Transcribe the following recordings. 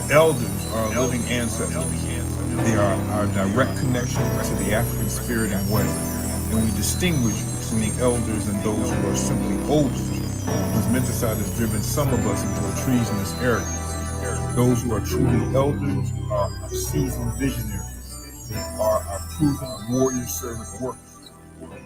The elders are living ancestors. They are our direct connection to the African spirit and way. And we distinguish between elders and those who are simply older, whose menticide has driven some of us into a treasonous arrogance. Those who are truly elders are our seasoned visionaries. They are our proven warrior servant workers.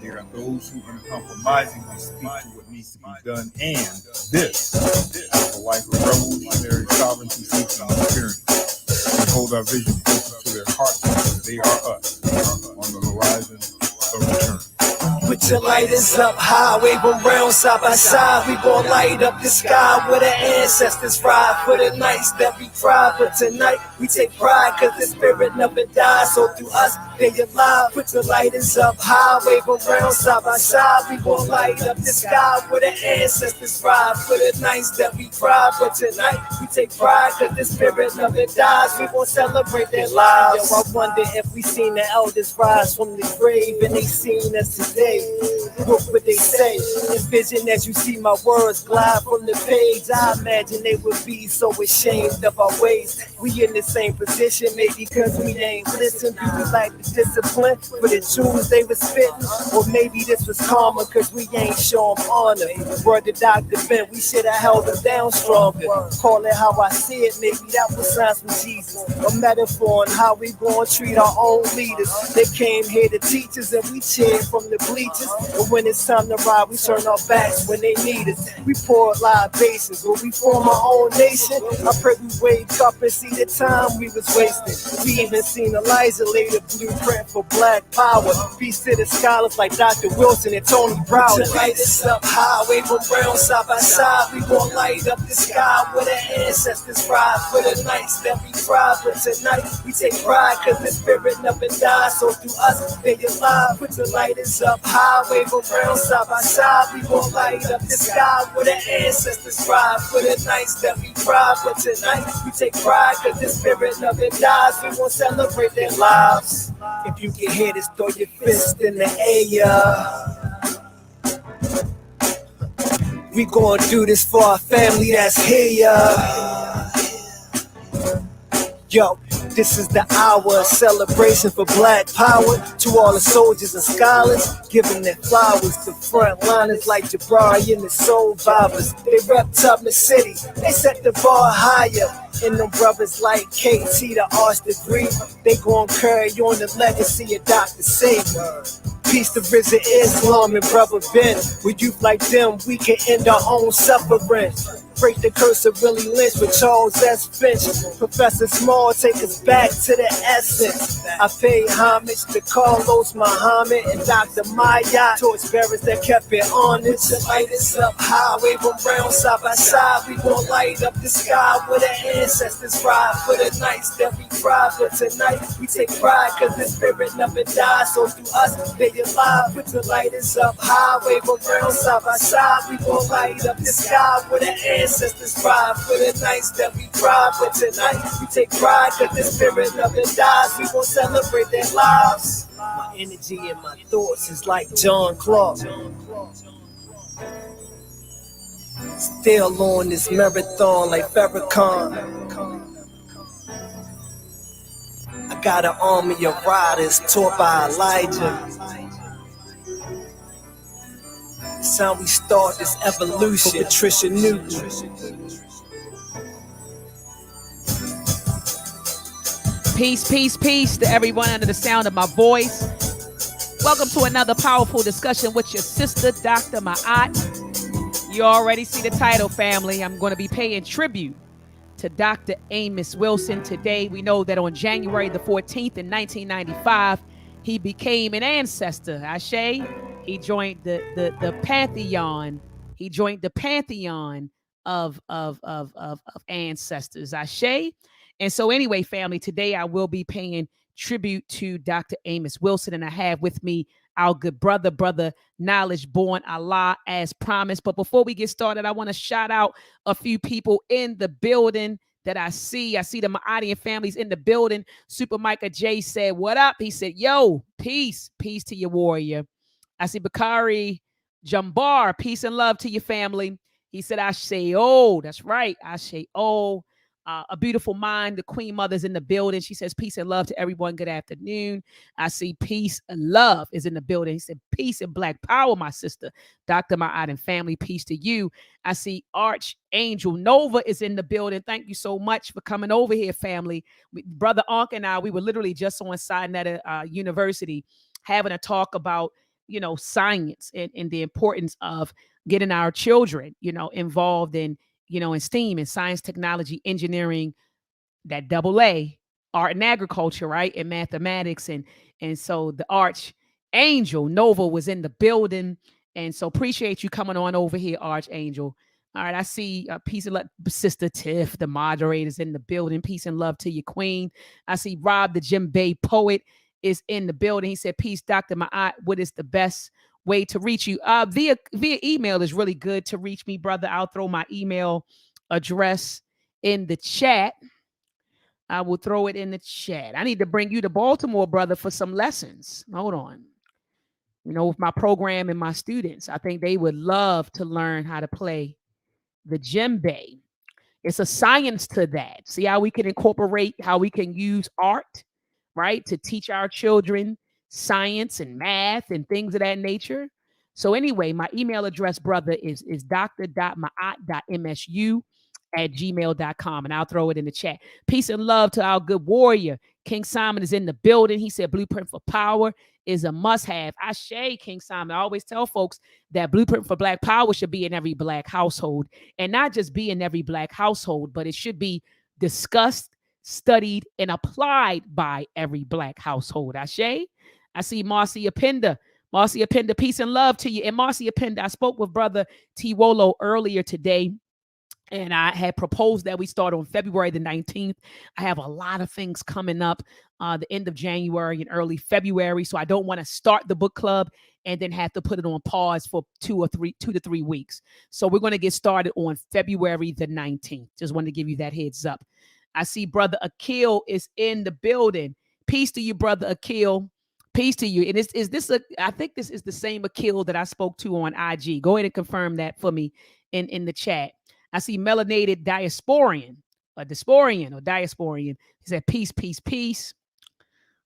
They are those who uncompromisingly speak to what needs to be done, and this is a life of revolutionary sovereignty seeking experience. We hold our vision closer to their hearts because they are us on the horizon of return. Put your lighters up high, wave them round side by side. We gon' light up the sky where the ancestors ride. For the nights that we cry, but tonight we take pride, cause the spirit never dies. So through us, they alive. Put your lighters up high, wave them round side by side. We gon' light up the sky where the ancestors ride. For the nights that we cry, but tonight we take pride, cause the spirit never dies. We gon' celebrate their lives. Yo, I wonder if we seen the elders rise from the grave and they seen us today. What would they say? Envision as you see my words glide from the page. I imagine they would be so ashamed of our ways. We in the same position, maybe cause we ain't listen. Do we like the discipline for the jewels they was spitting? Or maybe this was karma cause we ain't show them honor. Word to Dr. Ben, we should have held them down stronger. Call it how I see it, maybe that was signs from Jesus. A metaphor on how we gon' treat our own leaders. They came here to teach us and we cheered from the bleachers. But when it's time to ride, we turn our backs when they need us. We pour libations, but we form our own nation. I pray we wake up and see the time we was wasting. We even seen Elijah lay the blueprint for black power. Peace to the scholars like Dr. Wilson and Tony Brown. Light us up high, wave them round side by side. We gon' light up the sky where the ancestors ride. For the nights that we cry, but tonight we take pride, cause the spirit never dies. So through us, they alive. Put the lighters up high, wave around side by side. We gon' light up the sky where the ancestors ride. For the nights that we cry, but tonight we take pride, cause the spirit never dies. We gon' celebrate their lives. If you can hear this, throw your fist in the air. We gon' do this for our family that's here. Yo, this is the hour of celebration for black power. To all the soldiers and scholars, giving their flowers. The frontliners like Jabari and the soul vibers. They rep Tubman City, they set the bar higher. And them brothers like KT, the arts degree, they gon' carry on the legacy of Dr. Savior. Peace to Risen Islam and Brother Ben. With youth like them, we can end our own suffering. Break the curse of Willie Lynch with Charles S. Finch. Professor Small, take us back to the essence. I pay homage to Carlos Muhammad and Dr. Maat, torchbearers that kept it honest. The light is up high, wave them round side by side. We gon' light up the sky where the ancestors ride. For the nights that we cry, but tonight we take pride, cause the spirit never dies. So through us, they alive. Put the lighters up high, wave them round side by side. We gon' light up the sky where the ancestors ride. For the nights that we cry, but tonight we take pride, cause the spirit never dies. We gon' celebrate their lives. My energy and my thoughts is like John Clark. Still on this marathon like Farrakhan. I got an army of riders taught by Elijah. It's how we start this evolution. Patricia Newton. Peace, peace, peace to everyone under the sound of my voice. Welcome to another powerful discussion with your sister, Dr. Maat. You already see the title, family. I'm going to be paying tribute to Dr. Amos Wilson today. We know that on January the 14th in 1995, he became an ancestor. Ashe, he joined the pantheon. He joined the pantheon of ancestors. Ashe. And so anyway, family, today I will be paying tribute to Dr. Amos Wilson, and I have with me our good brother Knowledge Born Allah, as promised. But before we get started, I want to shout out a few people in the building that I see. I see the Maadian families in the building. Super Micah J said, what up? He said, yo, peace to your warrior. I see Bakari Jambar, peace and love to your family. He said, I say, oh, that's right. I say, oh. A beautiful mind. The Queen Mother's in the building. She says, peace and love to everyone. Good afternoon. I see peace and love is in the building. He said, peace and black power, my sister. Dr. Maat and family, peace to you. I see Archangel Nova is in the building. Thank you so much for coming over here, family. Brother Ankh and I, we were literally just on Sinetta University having a talk about, science and the importance of getting our children, involved in, in STEAM and science, technology, engineering, that double A, art and agriculture, right? And mathematics. And so the Archangel Nova was in the building. And so appreciate you coming on over here, Archangel. All right, I see peace and love, Sister Tiff, the moderator's in the building. Peace and love to your queen. I see Rob, the Jim Bay poet, is in the building. He said, peace, Dr. Maat. What is the best way to reach you? Via email is really good to reach me, brother. I'll throw my email address in the chat. I will throw it in the chat. I need to bring you to Baltimore, brother, for some lessons. Hold on. With my program and my students, I think they would love to learn how to play the djembe. It's a science to that. See how we can incorporate, how we can use art, right, to teach our children science and math and things of that nature. So anyway, my email address, brother, is dr.maat.msu at gmail.com, and I'll throw it in the chat. Peace and love to our good warrior. King Simon is in the building. He said Blueprint for Power is a must-have. I say, King Simon, I always tell folks that Blueprint for Black Power should be in every Black household, and not just be in every Black household, but it should be discussed, studied, and applied by every Black household. I say, I see Marcia Penda. Marcia Penda, peace and love to you. And Marcia Penda, I spoke with Brother T. Wolo earlier today, and I had proposed that we start on February the 19th. I have a lot of things coming up the end of January and early February. So I don't want to start the book club and then have to put it on pause for 2 to 3 weeks. So we're going to get started on February the 19th. Just wanted to give you that heads up. I see Brother Akil is in the building. Peace to you, Brother Akil. Peace to you. And I think this is the same Akil that I spoke to on IG. Go ahead and confirm that for me in the chat. I see Melanated Diasporian, or Diasporian. He said, peace, peace, peace.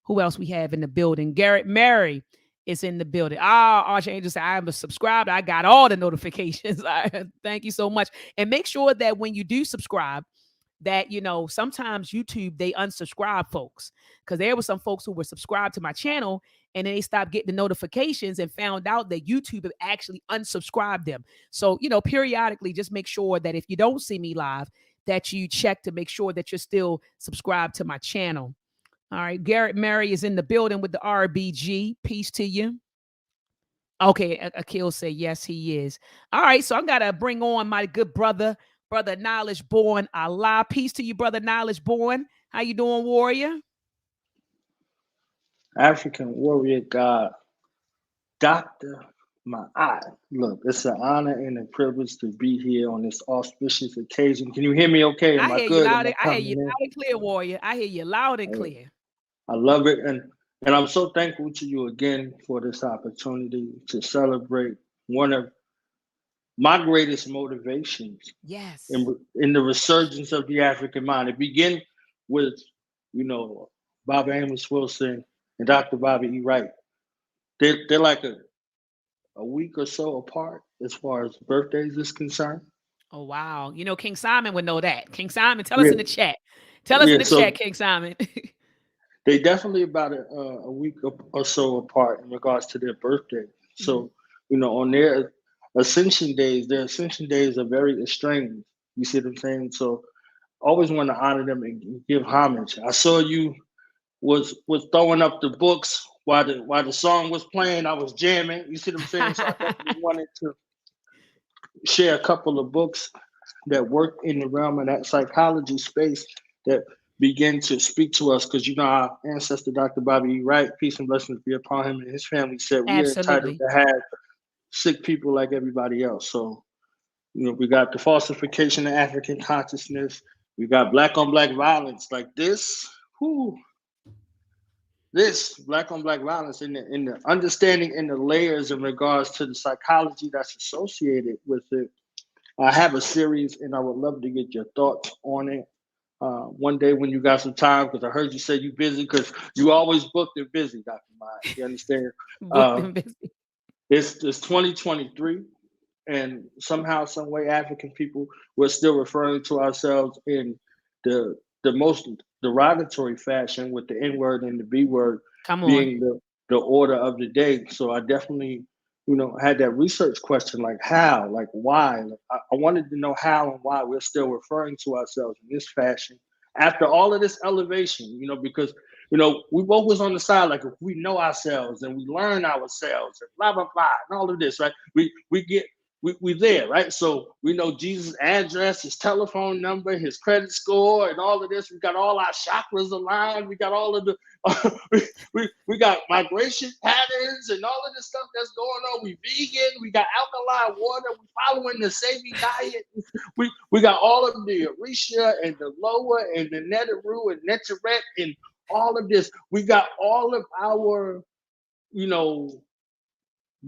Who else we have in the building? Garrett Mary is in the building. Archangel said, I am subscribed. I got all the notifications. Thank you so much. And make sure that when you do subscribe, that, sometimes YouTube, they unsubscribe folks, because there were some folks who were subscribed to my channel and then they stopped getting the notifications and found out that YouTube have actually unsubscribed them. So, periodically just make sure that if you don't see me live, that you check to make sure that you're still subscribed to my channel. All right. Garrett Mary is in the building with the RBG. Peace to you. Okay. Akil said, yes, he is. All right. So I'm going to bring on my good brother Knowledge Born Allah. Peace to you, brother Knowledge Born. How you doing, warrior? African warrior god, Dr. Maat. Look, it's an honor and a privilege to be here on this auspicious occasion. Can you hear me okay? I hear you loud and clear, warrior. I hear you loud and clear. I love it. And I'm so thankful to you again for this opportunity to celebrate one of my greatest motivations. Yes. In the resurgence of the African mind. It began with, Baba Amos Wilson and Dr. Bobby E. Wright. They're like a week or so apart as far as birthdays is concerned. Oh, wow. King Simon would know that. King Simon, tell us in the chat. Tell us in the chat, King Simon. They definitely about a week or so apart in regards to their birthday. So, on their ascension days are very estranged. You see what I'm saying? So always want to honor them and give homage. I saw you was throwing up the books while the song was playing. I was jamming. You see what I'm saying? So I definitely wanted to share a couple of books that work in the realm of that psychology space that begin to speak to us, because our ancestor Dr. Bobby E. Wright, peace and blessings be upon him and his family, said we are entitled to have sick people like everybody else. So, we got the falsification of African consciousness. We got black on black violence like this. This black on black violence in the understanding and the layers in regards to the psychology that's associated with it. I have a series and I would love to get your thoughts on it. one day when you got some time, because I heard you say you busy, because you always booked and busy, Dr. Maat. You understand? Booked and busy. It's 2023, and somehow, some way, African people, we're still referring to ourselves in the most derogatory fashion, with the N word and the B word Come on. being the order of the day. So I definitely, had that research question, like how, like why. Like, I wanted to know how and why we're still referring to ourselves in this fashion after all of this elevation. Because we both was on the side, like, if we know ourselves and we learn ourselves and blah blah blah and all of this, right? We there, right? So we know Jesus' address, his telephone number, his credit score, and all of this. We got all our chakras aligned. We got all of the we got migration patterns and all of this stuff that's going on. We vegan. We got alkaline water. We following the saving diet. We got all of the Orisha and the Loa and the Neteru and Neteret and all of this. We got all of our,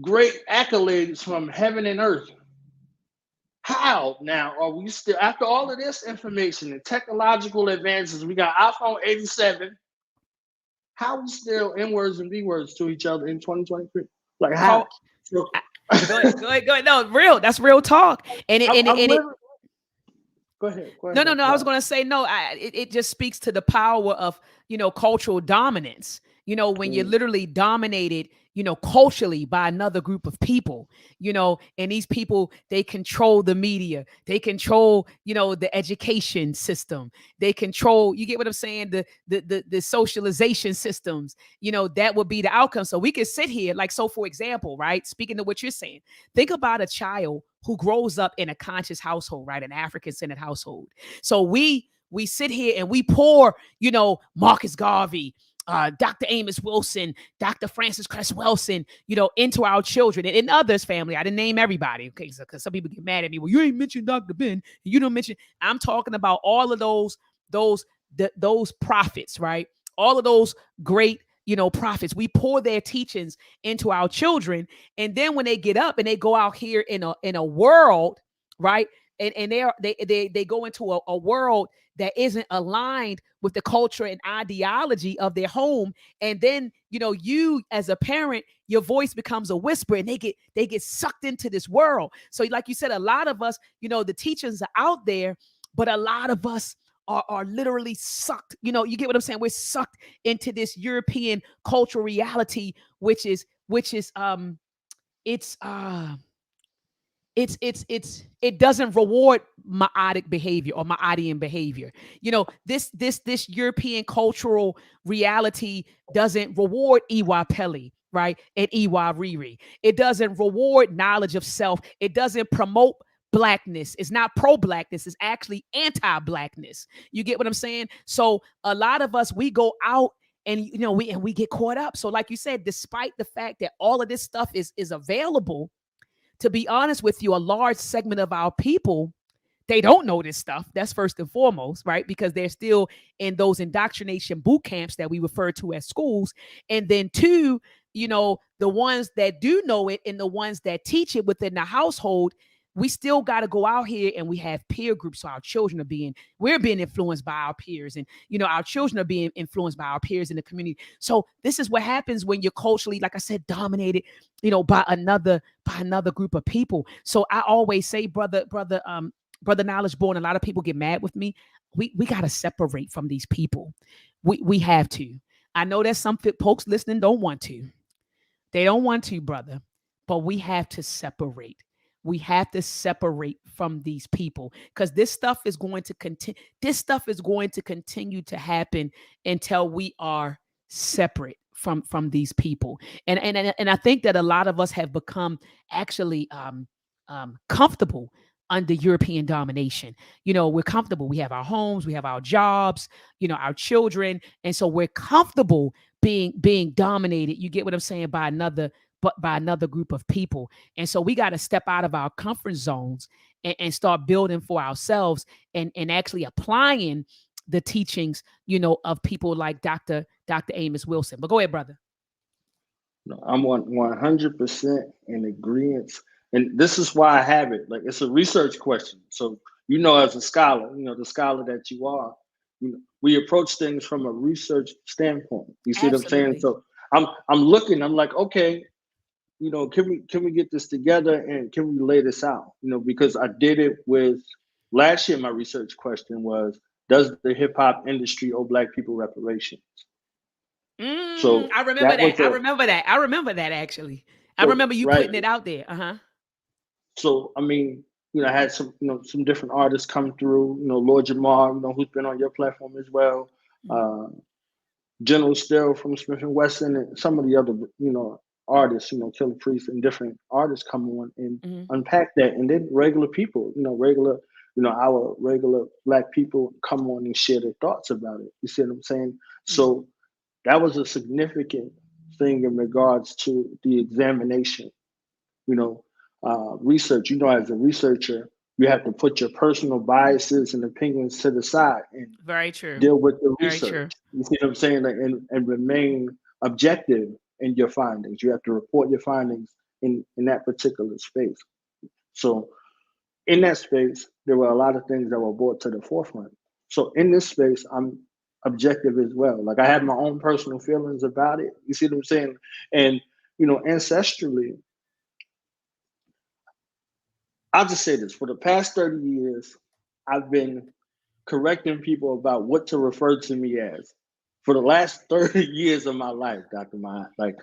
great accolades from heaven and earth. How now are we still, after all of this information and technological advances, we got iPhone 87, how we still N words and B words to each other in 2023? Like how? Go ahead. No, real. That's real talk. And go ahead. No. I was going to say, no, it just speaks to the power of, cultural dominance. When you're literally dominated, culturally by another group of people, and these people, they control the media, they control, the education system, they control, you get what I'm saying? The socialization systems, that would be the outcome. So we could sit here, like, so for example, right? Speaking to what you're saying, think about a child who grows up in a conscious household, right? An African-centered household. So we sit here and we pour, Marcus Garvey, Dr. Amos Wilson, Dr. Francis Cress Wilson, into our children and in others' family. I didn't name everybody, okay? Because some people get mad at me. Well, you ain't mentioned Dr. Ben. You don't mention. I'm talking about all of those prophets, right? All of those great, prophets. We pour their teachings into our children, and then when they get up and they go out here in a world, right? And they go into a world that isn't aligned with the culture and ideology of their home. And then, you as a parent, your voice becomes a whisper, and they get sucked into this world. So like you said, a lot of us, the teachings are out there, but a lot of us are literally sucked. You get what I'm saying? We're sucked into this European cultural reality, which is it doesn't reward Maadic behavior or Maadian behavior. This European cultural reality doesn't reward Iwa Peli, right? And Iwa Riri. It doesn't reward knowledge of self. It doesn't promote Blackness. It's not pro-Blackness. It's actually anti-Blackness. You get what I'm saying? So a lot of us, we go out and we get caught up. So like you said, despite the fact that all of this stuff is available, to be honest with you, a large segment of our people, they don't know this stuff. That's first and foremost, right? Because they're still in those indoctrination boot camps that we refer to as schools. And then two, the ones that do know it and the ones that teach it within the household, we still got to go out here and we have peer groups. So our children we're being influenced by our peers, and, our children are being influenced by our peers in the community. So this is what happens when you're culturally, like I said, dominated, by another group of people. So I always say, brother Knowledge Born, a lot of people get mad with me. We got to separate from these people. We have to. I know there's some folks listening don't want to. They don't want to, brother, but we have to separate. We have to separate from these people, because this stuff is going to continue. This stuff is going to continue to happen until we are separate from these people. And I think that a lot of us have become actually comfortable under European domination. We're comfortable. We have our homes, we have our jobs, our children, and so we're comfortable being dominated. You get what I'm saying? By another group of people. And so we got to step out of our comfort zones and start building for ourselves and actually applying the teachings, of people like Dr. Amos Wilson. But go ahead, brother. No, I'm 100% in agreement. And this is why I have it. Like, it's a research question. So, as a scholar, the scholar that you are, we approach things from a research standpoint. You see what I'm saying? Absolutely. So I'm looking, I'm like, okay, can we get this together and can we lay this out? Because I did it with last year. My research question was, does the hip hop industry owe Black people reparations? So I remember that that. was I remember that actually. I so remember you right. putting it out there. Uh-huh. So I mean, I had some different artists come through. Lord Jamar, who's been on your platform as well. General Still from Smith and Wesson, and some of the other artists, Killer Priest and different artists come on and unpack that, and then regular people, our regular Black people come on and share their thoughts about it. You see what I'm saying? So that was a significant thing in regards to the examination. Research. As a researcher, you have to put your personal biases and opinions to the side and Very true. deal with the Very true. research. You see what I'm saying? And remain objective in your findings. You have to report your findings in that particular space. So in that space, there were a lot of things that were brought to the forefront. So in this space, I'm objective as well. Like I have my own personal feelings about it. You see what I'm saying? And ancestrally, I'll just say this: for the past 30 years, I've been correcting people about what to refer to me as. For the last 30 years of my life, Dr. Maat, like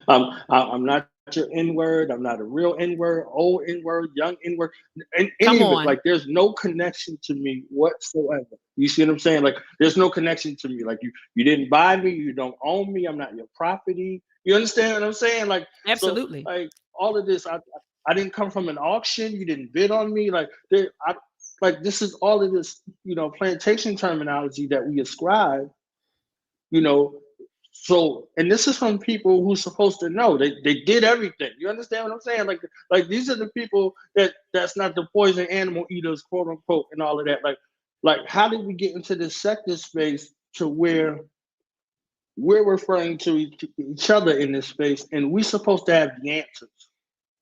I'm not your N-word. I'm not a real N-word, old N-word, young N-word, and any of it. Like there's no connection to me whatsoever. You see what I'm saying? Like there's no connection to me. Like you didn't buy me, you don't own me. I'm not your property. You understand what I'm saying? Like absolutely. So, like all of this, I didn't come from an auction. You didn't bid on me. Like this is all of this, plantation terminology that we ascribe, So, and this is from people who's supposed to know. They did everything. You understand what I'm saying? Like these are the people that's not the poison animal eaters, quote unquote, and all of that. Like how did we get into this sector space to where we're referring to each other in this space, and we're supposed to have the answers?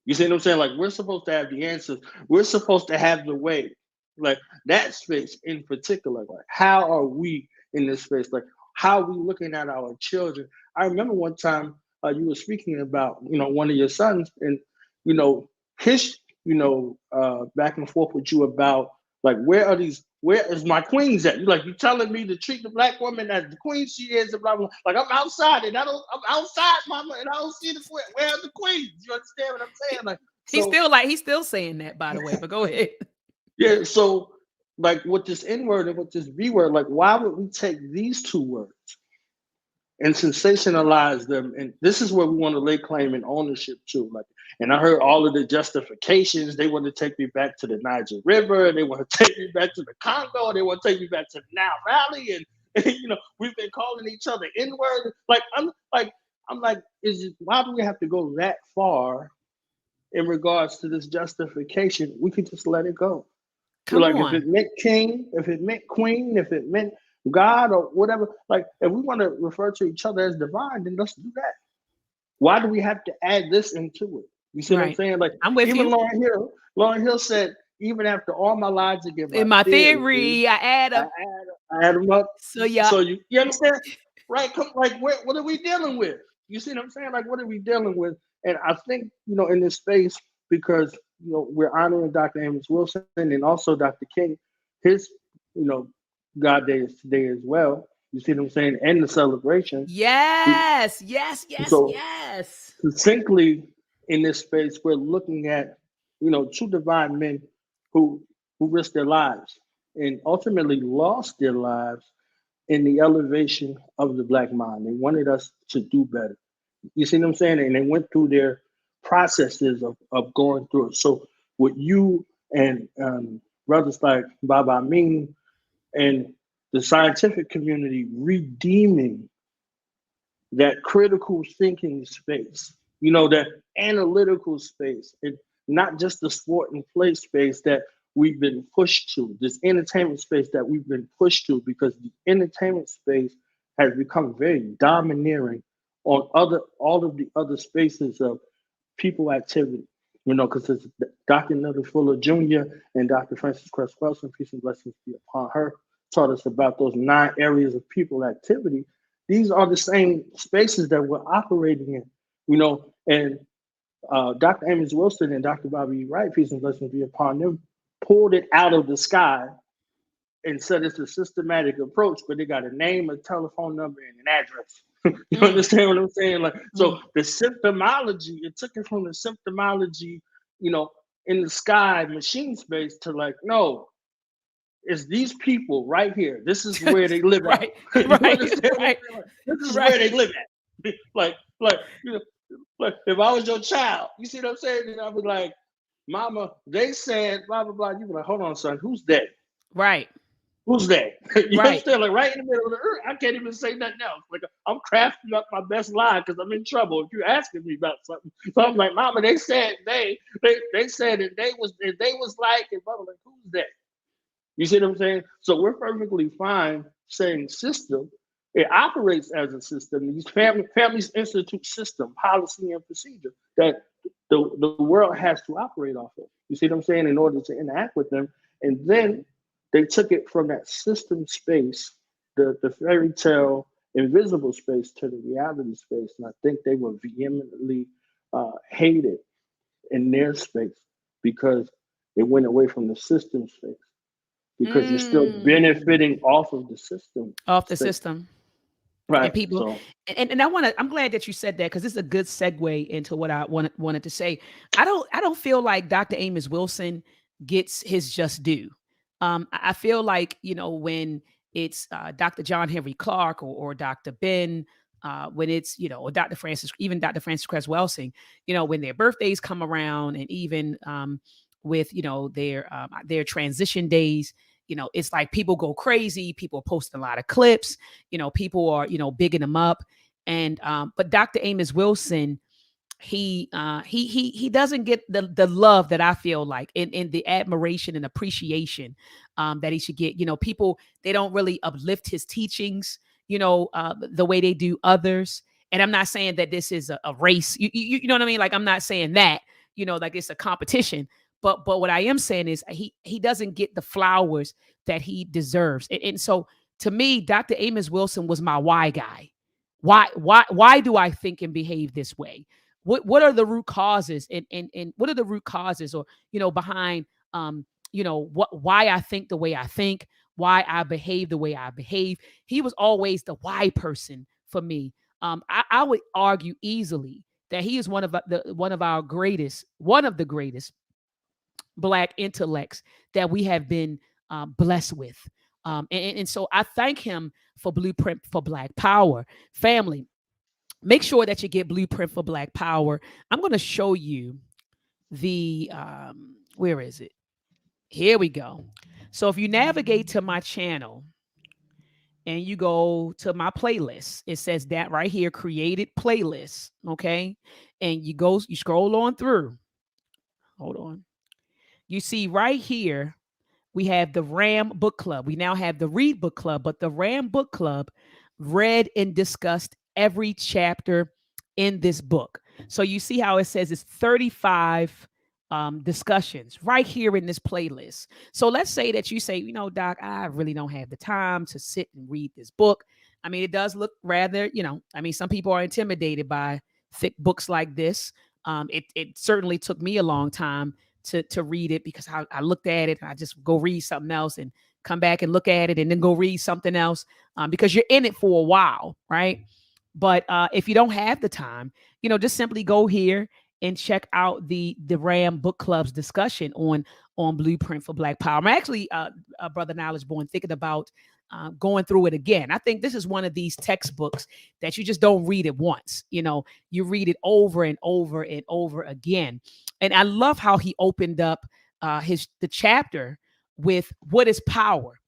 You see what I'm saying? Like we're supposed to have the answers. We're supposed to have the way. Like that space in particular. Like how are we in this space? Like how are we looking at our children? I remember one time you were speaking about one of your sons, and his back and forth with you about like where is my queens at? You telling me to treat the Black woman as the queen she is, and blah blah. Like I'm outside and I'm outside, mama, and I don't see the queen. Where are the queens? You understand what I'm saying? Like he's still saying that, by the way. But go ahead. Yeah. So like with this N word and with this B word, like why would we take these two words and sensationalize them? And this is where we want to lay claim and ownership to. Like, and I heard all of the justifications. They want to take me back to the Niger River. They want to take me back to the Congo. They want to take me back to the Nile Valley. And we've been calling each other N-word. Like, I'm like, why do we have to go that far in regards to this justification? We could just let it go. Come on. If it meant king, if it meant queen, if it meant God or whatever, like if we want to refer to each other as divine, then let's do that. Why do we have to add this into it? You see what I'm saying? Like I'm with even you. Lauren Hill said, even after all my lives again, in my theory, I add them. I add them up. So yeah. So you understand? Right? What are we dealing with? You see what I'm saying? Like what are we dealing with? And I think, in this space, because we're honoring Dr. Amos Wilson and also Dr. King, his God Day is today as well. You see what I'm saying? And the celebration. Yes. So succinctly in this space, we're looking at two divine men who risked their lives and ultimately lost their lives in the elevation of the Black mind. They wanted us to do better. You see what I'm saying? And they went through their processes of going through it. So with you and brothers like Baba Amin and the scientific community redeeming that critical thinking space, that analytical space, and not just the sport and play space that we've been pushed to, this entertainment space that we've been pushed to, because the entertainment space has become very domineering on all of the other spaces of people activity. Because it's Dr. Nellie Fuller Jr. and Dr. Frances Cress Welsing, peace and blessings be upon her. taught us about those 9 areas of people activity. These are the same spaces that we're operating in, and Dr. Amos Wilson and Dr. Bobby Wright, peace and blessings be upon them, pulled it out of the sky and said it's a systematic approach, but they got a name, a telephone number, and an address. You understand what I'm saying? Like, so the symptomology, it took it from the symptomology, in the sky machine space to like, no, it's these people right here. This is where they live at. You understand what I'm saying? Like, this is where they live at. like if I was your child, you see what I'm saying? And I was like, Mama, they said blah blah blah. You be like, hold on, son, who's that? Right. Who's that? You understand? Like right in the middle of the earth, I can't even say nothing else. Like I'm crafting up my best lie because I'm in trouble if you're asking me about something. So I'm like, Mama, they said they said that they was like, and blah blah. Like, who's that? You see what I'm saying? So we're perfectly fine saying system. It operates as a system. These families institute system, policy, and procedure that the world has to operate off of. You see what I'm saying? In order to interact with them. And then they took it from that system space, the fairy tale, invisible space, to the reality space. And I think they were vehemently hated in their space because it went away from the system space. Because you're still benefiting off of the system. Off the system. Right. And people, and I'm glad that you said that, because it's a good segue into what I wanted to say. I don't feel like Dr. Amos Wilson gets his just due. I feel like, when it's Dr. John Henry Clark or Dr. Ben, when it's, or Dr. Francis Cress Welsing, when their birthdays come around, and even with, their transition days, it's like people go crazy. People are posting a lot of clips, people are, bigging them up. And, but Dr. Amos Wilson, he doesn't get the love that I feel like in the admiration and appreciation that he should get. People, they don't really uplift his teachings, the way they do others. And I'm not saying that this is a race. You know what I mean? Like, I'm not saying that, like it's a competition. But what I am saying is he doesn't get the flowers that he deserves. And so to me, Dr. Amos Wilson was my why guy. Why do I think and behave this way? What are the root causes, and what are the root causes, or behind why I think the way I think, why I behave the way I behave. He was always the why person for me. I would argue easily that he is one of the greatest Black intellects that we have been blessed with. And so I thank him for Blueprint for Black Power. Family, make sure that you get Blueprint for Black Power. I'm going to show you the, where is it? Here we go. So if you navigate to my channel and you go to my playlist, it says that right here, created playlist. Okay. And you scroll on through. Hold on. You see right here, we have the RAM Book Club. We now have the Read Book Club, but the RAM Book Club read and discussed every chapter in this book. So you see how it says it's 35 discussions right here in this playlist. So let's say that you say, Doc, I really don't have the time to sit and read this book. I mean, it does look rather, some people are intimidated by thick books like this. It certainly took me a long time to read it, because I looked at it and I just go read something else and come back and look at it and then go read something else, because you're in it for a while, right? But if you don't have the time, just simply go here and check out the RAM Book Club's discussion on Blueprint for Black Power. I'm actually, Brother Knowledge Born, thinking about going through it again. I think this is one of these textbooks that you just don't read it once. You read it over and over and over again. And I love how he opened up the chapter with what is power.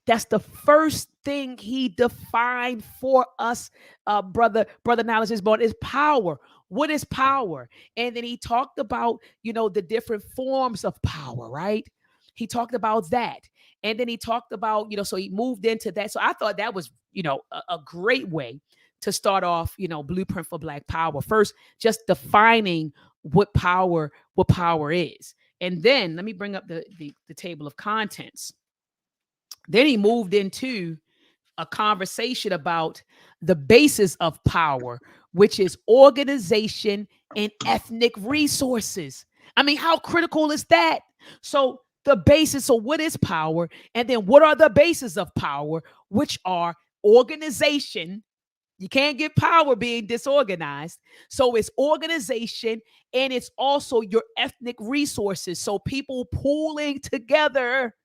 That's the first thing he defined for us, brother Knowledge is Born, is power. What is power? And then he talked about, the different forms of power, right? He talked about that. And then he talked about, so he moved into that. So I thought that was, a great way to start off, Blueprint for Black Power. First, just defining what power is. And then let me bring up the table of contents. Then he moved into a conversation about the basis of power, which is organization and ethnic resources. I mean, how critical is that? So, the basis of what is power, and then what are the bases of power, which are organization. You can't get power being disorganized. So it's organization, and it's also your ethnic resources. So people pooling together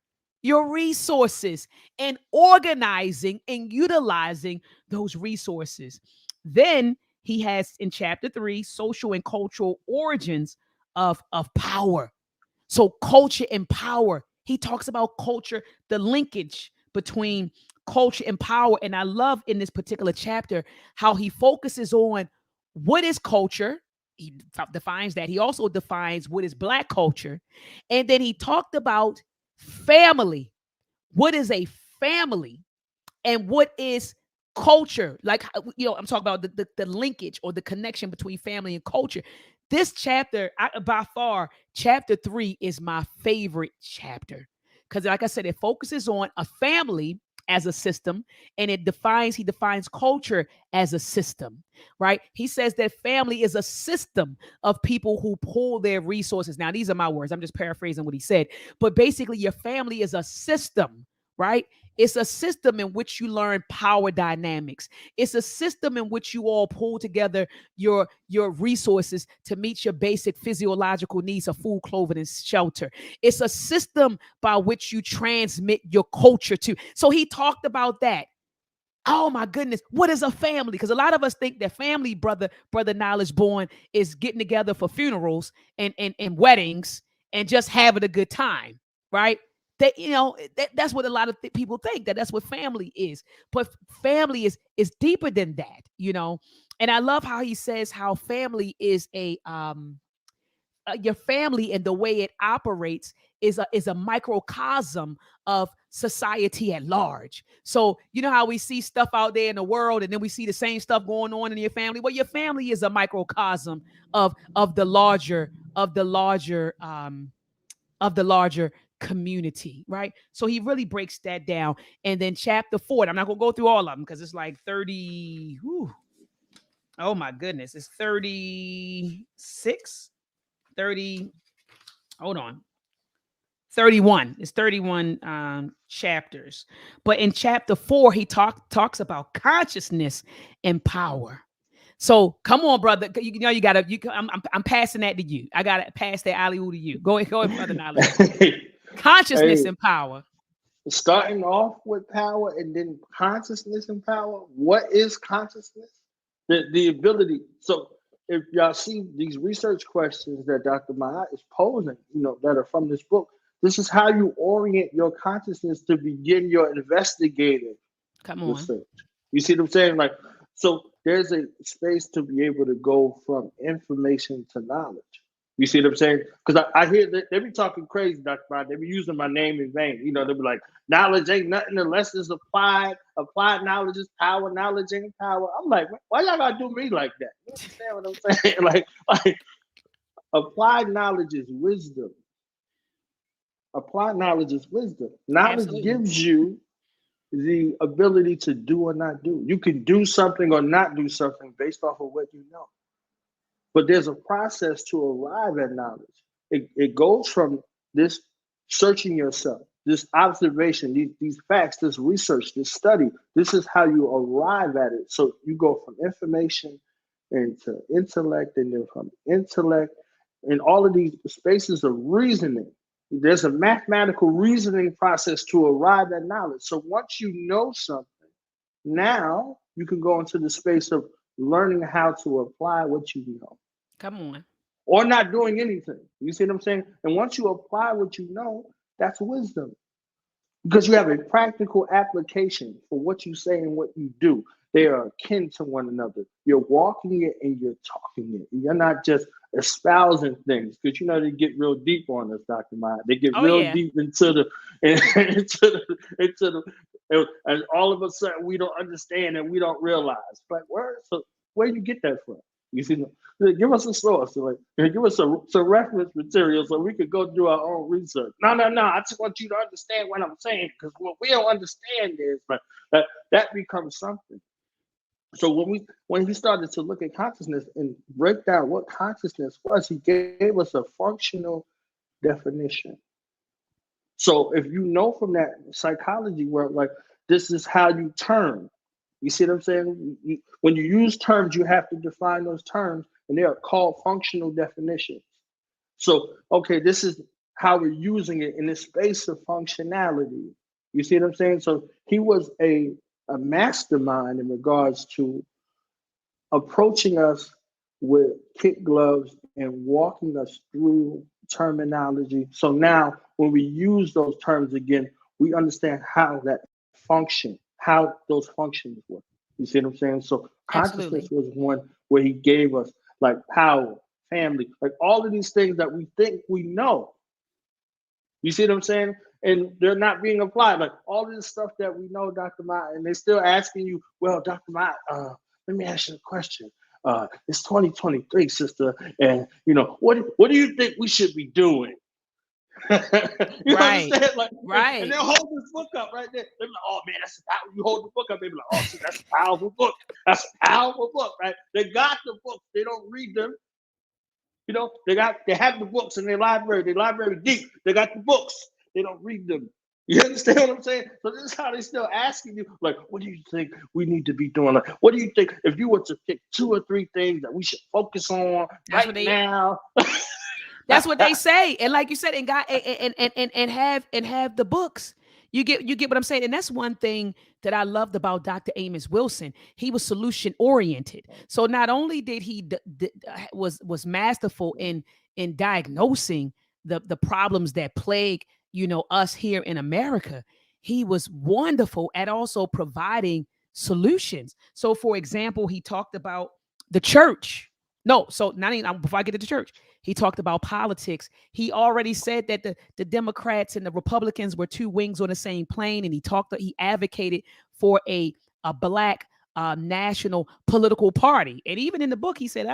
your resources and organizing and utilizing those resources. Then he has in chapter 3 social and cultural origins of power. So culture and power. He talks about culture, the linkage between culture and power. And I love in this particular chapter how he focuses on what is culture. He defines that. He also defines what is Black culture. And then he talked about family. What is a family? And what is culture? Like, I'm talking about the linkage or the connection between family and culture. This chapter, by far, chapter 3 is my favorite chapter because, like I said, it focuses on a family as a system, and he defines culture as a system, right? He says that family is a system of people who pool their resources. Now, these are my words. I'm just paraphrasing what he said, but basically, your family is a system, right? It's a system in which you learn power dynamics. It's a system in which you all pull together your resources to meet your basic physiological needs of food, clothing, and shelter. It's a system by which you transmit your culture to. So he talked about that. Oh my goodness, what is a family? Because a lot of us think that family, brother Knowledge Born, is getting together for funerals and weddings and just having a good time, right? That's what a lot of people think, that's what family is. But family is deeper than that. And I love how he says how family is your family, and the way it operates is a microcosm of society at large. So you know how we see stuff out there in the world, and then we see the same stuff going on in your family. Well, your family is a microcosm of the larger community, right? So he really breaks that down. And then chapter 4, I'm not gonna go through all of them because it's like 30. Oh my goodness, it's 36, 30. Hold on. 31. It's 31 chapters. But in chapter 4, he talks about consciousness and power. So come on, brother. You gotta. I'm passing that to you. I gotta pass that alley to you. Go ahead, brother. Knowledge. Consciousness and power. Starting off with power and then consciousness and power. What is consciousness? The ability. So if y'all see these research questions that Dr. Maat is posing, that are from this book, this is how you orient your consciousness to begin your investigative research. You see what I'm saying? Like, so there's a space to be able to go from information to knowledge. You see what I'm saying? Because I hear that they be talking crazy, Dr. Maat. They be using my name in vain. They be like, knowledge ain't nothing unless it's applied. Applied knowledge is power. Knowledge ain't power. I'm like, why y'all gotta do me like that? You understand what I'm saying? like applied knowledge is wisdom. Applied knowledge is wisdom. Knowledge Absolutely. gives you the ability to do or not do. You can do something or not do something based off of what you know. But there's a process to arrive at knowledge. It goes from this searching yourself, this observation, these facts, this research, this study. This is how you arrive at it. So you go from information into intellect, and then from intellect, and all of these spaces of reasoning. There's a mathematical reasoning process to arrive at knowledge. So once you know something, now you can go into the space of learning how to apply what you know. Come on. Or not doing anything. You see what I'm saying? And once you apply what you know, that's wisdom. Because you have a practical application for what you say and what you do. They are akin to one another. You're walking it and you're talking it. You're not just espousing things, because they get real deep on us, Dr. Maat. They get deep into the and all of a sudden we don't understand and we don't realize. But where you get that from? You see, give us a source, like, give us some reference material so we could go do our own research. No, no, no. I just want you to understand what I'm saying, because what we don't understand is, but that becomes something. So when he started to look at consciousness and break down what consciousness was, he gave us a functional definition. So if you know from that psychology work, like, this is how you term. You see what I'm saying? When you use terms, you have to define those terms, and they are called functional definitions. So, okay, this is how we're using it in the space of functionality. You see what I'm saying? So he was a mastermind in regards to approaching us with kid gloves and walking us through terminology. So now when we use those terms again, we understand how that function, how those functions work. You see what I'm saying? So consciousness Absolutely. was one where he gave us like power, family, like all of these things that we think we know. You see what I'm saying? And they're not being applied. Like all this stuff that we know, Dr. Maat, and they're still asking you, well, Dr. Maat, let me ask you a question. It's 2023, sister, and what do you think we should be doing? You Right. understand? Like, Right. and they'll hold this book up right there. They're like, oh man, that's how you hold the book up. They be like, oh, see, that's a powerful book. That's a powerful book, right? They got the books, they don't read them. They have the books in their library. Their library deep. They got the books. They don't read them. You understand what I'm saying? So this is how they still asking you, like, what do you think we need to be doing? Like, what do you think if you were to pick 2 or 3 things that we should focus on now? That's what they say. And like you said, and got and have the books. You get what I'm saying? And that's one thing that I loved about Dr. Amos Wilson. He was solution oriented. So not only did he was masterful in diagnosing the problems that plague us here in America, he was wonderful at also providing solutions. So for example, he talked about the church. No, so not even before I get to the church, he talked about politics. He already said that the Democrats and the Republicans were 2 wings on the same plane, and he advocated for a black national political party. And even in the book, he said,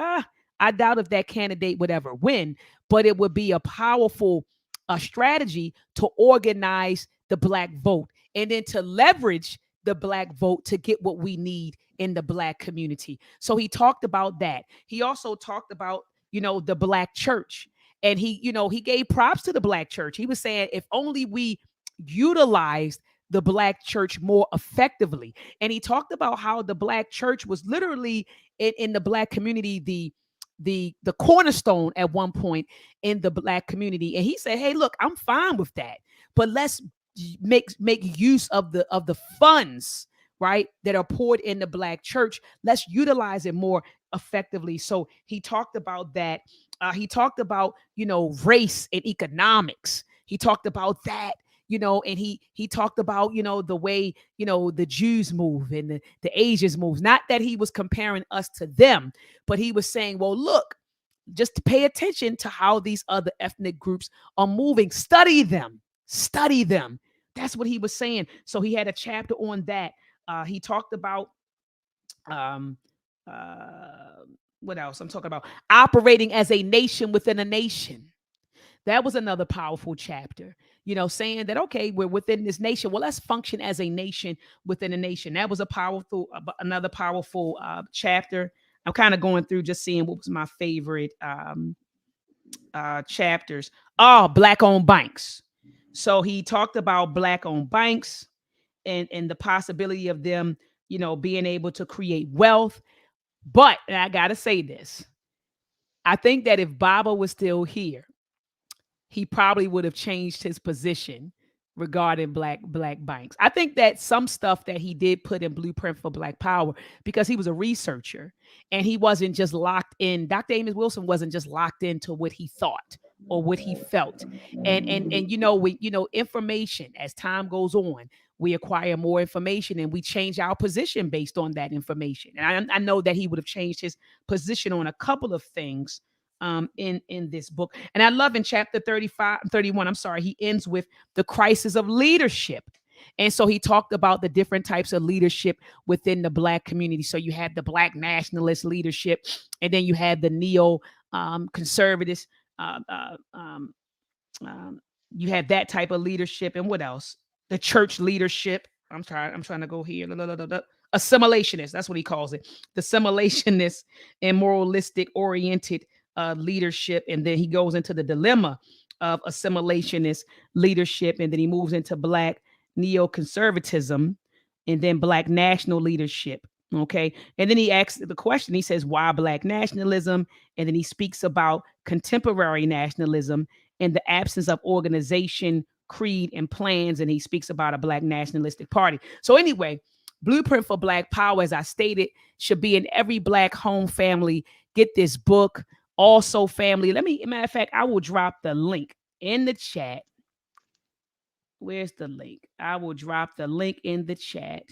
I doubt if that candidate would ever win, but it would be a powerful strategy to organize the black vote and then to leverage the black vote to get what we need in the black community. So he talked about that. He also talked about, the black church. And he gave props to the black church. He was saying if only we utilized the black church more effectively. And he talked about how the black church was literally in the black community, the cornerstone at one point in the black community. And he said, hey, look, I'm fine with that, but let's make use of the funds, right, that are poured in the black church. Let's utilize it more effectively. So he talked about that. He talked about race and economics. He talked about that, and he talked about the way the Jews move and the Asians move. Not that he was comparing us to them, but he was saying, well, look, just pay attention to how these other ethnic groups are moving. Study them. That's what he was saying. So he had a chapter on that. He talked about what else? I'm talking about operating as a nation within a nation. That was another powerful chapter, saying that, okay, we're within this nation. Well, let's function as a nation within a nation. That was another powerful chapter. I'm kind of going through just seeing what was my favorite chapters. Black-owned banks. So he talked about black-owned banks and the possibility of them, being able to create wealth. But, and I got to say this, I think that if Baba was still here, he probably would have changed his position regarding black banks. I think that some stuff that he did put in Blueprint for Black Power, because he was a researcher and he wasn't just locked in. Dr. Amos Wilson wasn't just locked into what he thought or what he felt. And information, as time goes on, we acquire more information and we change our position based on that information. And I know that he would have changed his position on a couple of things in this book. And I love in chapter 31, he ends with the crisis of leadership. And so he talked about the different types of leadership within the Black community. So you had the Black nationalist leadership, and then you had the neo conservatives. Uh, uh, um, um, you had that type of leadership, and what else? The church leadership. I'm trying to go here. Assimilationist. That's what he calls it. The assimilationist and moralistic oriented leadership, and then he goes into the dilemma of assimilationist leadership, and then he moves into Black neoconservatism, and then Black national leadership. Okay, and then he asks the question. He says, "Why Black nationalism?" And then he speaks about contemporary nationalism in the absence of organization, creed, and plans. And he speaks about a Black nationalistic party. So anyway, Blueprint for Black Power, as I stated, should be in every Black home family. Get this book. Also, family, matter of fact, I will drop the link in the chat. Where's the link? I will drop the link in the chat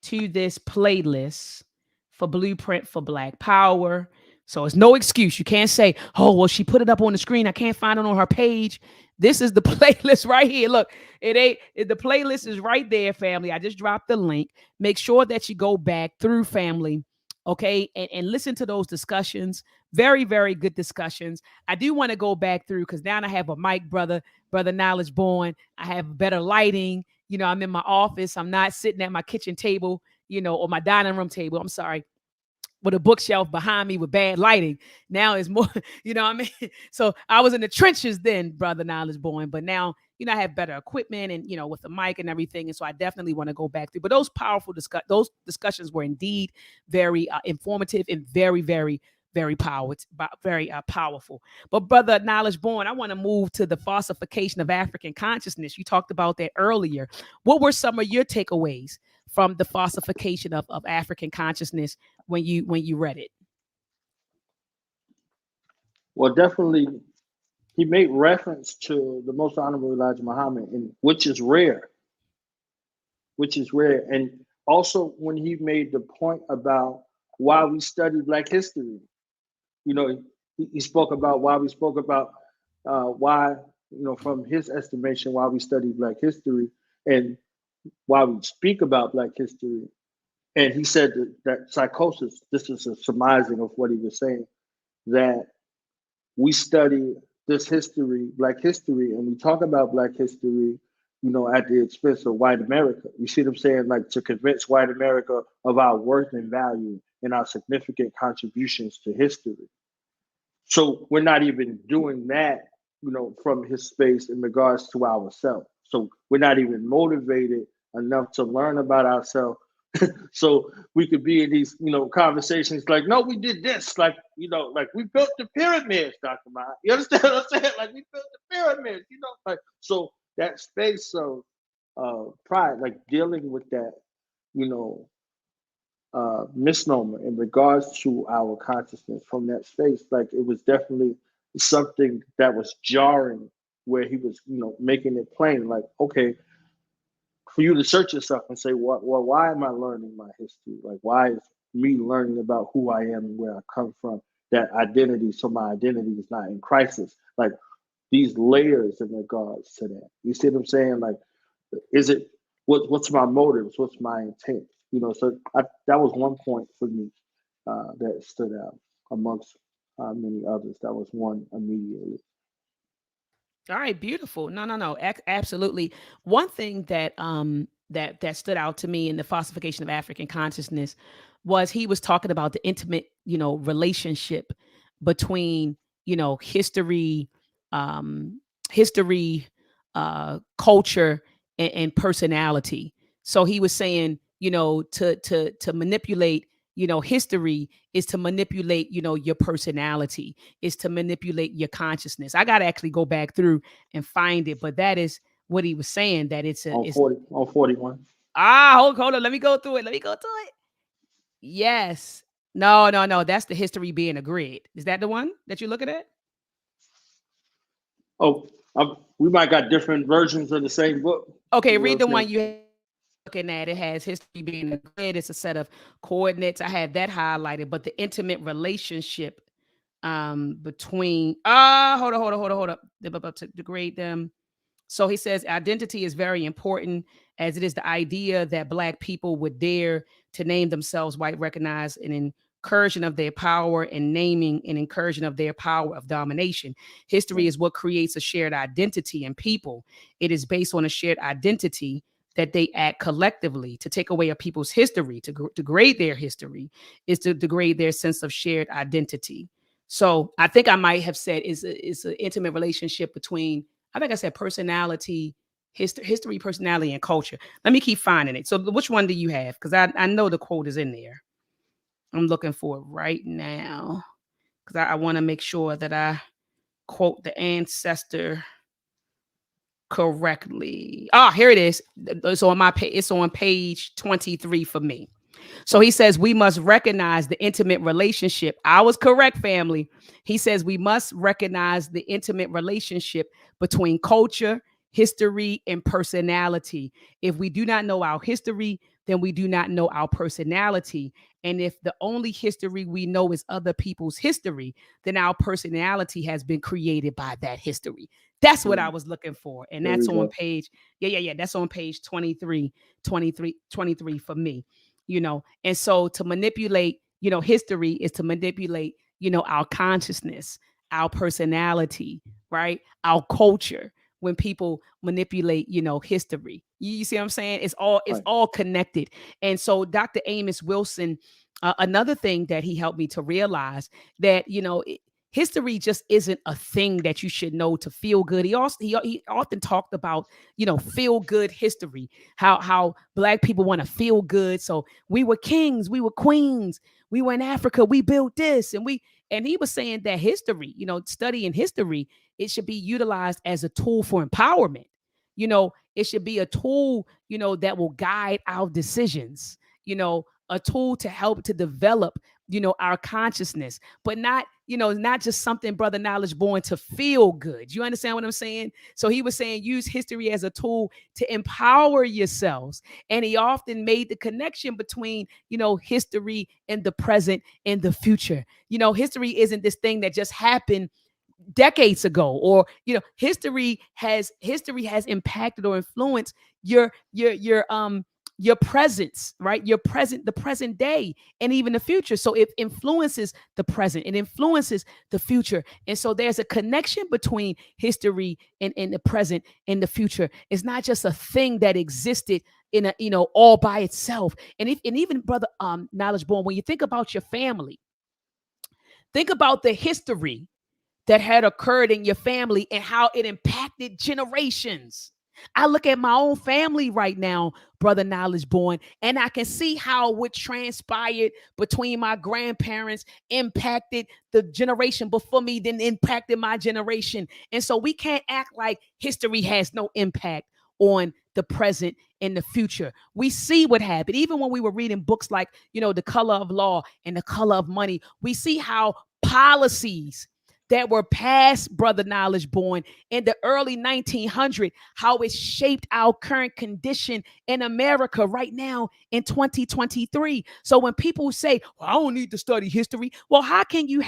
to this playlist for Blueprint for Black Power. So it's no excuse. You can't say, oh, well, she put it up on the screen. I can't find it on her page. This is the playlist right here. Look, the playlist is right there, family. I just dropped the link. Make sure that you go back through, family, okay, and listen to those discussions. Very, very good discussions. I do want to go back through because now I have a mic, brother Knowledge Born. I have better lighting. You know, I'm in my office. I'm not sitting at my kitchen table, you know, or my dining room table. I'm sorry. With a bookshelf behind me with bad lighting. Now it's more, you know what I mean? So I was in the trenches then, brother Knowledge Born, but now, you know, I have better equipment and, you know, with the mic and everything. And so I definitely want to go back through, but those those discussions were indeed very informative and very, very, very powerful. But brother Knowledge Born, I want to move to the falsification of African consciousness. You talked about that earlier. What were some of your takeaways from the falsification of African consciousness when you read it? Well, definitely, he made reference to the Most Honorable Elijah Muhammad, and which is rare. And also when he made the point about why we study Black history, you know, he spoke about why we spoke about why, you know, from his estimation, why we study Black history and why we speak about Black history. And he said that psychosis, this is a surmising of what he was saying, that we study this history, Black history, and we talk about Black history, you know, at the expense of white America. You see what I'm saying? Like, to convince white America of our worth and value and our significant contributions to history. So we're not even doing that, you know, from his space in regards to ourselves. So we're not even motivated enough to learn about ourselves. So we could be in these, you know, conversations like, no, we did this, like, you know, like we built the pyramids, Dr. Maat. You understand what I'm saying? Like, we built the pyramids, you know, like, so that space of pride, like dealing with that, you know, misnomer in regards to our consciousness from that space, like, it was definitely something that was jarring, where he was, you know, making it plain, like, okay, for you to search yourself and say, well, why am I learning my history? Like, why is me learning about who I am and where I come from, that identity, so my identity is not in crisis? Like, these layers in regards to that. You see what I'm saying? Like, is it, what's my motives? What's my intent? You know, so that was one point for me that stood out amongst many others. That was one immediately. All right, beautiful. No, absolutely. One thing that that stood out to me in the falsification of African consciousness was he was talking about the intimate, you know, relationship between, you know, history, um, history, culture, and personality. So he was saying, you know, to manipulate, you know, history is to manipulate, you know, your personality, is to manipulate your consciousness. I got to actually go back through and find it, but that is what he was saying, that it's on 41. Hold on. Let me go through it. Yes. No. That's the history being a grid. Is that the one that you're looking at? Oh, we might got different versions of the same book. Okay, you read the one you looking at. It has history being a grid. It's a set of coordinates. I had that highlighted, but the intimate relationship between hold on to degrade them. So he says identity is very important, as it is the idea that Black people would dare to name themselves white, recognize an incursion of their power, and naming an incursion of their power of domination. History is what creates a shared identity in people. It is based on a shared identity that they act collectively. To take away a people's history, to degrade their history, is to degrade their sense of shared identity. So I think I might have said is an intimate relationship between, I think I said personality, history, personality, and culture. Let me keep finding it. So which one do you have? Because I know the quote is in there. I'm looking for it right now because I want to make sure that I quote the ancestor correctly. Ah, here it is. It's on my page. It's on page 23 for me. So he says we must recognize the intimate relationship. I was correct, family. He says we must recognize the intimate relationship between culture, history, and personality. If we do not know our history, then we do not know our personality. And if the only history we know is other people's history, then our personality has been created by that history. That's what I was looking for. And that's on page, that's on page 23 for me. And so to manipulate, history is to manipulate, our consciousness, our personality, right? Our culture. When people manipulate, history, you see what I'm saying? It's all connected. And so Dr. Amos Wilson, another thing that he helped me to realize that, history just isn't a thing that you should know to feel good. He often talked about, feel good history, how Black people want to feel good. So we were kings, we were queens, we were in Africa, we built this, and he was saying that history, studying history, it should be utilized as a tool for empowerment. It should be a tool, that will guide our decisions, a tool to help to develop, our consciousness, but not just something, Brother Knowledge Born, to feel good. You understand what I'm saying? So he was saying use history as a tool to empower yourselves. And he often made the connection between, history and the present and the future. History isn't this thing that just happened decades ago, or history has impacted or influenced your presence, right? The present day, and even the future. So it influences the present, it influences the future. And so there's a connection between history and the present and the future. It's not just a thing that existed in all by itself. And even Brother Knowledge Born, when you think about your family, think about the history that had occurred in your family and how it impacted generations. I look at my own family right now, Brother Knowledge Born, and I can see how what transpired between my grandparents impacted the generation before me, then impacted my generation. And so we can't act like history has no impact on the present and the future. We see what happened. Even when we were reading books like, The Color of Law and The Color of Money, we see how policies that were passed, Brother Knowledge Born, in the early 1900s, how it shaped our current condition in America right now in 2023. So when people say, well, I don't need to study history, well, how can you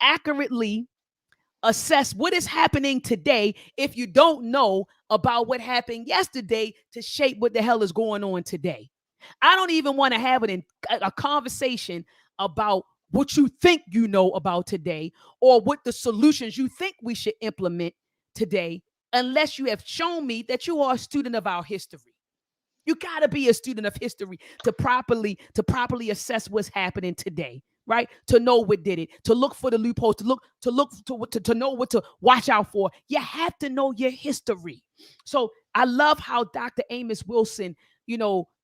accurately assess what is happening today if you don't know about what happened yesterday to shape what the hell is going on today? I don't even want to have a conversation about what you think you know about today, or what the solutions you think we should implement today, unless you have shown me that you are a student of our history. You got to be a student of history to properly assess what's happening today, right? To know what did it, to look for the loopholes, to know what to watch out for. You have to know your history. So I love how Dr. Amos Wilson,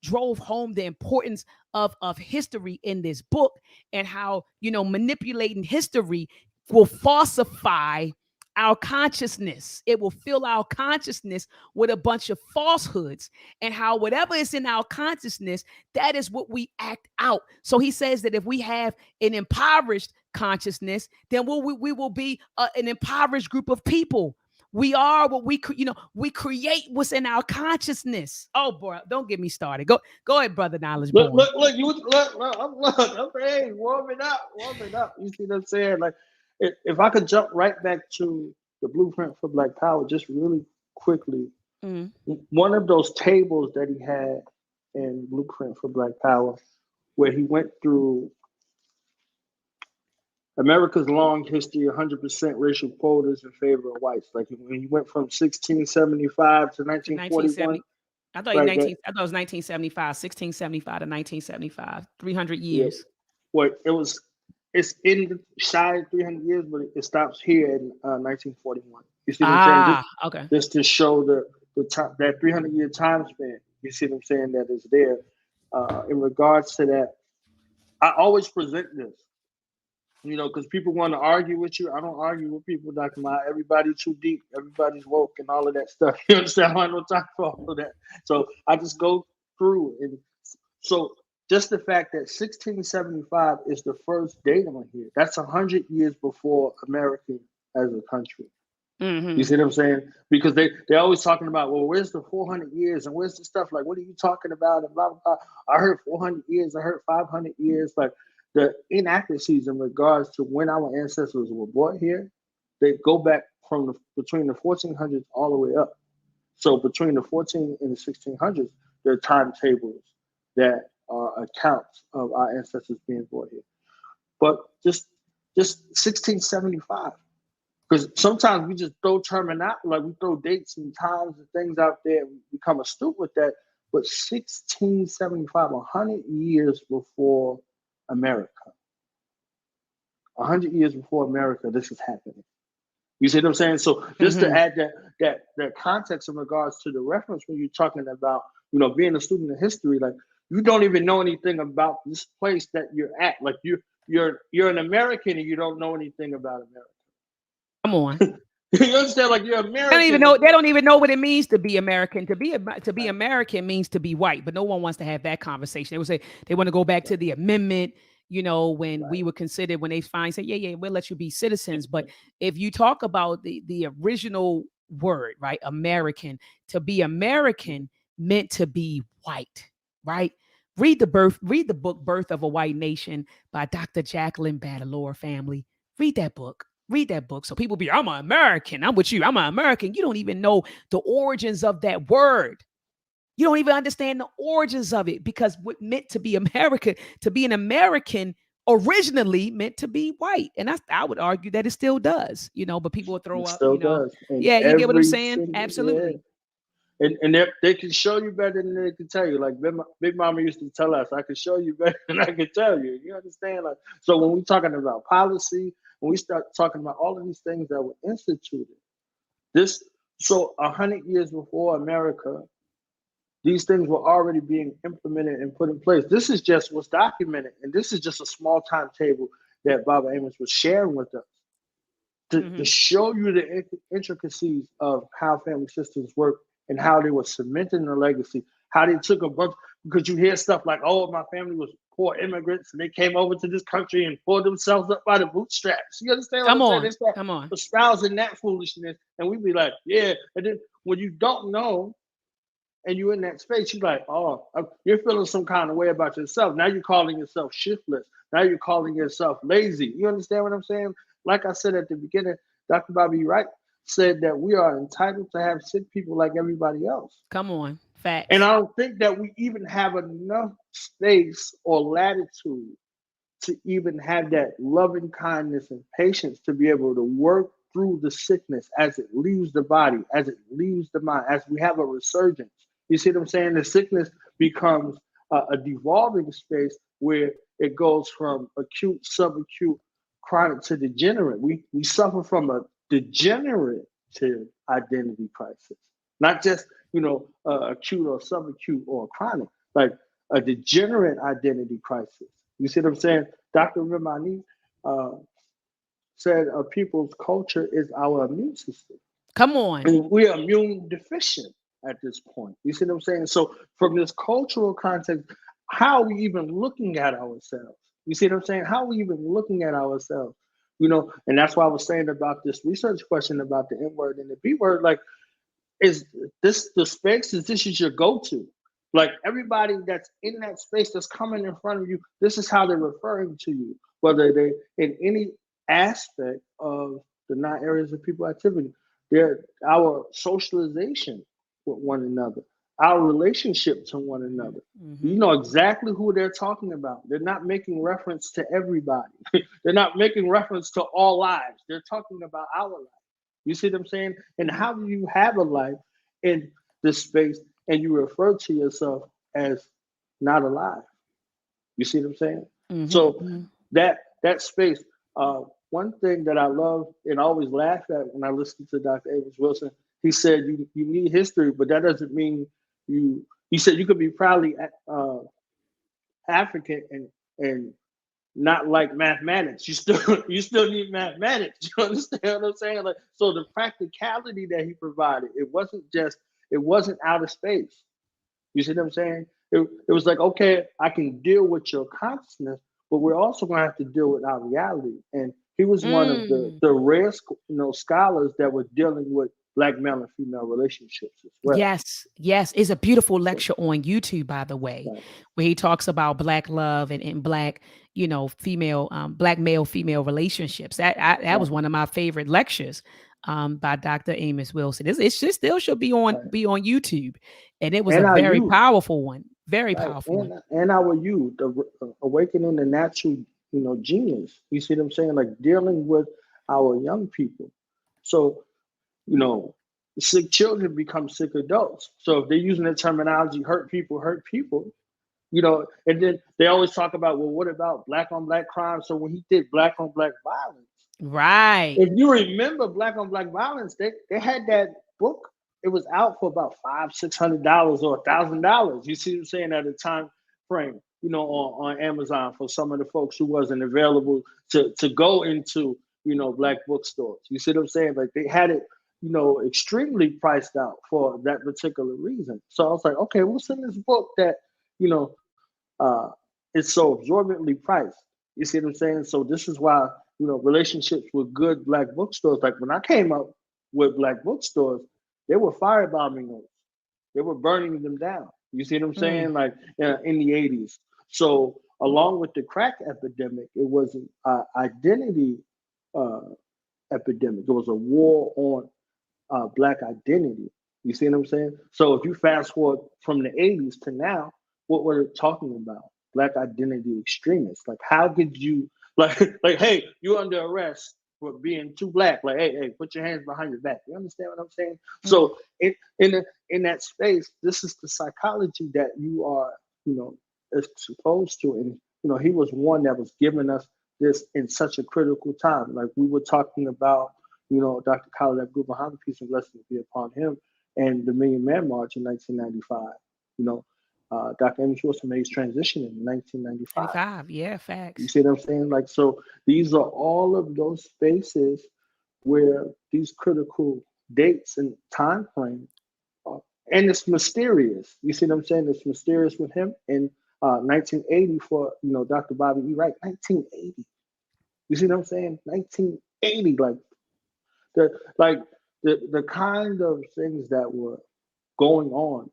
drove home the importance of history in this book, and how, manipulating history will falsify our consciousness. It will fill our consciousness with a bunch of falsehoods, and how whatever is in our consciousness, that is what we act out. So he says that if we have an impoverished consciousness, then we will be an impoverished group of people. We are what we create what's in our consciousness. Oh boy, don't get me started. Go ahead, Brother Knowledge Born. Look, hey, warming up. You see what I'm saying? Like, if I could jump right back to the blueprint for Black Power, just really quickly, Mm. one of those tables that he had in Blueprint for Black Power, where he went through America's long history, 100% racial quotas in favor of whites. Like when he went from 1675 to 1941, 1970. I thought like that. I thought it was 1975, 1675 to 1975, 300 Yeah, years. what it was, it's in the shy of 300 years, but it stops here in 1941. You see what I'm saying? Okay. Just to show the time, that 300-year time span. You see what I'm saying? That is there. In regards to that, I always present this, because people want to argue with you. I don't argue with people, Dr. Maat. Everybody's too deep. Everybody's woke and all of that stuff. You understand? I don't have no time for all of that. So I just go through. And so just the fact that 1675 is the first date on here, that's 100 years before America as a country. Mm-hmm. You see what I'm saying? Because they're always talking about, well, where's the 400 years and where's the stuff? Like, what are you talking about? And blah, blah, blah. I heard 400 years. I heard 500 years. Like, the inaccuracies in regards to when our ancestors were brought here, they go back from between the 1400s all the way up. So between the 14 and the 1600s, there are timetables that are accounts of our ancestors being brought here. But just 1675. Because sometimes we just throw terminology, like we throw dates and times and things out there, and we become astute with that. But 1675, 100 years before America, 100 years before America, this is happening. You see what I'm saying? So just to add that context in regards to the reference when you're talking about, being a student of history, like you don't even know anything about this place that you're at. Like you're an American and you don't know anything about America. Come on. You understand? Like you're American. They don't even know what it means to be American. To be American means to be white, but no one wants to have that conversation. They would say they want to go back to the amendment, when we were considered, when they finally say, yeah, we'll let you be citizens. But if you talk about the original word, right, American, to be American meant to be white, right? Read the book Birth of a White Nation by Dr. Jacqueline Badalore family. Read that book. So people be, I'm an American. I'm with you. I'm an American. You don't even know the origins of that word. You don't even understand the origins of it, because what meant to be American, to be an American, originally meant to be white. And I would argue that it still does, but people will throw up, does. Yeah, you get what I'm saying? Absolutely. Yeah. And they can show you better than they can tell you. Like Big Mama used to tell us, I can show you better than I can tell you. You understand? Like, so when we're talking about policy, when we start talking about all of these things that were instituted, 100 years before America, these things were already being implemented and put in place. This is just what's documented, and this is just a small timetable that Baba Amos was sharing with us to show you the intricacies of how family systems work and how they were cementing the legacy, how they took a bunch, because you hear stuff like, oh, my family was poor immigrants and they came over to this country and pulled themselves up by the bootstraps. You understand what I'm saying? They start espousing that foolishness, and we be like, yeah. And then when you don't know and you're in that space, you're like, oh, you're feeling some kind of way about yourself. Now you're calling yourself shiftless. Now you're calling yourself lazy. You understand what I'm saying? Like I said at the beginning, Dr. Bobby Wright said that we are entitled to have sick people like everybody else. Come on, facts. And I don't think that we even have enough space or latitude to even have that loving kindness and patience to be able to work through the sickness as it leaves the body, as it leaves the mind, as we have a resurgence. You see what I'm saying? The sickness becomes a devolving space where it goes from acute, subacute, chronic to degenerate. We suffer from a degenerative identity crisis, not just acute or subacute or chronic, like a degenerate identity crisis. You see what I'm saying? Dr. Rimani said a people's culture is our immune system. Come on. And we're immune deficient at this point. You see what I'm saying? So from this cultural context, how are we even looking at ourselves? You see what I'm saying? How are we even looking at ourselves? And that's why I was saying about this research question about the N word and the B word. Like, is this the space? This is your go-to? Like, everybody that's in that space that's coming in front of you, this is how they're referring to you, whether they in any aspect of the 9 areas of people activity. They're our socialization with one another, our relationship to one another. You know exactly who they're talking about. They're not making reference to everybody. They're not making reference to all lives. They're talking about our life. You see what I'm saying? And how do you have a life in this space and you refer to yourself as not alive? You see what I'm saying? So that space, one thing that I love and always laugh at when I listen to Dr. Amos Wilson, he said you need history, but that doesn't mean he said you could be proudly African and not like mathematics. You still need mathematics. You understand what I'm saying? Like, so the practicality that he provided, it wasn't out of space. You see what I'm saying? It was like, okay, I can deal with your consciousness, but we're also going to have to deal with our reality. And he was one of the rare, scholars that were dealing with Black male and female relationships as well. Yes. It's a beautiful lecture on YouTube, by the way, where he talks about Black love and Black, female, Black male female relationships. That was one of my favorite lectures by Dr. Amos Wilson. It still should be on YouTube, and it was a very powerful one. Very powerful one. And our youth, awakening the natural, genius. You see what I'm saying? Like dealing with our young people. So, sick children become sick adults. So if they're using the terminology hurt people, and then they always talk about, well, what about Black on Black crime? So when he did Black on Black violence, right? If you remember Black on Black violence, they had that book. It was out for about $500-$600 or $1,000. You see what I'm saying, at a time frame, on Amazon for some of the folks who wasn't available to go into, Black bookstores. You see what I'm saying? Like they had it, extremely priced out for that particular reason. So I was like, okay, what's in this book that, it's so absorbently priced? You see what I'm saying? So this is why, relationships with good Black bookstores, like when I came up with Black bookstores, they were firebombing those. They were burning them down. You see what I'm saying? Like in the 80s. So along with the crack epidemic, it was an identity epidemic. It was a war on Black identity. You see what I'm saying? So if you fast forward from the 80s to now, what we're talking about, Black identity extremists. Like how could you, like, hey, you're under arrest for being too Black. Like, hey, put your hands behind your back. You understand what I'm saying? So in that space, this is the psychology that you are, exposed to. And, he was one that was giving us this in such a critical time. Like we were talking about, Dr. Khaled Abdul-Muhammad, peace and blessings be upon him, and the Million Man March in 1995. Dr. Amos Wilson made his transition in 1995. Yeah, facts. You see what I'm saying? Like, so these are all of those spaces where these critical dates and time frame, and it's mysterious. You see what I'm saying? It's mysterious with him. And 1980 for, Dr. Bobby E. Wright, 1980. You see what I'm saying? 1980, the kind of things that were going on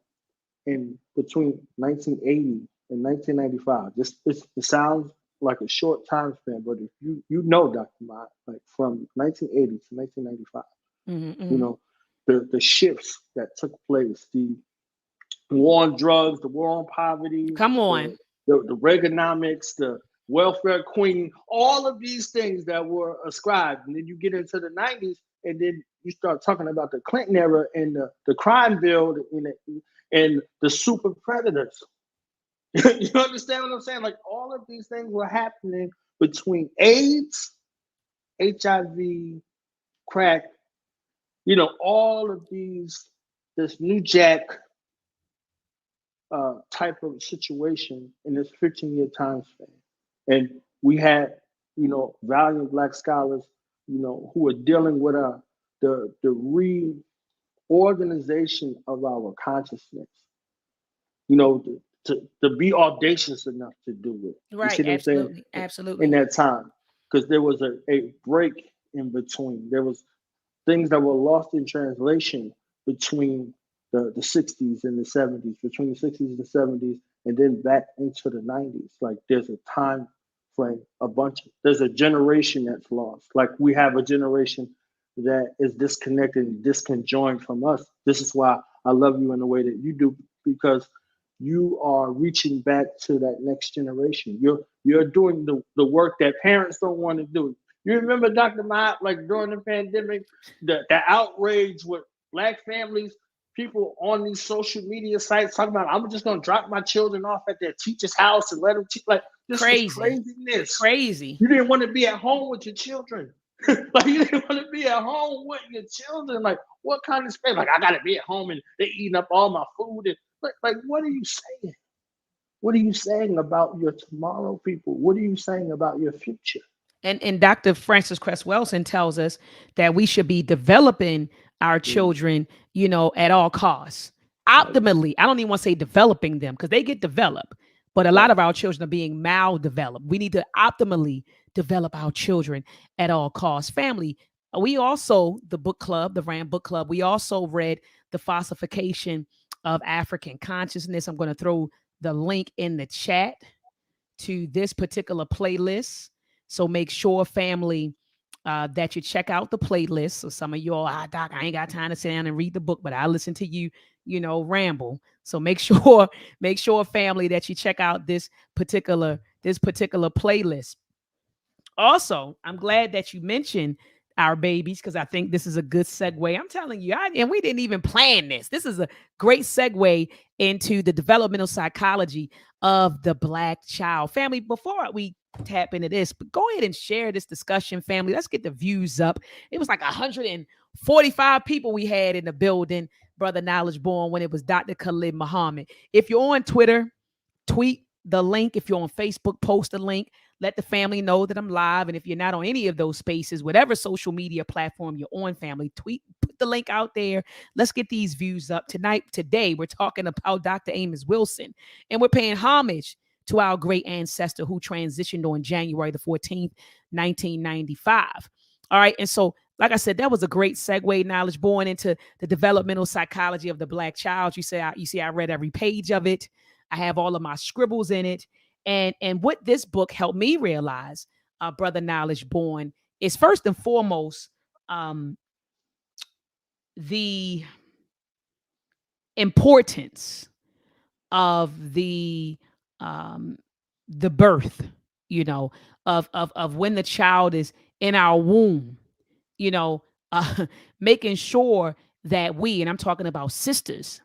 in between 1980 and 1995. It sounds like a short time span, but if you know Dr. Maat, like from 1980 to 1995, the shifts that took place, the war on drugs, the war on poverty, come on, the Reaganomics, the welfare queen, all of these things that were ascribed, and then you get into the 90s, and then you start talking about the Clinton era and the crime bill and the super predators. You understand what I'm saying? Like all of these things were happening between AIDS, HIV, crack, all of this New Jack type of situation in this 15-year time span. And we had, valiant Black scholars, who were dealing with the reorganization of our consciousness, to be audacious enough to do it. Right, you see absolutely, what I'm saying? Absolutely. In that time, because there was a break in between. There was things that were lost in translation between the 60s and the 70s, between the 60s and the 70s, and then back into the 90s. Like there's a time frame, there's a generation that's lost. Like we have a generation that is disconnected and disconjoined from us. This is why I love you in the way that you do, because you are reaching back to that next generation. You're doing the work that parents don't want to do. You remember Dr. Maat, like during the pandemic, the outrage with Black families, people on these social media sites talking about, I'm just going to drop my children off at their teacher's house and let them teach. Like, this is craziness. Crazy. You didn't want to be at home with your children. Like, you didn't want to be at home with your children. Like, what kind of space? Like, I got to be at home and they're eating up all my food. And like, what are you saying? What are you saying about your tomorrow, people? What are you saying about your future? And Dr. Francis Cress Welsing tells us that we should be developing our children, at all costs. Optimally, I don't even want to say developing them because they get developed, but a lot of our children are being maldeveloped. We need to optimally develop our children at all costs. Family, we also, the book club, the RAM book club, we also read The Falsification of African Consciousness. I'm going to throw the link in the chat to this particular playlist. So make sure, family, that you check out the playlist. So some of you all, Doc, I ain't got time to sit down and read the book, but I listen to you, ramble. So make sure, family, that you check out this particular playlist. Also, I'm glad that you mentioned our babies, because I think this is a good segue. I'm telling you, and we didn't even plan this. This is a great segue into the developmental psychology of the Black child. Family, before we tap into this, but go ahead and share this discussion, family. Let's get the views up. It was like 145 people we had in the building, Brother Knowledge Born, when it was Dr. Khalid Muhammad. If you're on Twitter, tweet the link. If you're on Facebook, post the link. Let the family know that I'm live. And if you're not on any of those spaces, whatever social media platform you're on, family, tweet, put the link out there. Let's get these views up. Today, we're talking about Dr. Amos Wilson, and we're paying homage to our great ancestor who transitioned on January the 14th, 1995. All right. And so, like I said, that was a great segue, Knowledge Born, into the developmental psychology of the Black child. You see, I read every page of it. I have all of my scribbles in it. And what this book helped me realize, Brother Knowledge Born, is first and foremost the importance of the birth, of when the child is in our womb, making sure that and I'm talking about sisters,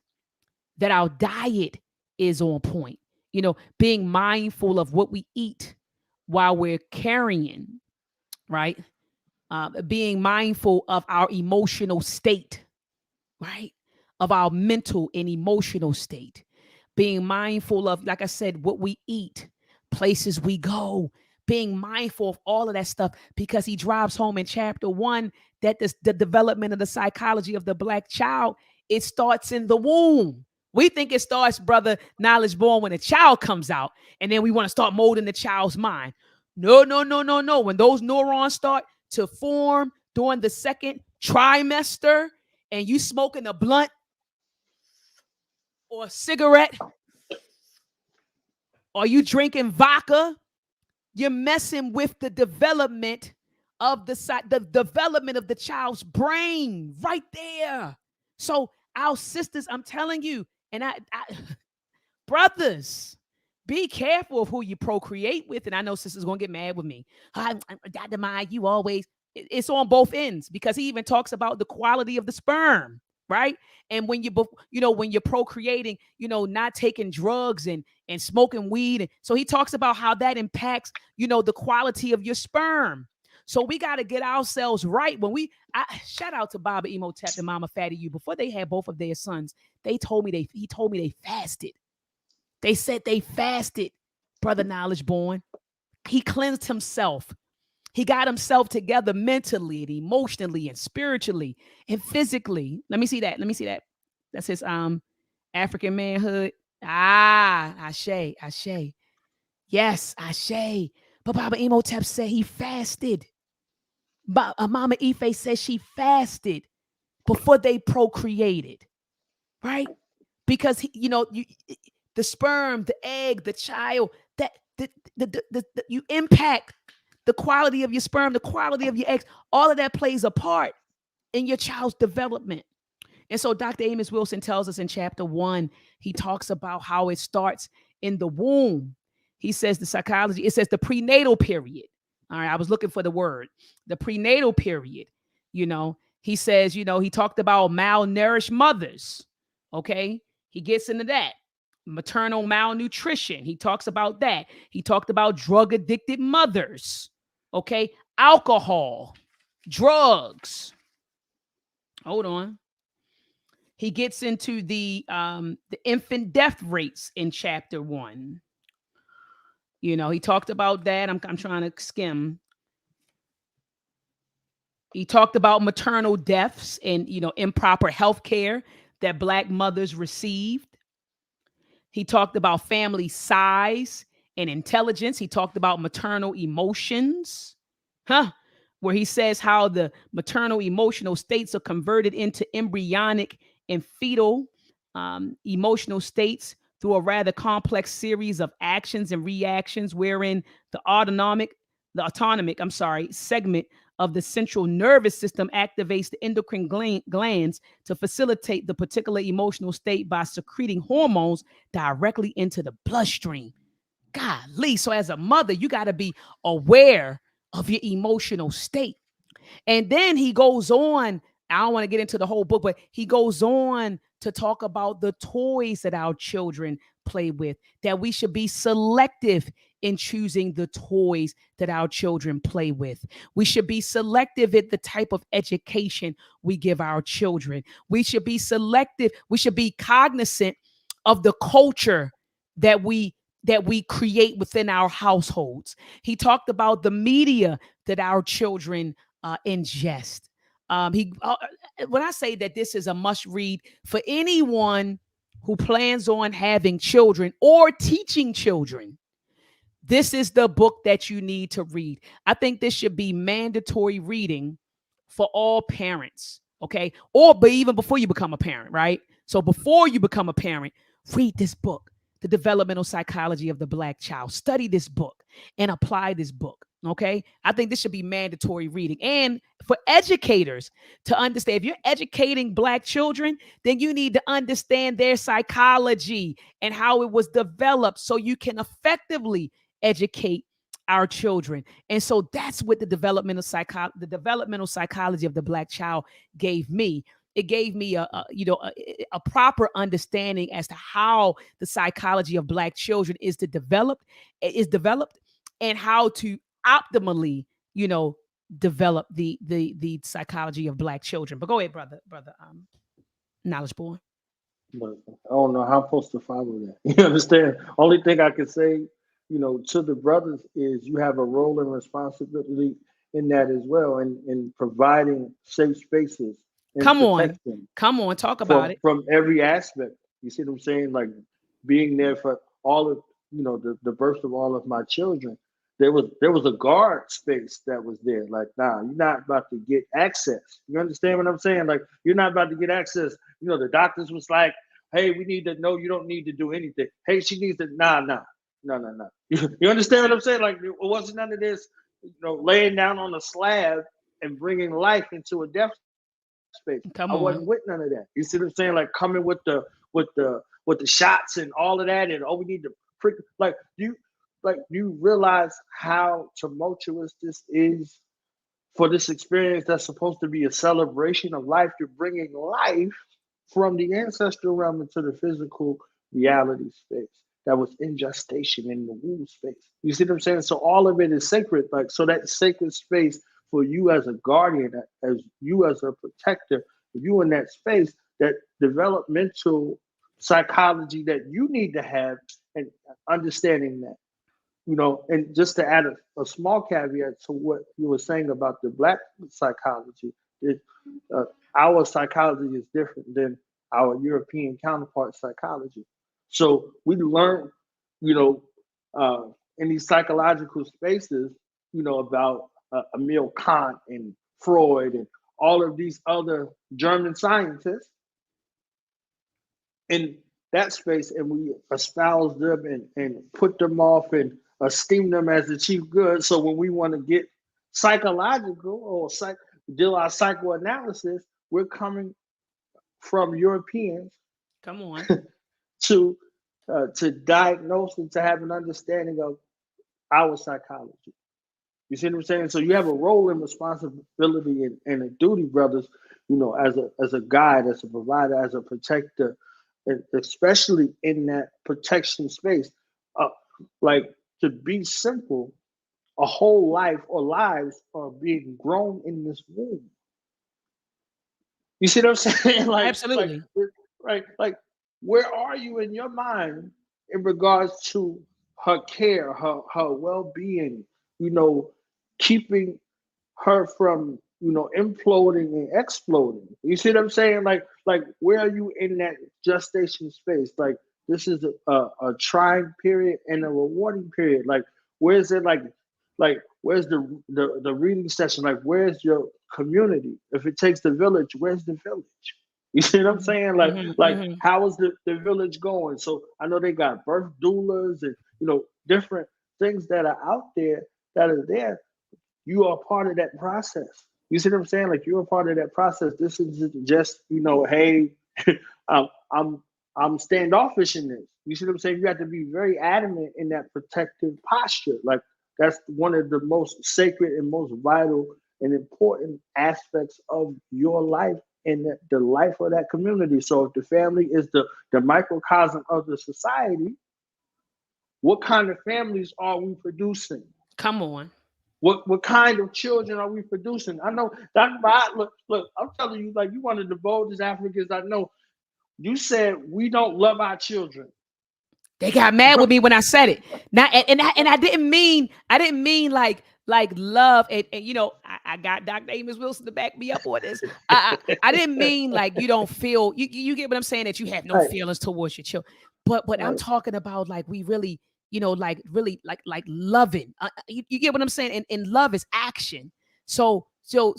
that our diet is on point. Being mindful of what we eat while we're carrying, right? Being mindful of our emotional state, right? Of our mental and emotional state. Being mindful of, like I said, what we eat, places we go, being mindful of all of that stuff, because he drives home in chapter 1 that the development of the psychology of the Black child, it starts in the womb. We think it starts, Brother Knowledge Born, when a child comes out, and then we want to start molding the child's mind. No. When those neurons start to form during the second trimester, and you smoking a blunt or a cigarette, or you drinking vodka, you're messing with the development of the development of the child's brain right there. So our sisters, I'm telling you, and I brothers, be careful of who you procreate with. And I know sisters gonna get mad with me. Dr. Maya, you always, it's on both ends, because he even talks about the quality of the sperm, right? And when when you're procreating, not taking drugs and smoking weed. And so he talks about how that impacts, the quality of your sperm. So we got to get ourselves right. Shout out to Baba Emotep and Mama Fatty You. Before they had both of their sons, he told me they fasted. They said they fasted, Brother Knowledge Born. He cleansed himself. He got himself together mentally and emotionally and spiritually and physically. Let me see that. That's his African manhood. Ashe. Yes, Ashe. But Baba Emotep said he fasted. But Mama Ife says she fasted before they procreated, right? Because the sperm, the egg, the child, that you impact the quality of your sperm, the quality of your eggs. All of that plays a part. in your child's development. And so Dr. Amos Wilson tells us in chapter 1, he talks about how it starts in the womb. He says the psychology, it says the prenatal period. All right, I was looking for the word, the prenatal period. He says, he talked about malnourished mothers. Okay, he gets into that. Maternal malnutrition. He talks about that. He talked about drug addicted mothers. Okay, alcohol, drugs. Hold on. He gets into the infant death rates in chapter 1. He talked about that. I'm trying to skim. He talked about maternal deaths and improper health care that Black mothers received. He talked about family size and intelligence. He talked about maternal emotions, where he says how the maternal emotional states are converted into embryonic and fetal emotional states through a rather complex series of actions and reactions, wherein the autonomic segment of the central nervous system activates the endocrine glands to facilitate the particular emotional state by secreting hormones directly into the bloodstream. Golly. So as a mother, you got to be aware of your emotional state. And then he goes on, I don't want to get into the whole book, but he goes on to talk about the toys that our children play with, that we should be selective in choosing the toys that our children play with. We should be selective in the type of education we give our children. We should be selective. We should be cognizant of the culture that we create within our households. He talked about the media that our children ingest. When I say that this is a must read for anyone who plans on having children or teaching children, this is the book that you need to read. I think this should be mandatory reading for all parents, okay? But even before you become a parent, right? So before you become a parent, read this book, The Developmental Psychology of the Black Child. Study this book and apply this book, okay? I think this should be mandatory reading. And for educators to understand, if you're educating Black children, then you need to understand their psychology and how it was developed so you can effectively educate our children. And so that's what the developmental psychology of the Black child gave me. It gave me a proper understanding as to how the psychology of Black children is developed and how to optimally, develop the psychology of Black children. But go ahead, brother, Knowledge Boy. But I don't know how I'm supposed to follow that. You understand? Only thing I can say, to the brothers is you have a role and responsibility in that as well, in providing safe spaces. Come on, talk about it. From every aspect. You see what I'm saying? Like being there for all of, the birth of all of my children. There was a guard space that was there. Like, nah, you're not about to get access. You understand what I'm saying? Like, you're not about to get access. The doctors was like, hey, we need to know you don't need to do anything. Hey, she needs to, no. You understand what I'm saying? Like, it wasn't none of this, laying down on a slab and bringing life into a death space. I wasn't with none of that. You see what I'm saying? Like coming with the shots and all of that, and we need to prick. You realize how tumultuous this is for this experience that's supposed to be a celebration of life. You're bringing life from the ancestral realm into the physical reality space that was in gestation in the womb space. You see what I'm saying? So all of it is sacred. Like, so that sacred space for you as a guardian, as you as a protector, you in that space, that developmental psychology that you need to have, and understanding that, and just to add a small caveat to what you were saying about the Black psychology, our psychology is different than our European counterpart psychology. So we learn, in these psychological spaces, about Emil Kant and Freud and all of these other German scientists in that space, and we espouse them and put them off and esteem them as the chief good. So when we want to get psychological or do our psychoanalysis, we're coming from Europeans Come on. to diagnose and to have an understanding of our psychology. You see what I'm saying? So you have a role and responsibility and a duty, brothers, as a guide, as a provider, as a protector, and especially in that protection space. Like, to be simple, a whole life or lives are being grown in this womb. You see what I'm saying? Absolutely. Like, where are you in your mind in regards to her care, her well-being, keeping her from, imploding and exploding? You see what I'm saying? Like, where are you in that gestation space? Like, this is a trying period and a rewarding period. Like, where's it like where's the reading session? Like, where's your community? If it takes the village, where's the village? You see what I'm saying? Like how is the village going? So I know they got birth doulas and different things that are out there that are there. You are part of that process. You see what I'm saying? Like, you're a part of that process. This isn't just, hey, I'm standoffish in this. You see what I'm saying? You have to be very adamant in that protective posture. Like, that's one of the most sacred and most vital and important aspects of your life and the life of that community. So if the family is the microcosm of the society, what kind of families are we producing? Come on. What kind of children are we producing? I know, Dr. Maat, look, I'm telling you, like, you one of the boldest Africans I know. You said we don't love our children. They got mad with me when I said it. Now, and I didn't mean like love. And I got Dr. Amos Wilson to back me up on this. I didn't mean like you don't feel, you get what I'm saying, that you have no feelings towards your children. But I'm talking about, like, we really, like really like loving. You get what I'm saying? And love is action. So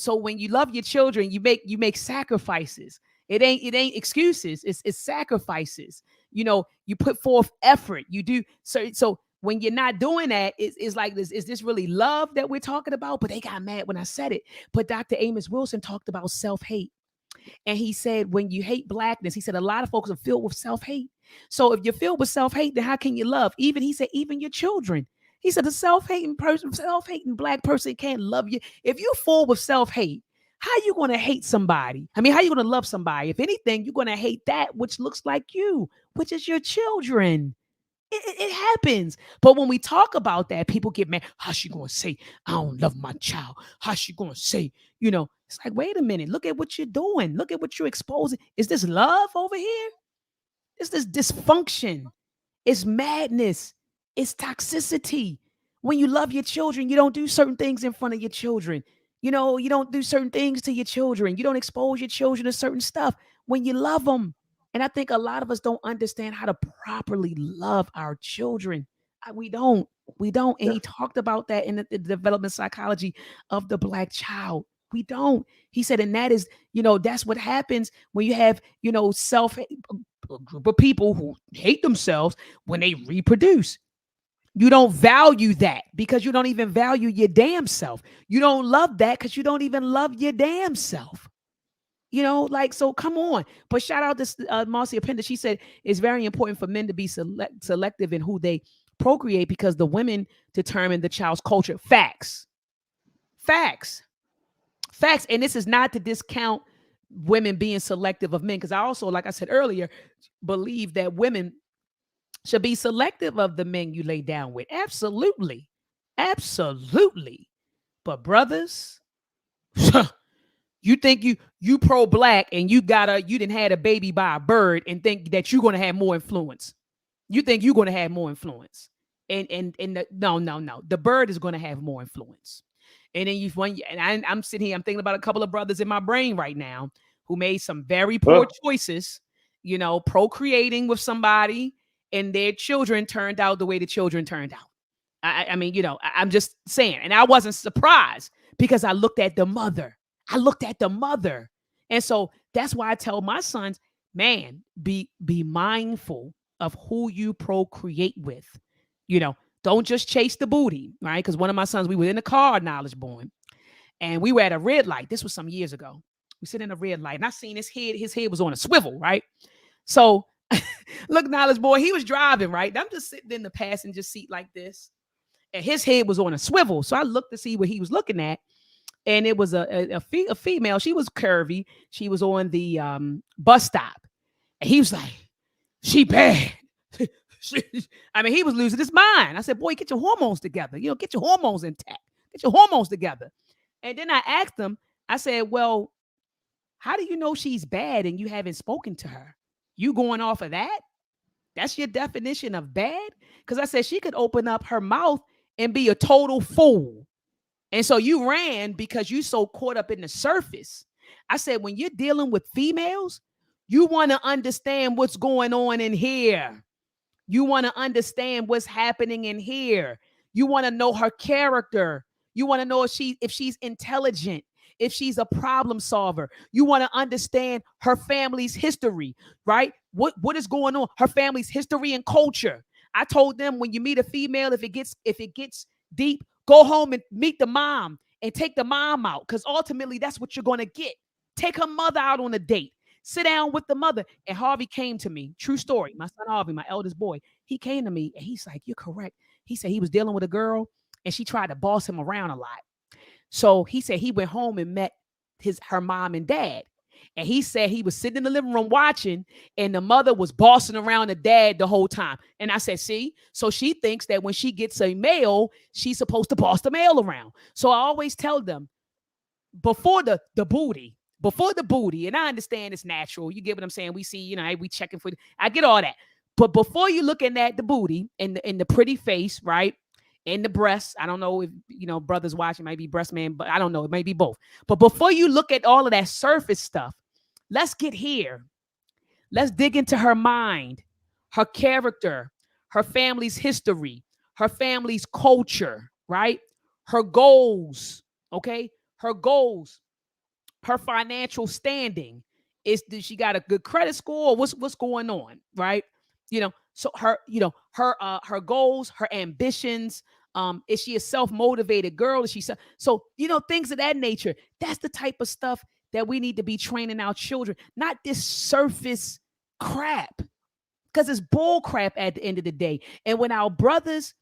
when you love your children, you make sacrifices. It ain't excuses. It's sacrifices. You put forth effort. You do. So when you're not doing that, it's like this. Is this really love that we're talking about? But they got mad when I said it. But Dr. Amos Wilson talked about self-hate. And he said, when you hate blackness, he said a lot of folks are filled with self-hate. So if you're filled with self-hate, then how can you love? He said, even your children. He said, a self-hating black person can't love you. If you're full with self-hate, how are you going to hate somebody? I mean, how are you going to love somebody? If anything, you're going to hate that which looks like you, which is your children. It happens. But when we talk about that, people get mad. How's she going to say, I don't love my child? How's she going to say, it's like, wait a minute. Look at what you're doing. Look at what you're exposing. Is this love over here? Is this dysfunction? It's madness. It's toxicity. When you love your children, you don't do certain things in front of your children. You don't do certain things to your children. You don't expose your children to certain stuff when you love them. And I think a lot of us don't understand how to properly love our children. We don't. And he talked about that in the development psychology of the Black child. We don't. He said, and that is, that's what happens when you have, a group of people who hate themselves when they reproduce. You don't value that because you don't even value your damn self. You don't love that because you don't even love your damn self. So come on. But shout out to Marcia Pender. She said it's very important for men to be selective in who they procreate because the women determine the child's culture. Facts. And this is not to discount women being selective of men, because I also, like I said earlier, believe that women should be selective of the men you lay down with. Absolutely. But brothers, you think you pro-black and you didn't had a baby by a bird and think that you're going to have more influence. You think you're going to have more influence. No. The bird is going to have more influence. And then I'm sitting here, I'm thinking about a couple of brothers in my brain right now who made some very poor choices, procreating with somebody, and their children turned out the way the children turned out. I mean, I'm just saying. And I wasn't surprised because I looked at the mother. And so that's why I tell my sons, man, be mindful of who you procreate with. Don't just chase the booty, right? Because one of my sons, we were in the car, Knowledge Born, And we were at a red light. This was some years ago. We sit in a red light, and I seen his head was on a swivel, right? So look, Knowledge Boy, he was driving, right? I'm just sitting in the passenger seat like this, and his head was on a swivel. So I looked to see what he was looking at, and it was a female. She was curvy. She was on the bus stop, and he was like, "She bad." I mean, he was losing his mind. I said, "Boy, get your hormones together. You know, get your hormones intact. Get your hormones together." And then I asked him, I said, "Well, how do you know she's bad and you haven't spoken to her? You going off of that? That's your definition of bad?" Because I said she could open up her mouth and be a total fool. And so you ran because you so caught up in the surface. I said, when you're dealing with females, you want to understand what's going on in here. You want to understand what's happening in here. You want to know her character. You want to know if she's intelligent, if she's a problem solver. You want to understand her family's history, right? What is going on? Her family's history and culture. I told them, when you meet a female, if it gets deep, go home and meet the mom and take the mom out, because ultimately that's what you're going to get. Take her mother out on a date. Sit down with the mother. And Harvey came to me. True story. My son Harvey, my eldest boy, he came to me and he's like, "You're correct." He said he was dealing with a girl and she tried to boss him around a lot. So he said he went home and met her mom and dad. And he said he was sitting in the living room watching, and the mother was bossing around the dad the whole time. And I said, see, so she thinks that when she gets a male, she's supposed to boss the male around. So I always tell them, before the booty, and I understand it's natural. You get what I'm saying? We see, you know, we checking for, I get all that. But before you looking at the booty and the pretty face, right? And the breasts, I don't know if, you know, brothers watching, might be breast man, but I don't know. It may be both. But before you look at all of that surface stuff, let's get here. Let's dig into her mind, her character, her family's history, her family's culture, right? Her goals, okay? Her goals, her financial standing. Does she got a good credit score? What's going on, right? You know, so her goals, her ambitions. Is she a self-motivated girl? Is she so, you know, things of that nature? That's the type of stuff that we need to be training our children, not this surface crap, because it's bull crap at the end of the day. And when our brothers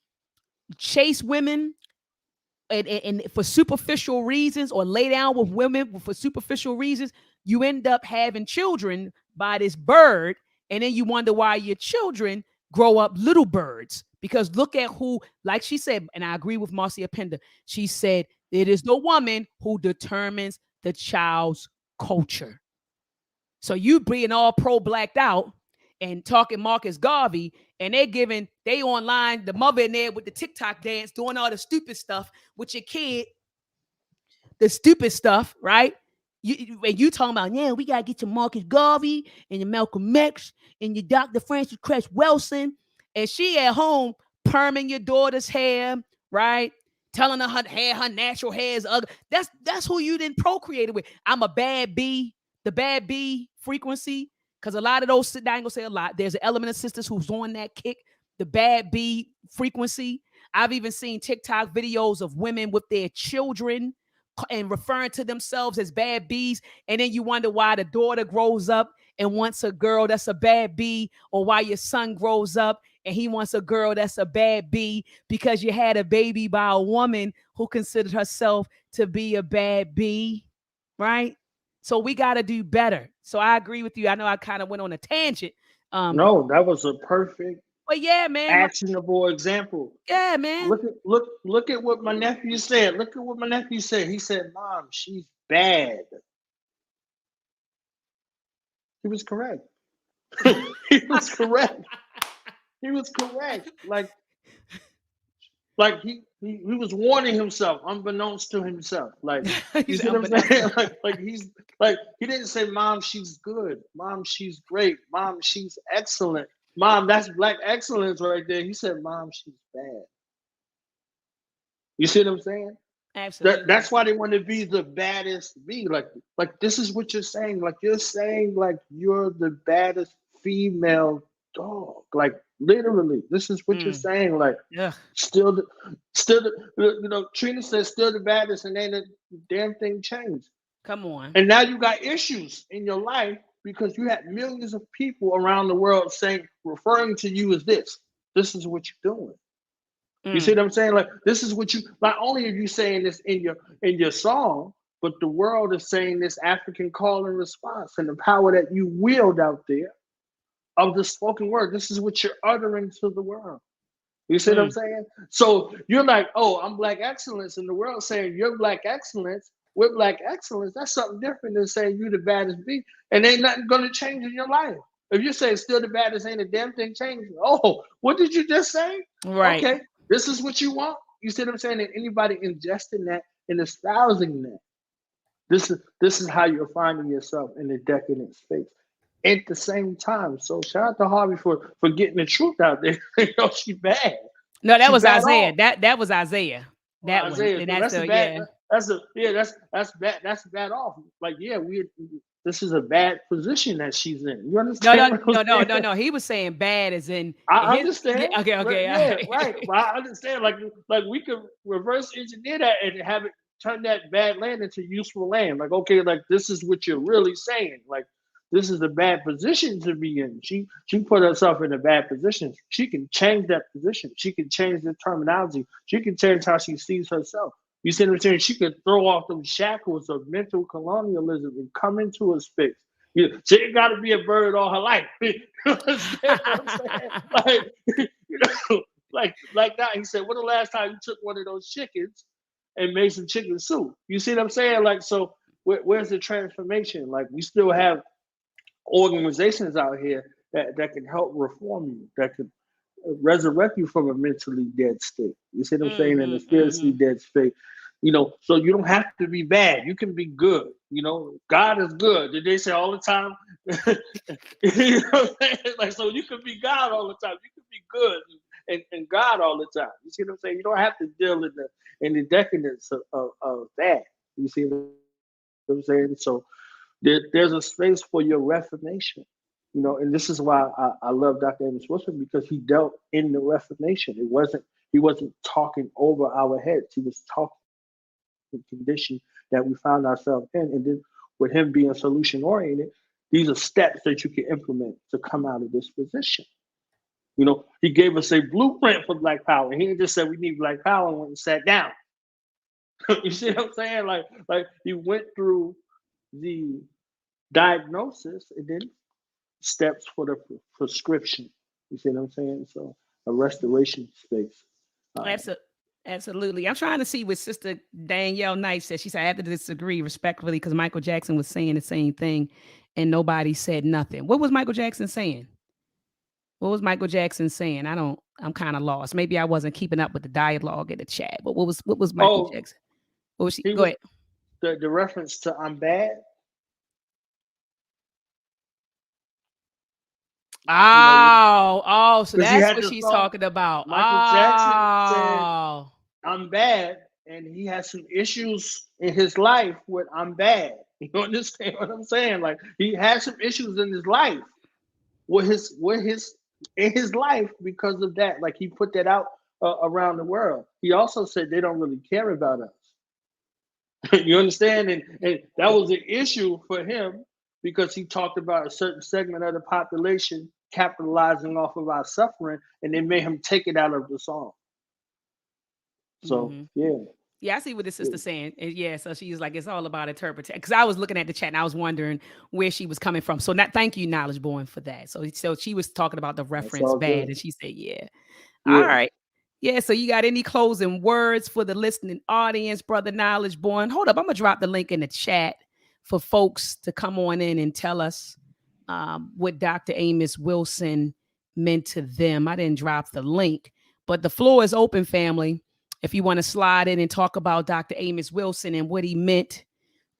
chase women and for superficial reasons, or lay down with women for superficial reasons, you end up having children by this bird. And then you wonder why your children grow up little birds. Because look at who, like she said, and I agree with Marcia Pender, she said, it is the woman who determines the child's culture. So you being all pro-blacked out and talking Marcus Garvey, and they online, the mother in there with the TikTok dance, doing all the stupid stuff with your kid, the stupid stuff, right? You talking about, yeah, we got to get your Marcus Garvey and your Malcolm X and your Dr. Francis Cress Wilson. And she at home perming your daughter's hair, right? Telling her natural hair is ugly. That's who you didn't procreate with. I'm a bad B, the bad B frequency. Because a lot of those, I ain't gonna say a lot, there's an element of sisters who's on that kick, the bad B frequency. I've even seen TikTok videos of women with their children and referring to themselves as bad Bs. And then you wonder why the daughter grows up and wants a girl that's a bad B, or why your son grows up and he wants a girl that's a bad B, because you had a baby by a woman who considered herself to be a bad B, right? So we got to do better. So I agree with you. I know I kind of went on a tangent. No, that was a perfect, but yeah, man, actionable example. Yeah, man. Look at what my nephew said. Look at what my nephew said. He said, "Mom, she's bad." He was correct. He was correct. He was correct. Like he was warning himself, unbeknownst to himself. Like, you see what I'm saying? Like he's like, he didn't say, "Mom, she's good. Mom, she's great. Mom, she's excellent. Mom, that's black excellence right there." He said, "Mom, she's bad." You see what I'm saying? Absolutely. That's why they want to be the baddest B. Like this is what you're saying. Like, you're saying like you're the baddest female dog. Like, literally, this is what you're saying. Like, yeah. still Still, Trina said, still the baddest, and ain't a damn thing changed. Come on. And now you got issues in your life because you had millions of people around the world referring to you as this. This is what you're doing. You see what I'm saying? Like, this is what not only are you saying this in your song, but the world is saying this African call and response, and the power that you wield out there of the spoken word. This is what you're uttering to the world. You see what I'm saying? So you're like, oh, I'm Black excellence, and the world saying you're Black excellence. We're Black excellence. That's something different than saying you the baddest beat, and ain't nothing gonna change in your life. If you say still the baddest, ain't a damn thing changing. Oh, what did you just say? Right. Okay, this is what you want. You see what I'm saying? And anybody ingesting that and espousing that, this is how you're finding yourself in the decadent space. At the same time, so shout out to Harvey for getting the truth out there. She's bad. No, that She was bad Isaiah. off. that was Isaiah. That Isaiah, one. And that's that's a bad. That's bad. That's bad off. Like, yeah, this is a bad position that she's in. You understand? No. He was saying bad as in. I understand. Okay. Yeah, right. Well, I understand. Like we could reverse engineer that and have it turn that bad land into useful land. Like, okay, like this is what you're really saying. Like, this is a bad position to be in. She put herself in a bad position. She can change that position. She can change the terminology. She can change how she sees herself. You see what I'm saying? She could throw off them shackles of mental colonialism and come into a space. She ain't got to be a bird all her life. You understand what I'm saying? Like that. He said, when the last time you took one of those chickens and made some chicken soup? You see what I'm saying? Like, so where's the transformation? Like, we still have organizations out here that can help reform you, that can resurrect you from a mentally dead state. You see what I'm saying? In a spiritually dead state. So you don't have to be bad. You can be good. God is good. Did they say all the time? You know what I'm saying? Like, so you can be God all the time. You can be good and God all the time. You see what I'm saying? You don't have to deal in the decadence of that. You see what I'm saying? So there's a space for your reformation, and this is why I love Dr. Amos Wilson, because he dealt in the reformation. He wasn't talking over our heads. He was talking the condition that we found ourselves in. And then with him being solution oriented, these are steps that you can implement to come out of this position. He gave us a blueprint for Black Power. He didn't just say we need Black Power and went and sat down. You see what I'm saying? Like he went through the diagnosis and then steps for the prescription. You see what I'm saying? So a restoration space. Absolutely. I'm trying to see what Sister Danielle Knight said. She said, I have to disagree respectfully because Michael Jackson was saying the same thing and nobody said nothing. What was Michael Jackson saying? I'm kind of lost. Maybe I wasn't keeping up with the dialogue in the chat. But what was Michael Jackson? What was she? Go ahead. The reference to I'm bad. So that's what she's talking about. Michael Jackson said, I'm bad, and he has some issues in his life with I'm bad. You understand what I'm saying? Like, he has some issues in his life in his life because of that. Like, he put that out around the world. He also said they don't really care about us. You understand? And that was an issue for him, because he talked about a certain segment of the population capitalizing off of our suffering, and they made him take it out of the song. So, Yeah, I see what the sister's saying. And so she's like, it's all about interpretation. Because I was looking at the chat and I was wondering where she was coming from. So thank you, Knowledge Born, for that. So she was talking about the reference bad, and she said, all right. Yeah, so you got any closing words for the listening audience, Brother Knowledge Born? Hold up, I'm going to drop the link in the chat for folks to come on in and tell us what Dr. Amos Wilson meant to them. I didn't drop the link, but the floor is open, family. If you want to slide in and talk about Dr. Amos Wilson and what he meant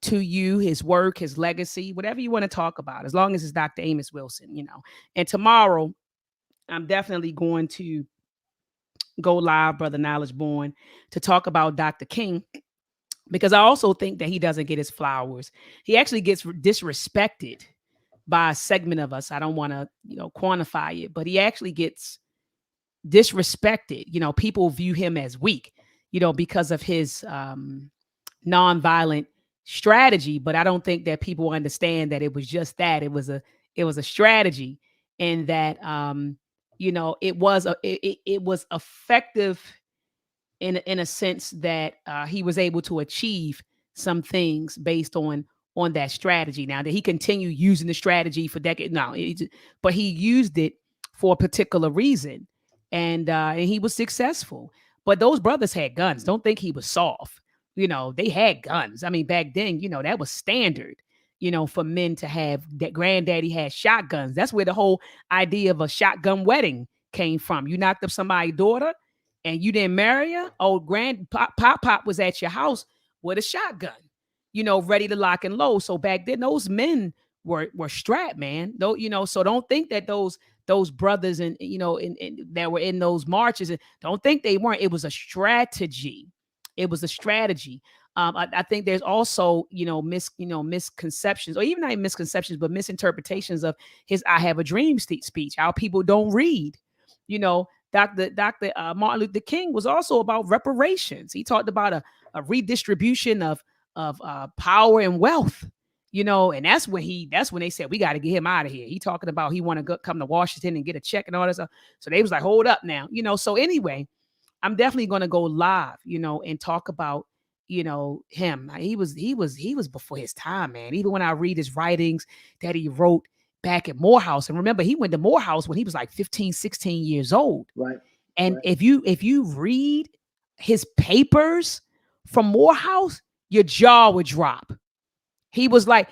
to you, his work, his legacy, whatever you want to talk about, as long as it's Dr. Amos Wilson, And tomorrow, I'm definitely going to go live, Brother Knowledge Born, to talk about Dr. King, because I also think that he doesn't get his flowers. He actually gets disrespected by a segment of us. I don't want to, quantify it, but he actually gets disrespected. People view him as weak. because of his nonviolent strategy. But I don't think that people understand that it was just that. It was a strategy, and that it was effective in a sense that he was able to achieve some things based on that strategy. Now, that he continued using the strategy for decades, no, but he used it for a particular reason, and he was successful. But those brothers had guns. Don't think he was soft. They had guns. I mean, back then, that was standard. For men to have that. Granddaddy had shotguns. That's where the whole idea of a shotgun wedding came from. You knocked up somebody's daughter and you didn't marry her. Old grand pop was at your house with a shotgun, ready to lock and load. So back then, those men were strapped, man. Though, so don't think that those brothers and that were in those marches, and don't think they weren't. It was a strategy. It was a strategy. I think there's also misconceptions, or even not misconceptions, but misinterpretations of his "I Have a Dream" speech. How people don't read. Dr. Martin Luther King was also about reparations. He talked about a redistribution of power and wealth. And that's when they said we got to get him out of here. He talking about he want to come to Washington and get a check and all this stuff. So they was like, hold up now. So anyway, I'm definitely going to go live, and talk about, him. He was before his time, man. Even when I read his writings that he wrote back at Morehouse, and remember, he went to Morehouse when he was like 15, 16 years old. Right. And if you read his papers from Morehouse, your jaw would drop. It was like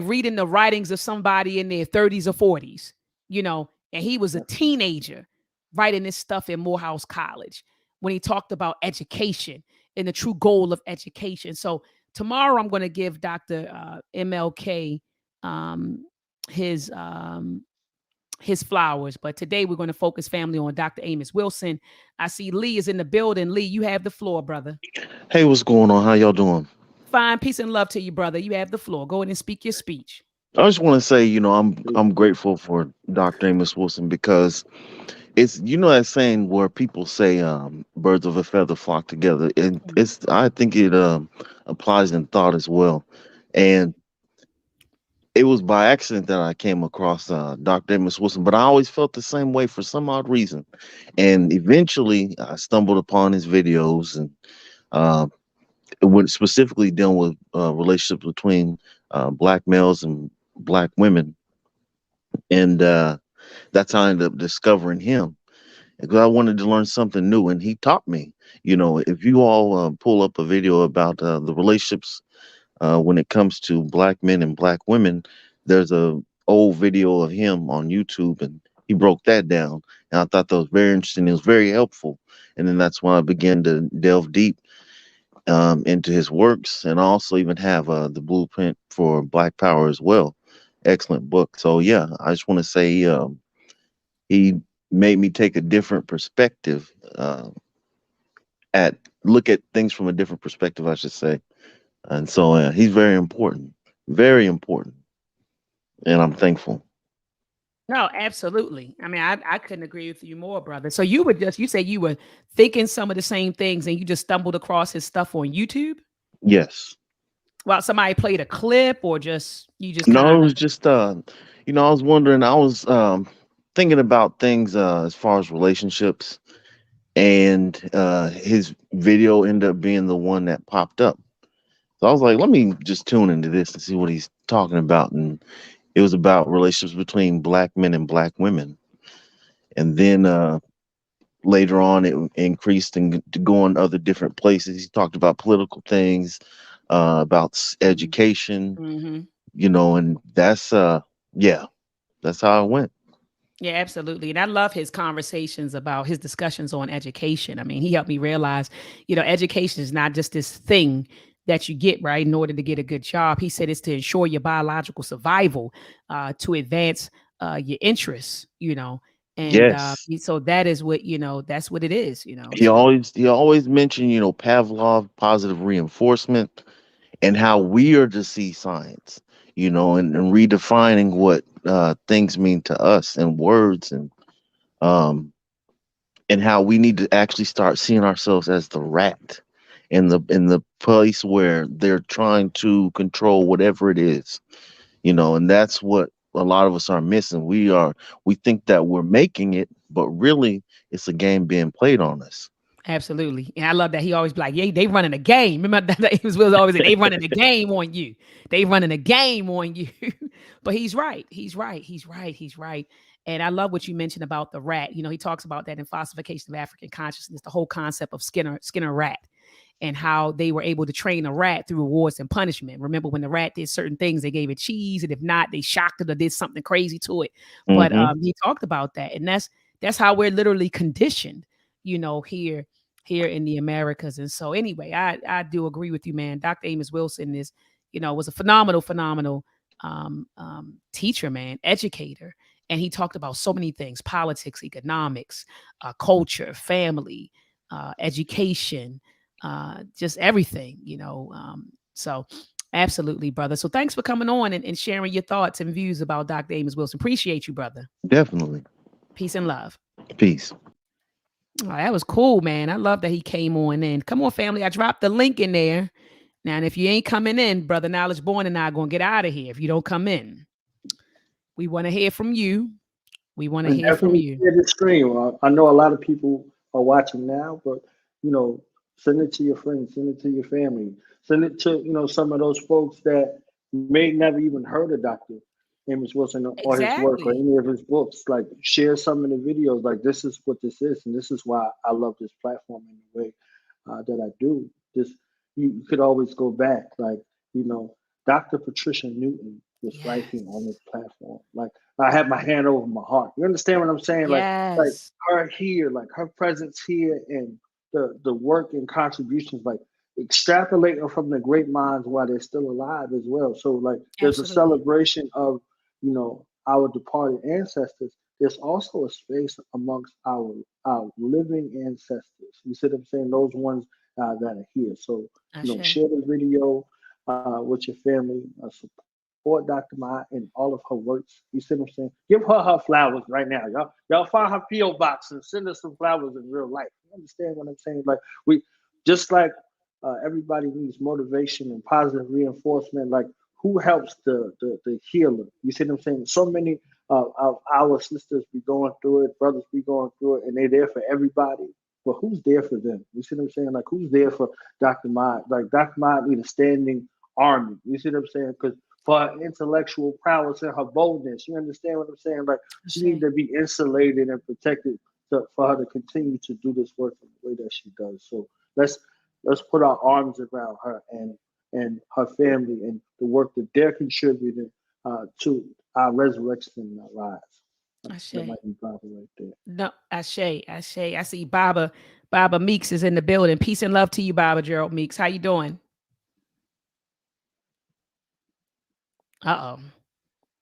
reading the writings of somebody in their 30s or 40s, and he was a teenager writing this stuff in Morehouse College when he talked about education and the true goal of education. So tomorrow I'm going to give Dr. MLK his flowers, but today we're going to focus, family, on Dr. Amos Wilson. I see Lee is in the building. Lee, you have the floor, brother. Hey, what's going on? How y'all doing? Fine, peace and love to you, brother. You have the floor. Go ahead and speak your speech. I just want to say, I'm grateful for Dr. Amos Wilson, because it's, that saying where people say birds of a feather flock together. I think it applies in thought as well. And it was by accident that I came across Dr. Amos Wilson, but I always felt the same way for some odd reason. And eventually I stumbled upon his videos, and when specifically dealing with relationships between black males and black women. And that's how I ended up discovering him, because I wanted to learn something new. And he taught me, if you all pull up a video about the relationships when it comes to black men and black women, there's a old video of him on YouTube, and he broke that down. And I thought that was very interesting. It was very helpful. And then that's when I began to delve deep into his works, and also even have the blueprint for Black Power as well. Excellent book. So yeah, I just want to say he made me take a different perspective, look at things from a different perspective, I should say. And so he's very important, and I'm thankful. No, absolutely. I mean, I couldn't agree with you more, brother. So you say you were thinking some of the same things, and you just stumbled across his stuff on YouTube? Yes. Well, somebody played a clip, or just No, it was just I was wondering, I was thinking about things as far as relationships, and his video ended up being the one that popped up. So I was like, let me just tune into this and see what he's talking about. And it was about relationships between black men and black women. And then later on, it increased and to go on other different places. He talked about political things, about education, and that's that's how it went. Yeah, absolutely. And I love his conversations about his discussions on education. I mean, he helped me realize, education is not just this thing that you get, right, in order to get a good job. He said it's to ensure your biological survival, to advance your interests, and Yes. so that is what, that's what it is, He so. always mentioned, Pavlov, positive reinforcement, and how we are to see science, and redefining what things mean to us, and words, and and how we need to actually start seeing ourselves as the rat in the place where they're trying to control whatever it is, and that's what a lot of us are missing. We think that we're making it, but really it's a game being played on us. Absolutely. And I love that he always be like, yeah, they running a game. Remember that Amos was always say, they running a game on you. They running a game on you. But he's right. He's right. He's right. He's right. And I love what you mentioned about the rat. He talks about that in Falsification of African Consciousness, the whole concept of Skinner rat, and how they were able to train a rat through rewards and punishment. Remember when the rat did certain things, they gave it cheese, and if not, they shocked it or did something crazy to it. But Hmm. he talked about that, and that's how we're literally conditioned, here in the Americas. And so, anyway, I do agree with you, man. Dr. Amos Wilson was a phenomenal teacher, man, educator, and he talked about so many things: politics, economics, culture, family, education, just everything, so absolutely, brother. So thanks for coming on and sharing your thoughts and views about Dr. Amos Wilson. Appreciate you, brother. Definitely. Peace and love. Peace. Oh, that was cool, man. I love that he came on in. Come on, family. I dropped the link in there. Now, and if you ain't coming in, brother Knowledge Born and I are going to get out of here if you don't come in. We want to hear from you. We want to And hear from definitely you. share the stream. I know a lot of people are watching now, but send it to your friends, send it to your family, send it to some of those folks that may never even heard of Dr. Amos Wilson or his work or Exactly. any of his books. Like share some of the videos. Like this is what this is, and this is why I love this platform in the way that I do. This you could always go back, like you know, Dr. Patricia Newton was right here on Yes. this platform. Like I have my hand over my heart. You understand what I'm saying? Like Yes. her here, like her presence here, and the work and contributions, like extrapolating from the great minds while they're still alive as well. So like there's a Absolutely. celebration of our departed ancestors. There's also a space amongst our living ancestors. You see what I'm saying? Those ones that are here. So Ashe. share the video with your family. Support Dr. Maya and all of her works. You see what I'm saying? Give her flowers right now, y'all find her PO box and send her some flowers in real life. You understand what I'm saying? Like we, just like everybody needs motivation and positive reinforcement. Like who helps the healer? You see what I'm saying? So many of our sisters be going through it, brothers be going through it, and they're there for everybody. But who's there for them? You see what I'm saying? Like who's there for Dr. Maat? Like Dr. Maat need a standing army. You see what I'm saying? Because for her intellectual prowess and her boldness, you understand what I'm saying? Like she needs Ashe. to be insulated and protected for her to continue to do this work in the way that she does. So let's let's put our arms around her and her family and the work that they're contributing to our resurrection and our rise. That Ashe. might be Bible right there. No, Ashe. Ashe. I see Baba Meeks is in the building. Peace and love to you, Baba Gerald Meeks. How you doing? Uh-oh.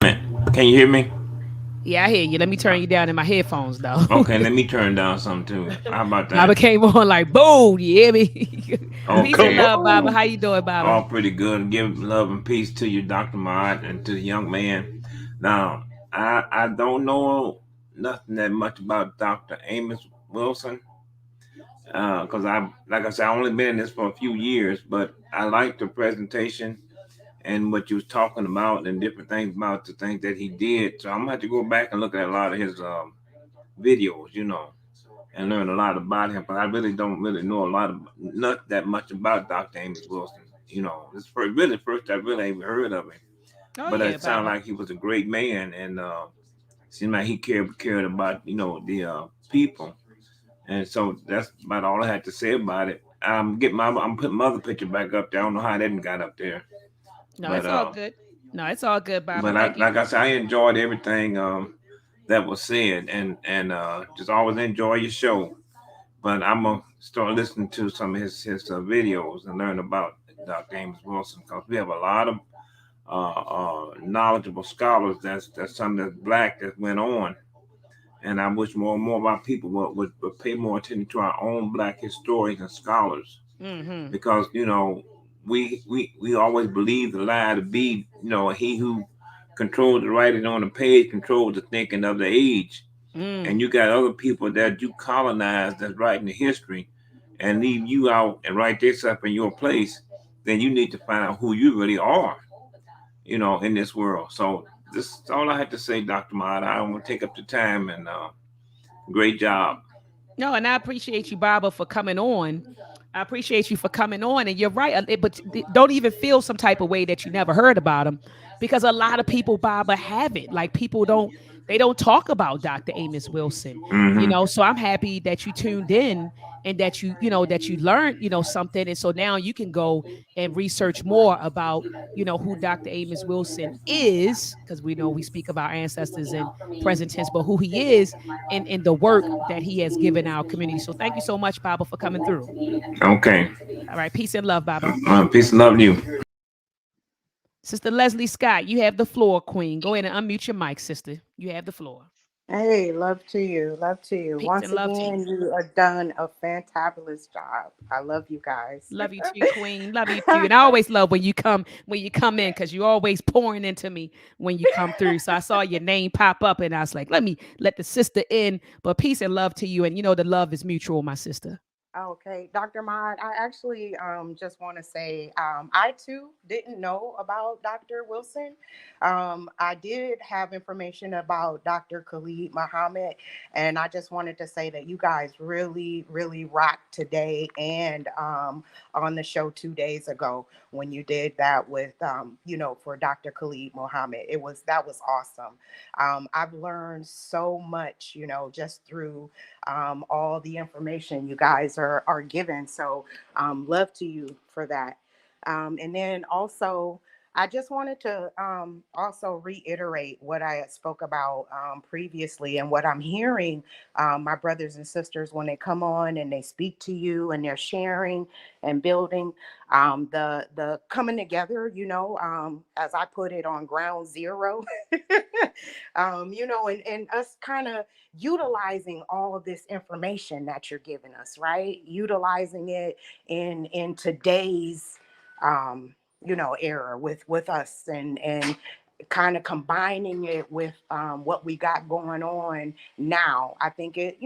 Can you hear me? Yeah, I hear you. Let me turn you down in my headphones, though. Okay, let me turn down something too. How about Baba that? came on like, boom, you hear me? Peace and Okay. love, Baba. How you doing, All Baba? pretty good. Give love and peace to you, Dr. Maat, and to the young man. Now, I don't know nothing that much about Dr. Amos Wilson, because like I said, I only been in this for a few years, but I like the presentation and what you was talking about and different things about the things that he did. So I'm gonna have to go back and look at a lot of his videos, and learn a lot about him. But I really don't really know a lot of not that much about Dr. Amos Wilson. This first I really even heard of him. Oh, But yeah, it sounded Baba. like he was a great man, and seemed like he cared about the people. And so that's about all I had to say about it. I'm putting my other picture back up there. I don't know how that got up there, No, but it's all good. No, it's all good, Baba. but Thank you. like I said, I enjoyed everything that was said, and just always enjoy your show. But I'm gonna start listening to some of his videos and learn about Dr. Amos Wilson because we have a lot of knowledgeable scholars. That's something that's black that went on, and I wish more and more of our people would pay more attention to our own black historians and scholars Mm-hmm. because we always believe the lie to be he who controls the writing on the page controls the thinking of the age. and you got other people that you colonize that's writing the history and leave you out and write this up in your place, then you need to find out who you really are, in this world. So this is all I had to say, Dr. Maat. I don't want to take up the time, and great job. No, and I appreciate you, Baba, for coming on. I appreciate you for coming on, and you're right. But don't even feel some type of way that you never heard about him, because a lot of people, Baba, haven't. Like people don't talk about Dr. Amos Wilson, So I'm happy that you tuned in and that you learned, something, and so now you can go and research more about, who Dr. Amos Wilson is, because we speak of our ancestors in present tense, but who he is in the work that he has given our community. So thank you so much, Baba, for coming through. Okay. All right. Peace and love, Baba. Peace and love to you. Sister Leslie Scott, you have the floor, Queen. Go ahead and unmute your mic, sister. You have the floor. Hey, love to you. Love to you. Peace Once and love again, to you. you have done a fantabulous job. I love you guys. Love you too, Queen. Love you too. And I always love when you come in, because you're always pouring into me when you come through. So I saw your name pop up and I was like, let me let the sister in. But peace and love to you. And the love is mutual, my sister. Okay, Dr. Maat, I actually just want to say I too didn't know about Dr. Wilson. I did have information about Dr. Khalid Muhammad, and I just wanted to say that you guys really, really rocked today and on the show 2 days ago when you did that with, for Dr. Khalid Muhammad. That was awesome. I've learned so much, just through all the information you guys are given. So love to you for that. And then also, I just wanted to also reiterate what I had spoke about previously and what I'm hearing my brothers and sisters when they come on and they speak to you and they're sharing and building the coming together, as I put it, on ground zero, and us kind of utilizing all of this information that you're giving us, right? Utilizing it in today's era with us and kind of combining it with what we got going on now. I think it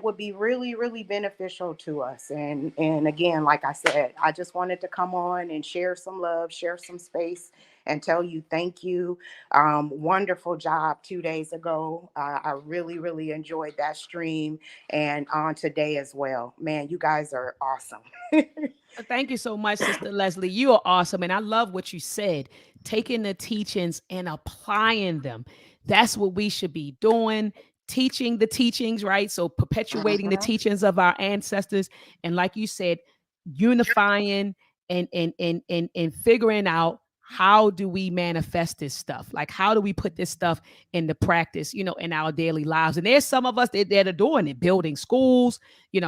would be really, really beneficial to us. And again, like I said, I just wanted to come on and share some love, share some space, and tell you thank you. Wonderful job 2 days ago. I really, really enjoyed that stream, and on today as well. Man, you guys are awesome. Thank you so much, Sister Leslie. You are awesome. And I love what you said, taking the teachings and applying them. That's what we should be doing. Teaching the teachings, right? So perpetuating the teachings of our ancestors. And like you said, unifying and figuring out, how do we manifest this stuff? Like, how do we put this stuff into practice, in our daily lives? And there's some of us that are doing it, building schools,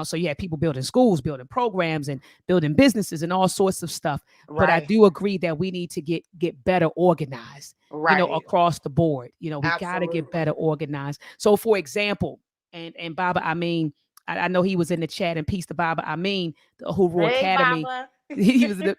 so you have people building schools, building programs, and building businesses and all sorts of stuff. Right. But I do agree that we need to get better organized, right, across the board. We got to get better organized. So for example, and Baba, I know he was in the chat, and peace to Baba, the Uhuru Academy. Baba. He was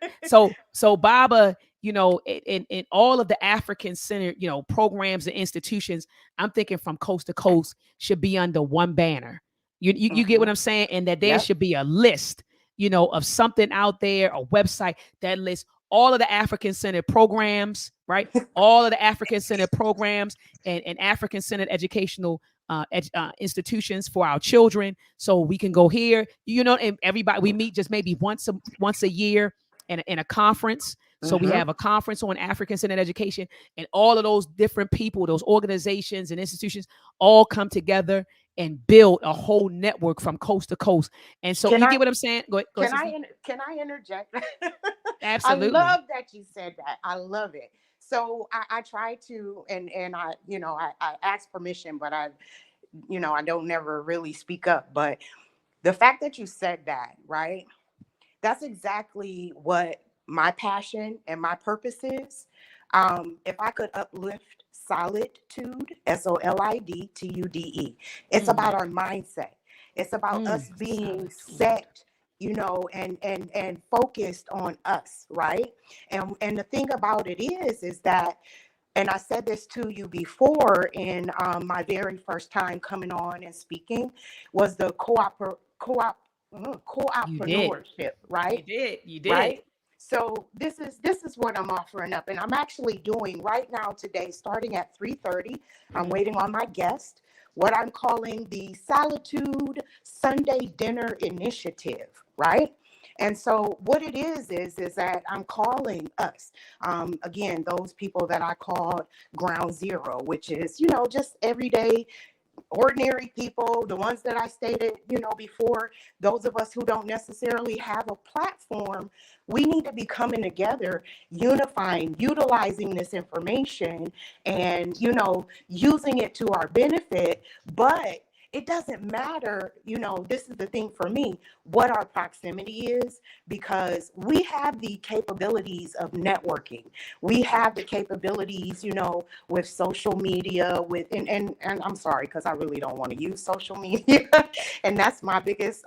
so Baba, in all of the African centered, programs and institutions, I'm thinking from coast to coast should be under one banner. You get what I'm saying? And that there should be a list, of something out there, a website that lists all of the African centered programs, right? All of the African centered programs and African centered educational institutions for our children, so we can go here, and everybody, we meet just maybe once a year in a conference. So we have a conference on African centered education, and all of those different people, those organizations and institutions, all come together and build a whole network from coast to coast. And so get what I'm saying? Go ahead, can I interject? Absolutely. I love that you said that. I love it. So I try to, and I ask permission, but I don't never really speak up. But the fact that you said that, right? That's exactly what my passion and my purpose is. If I could uplift Solitude, SOLIDTUDE, it's about our mindset. It's about us being set, and focused on us, right? And the thing about it is that and I said this to you before in my very first time coming on and speaking, was the co-oppreneurship, right? You did. Right. So this is what I'm offering up, and I'm actually doing right now today, starting at 3:30. I'm waiting on my guest. What I'm calling the Solitude Sunday Dinner Initiative, right? And so what it is that I'm calling us, again, those people that I called ground zero, which is, just everyday ordinary people, the ones that I stated, before, those of us who don't necessarily have a platform. We need to be coming together, unifying, utilizing this information and, using it to our benefit. But it doesn't matter, this is the thing for me, what our proximity is, because we have the capabilities of networking. We have the capabilities, with social media, and I'm sorry, because I really don't want to use social media. And that's my biggest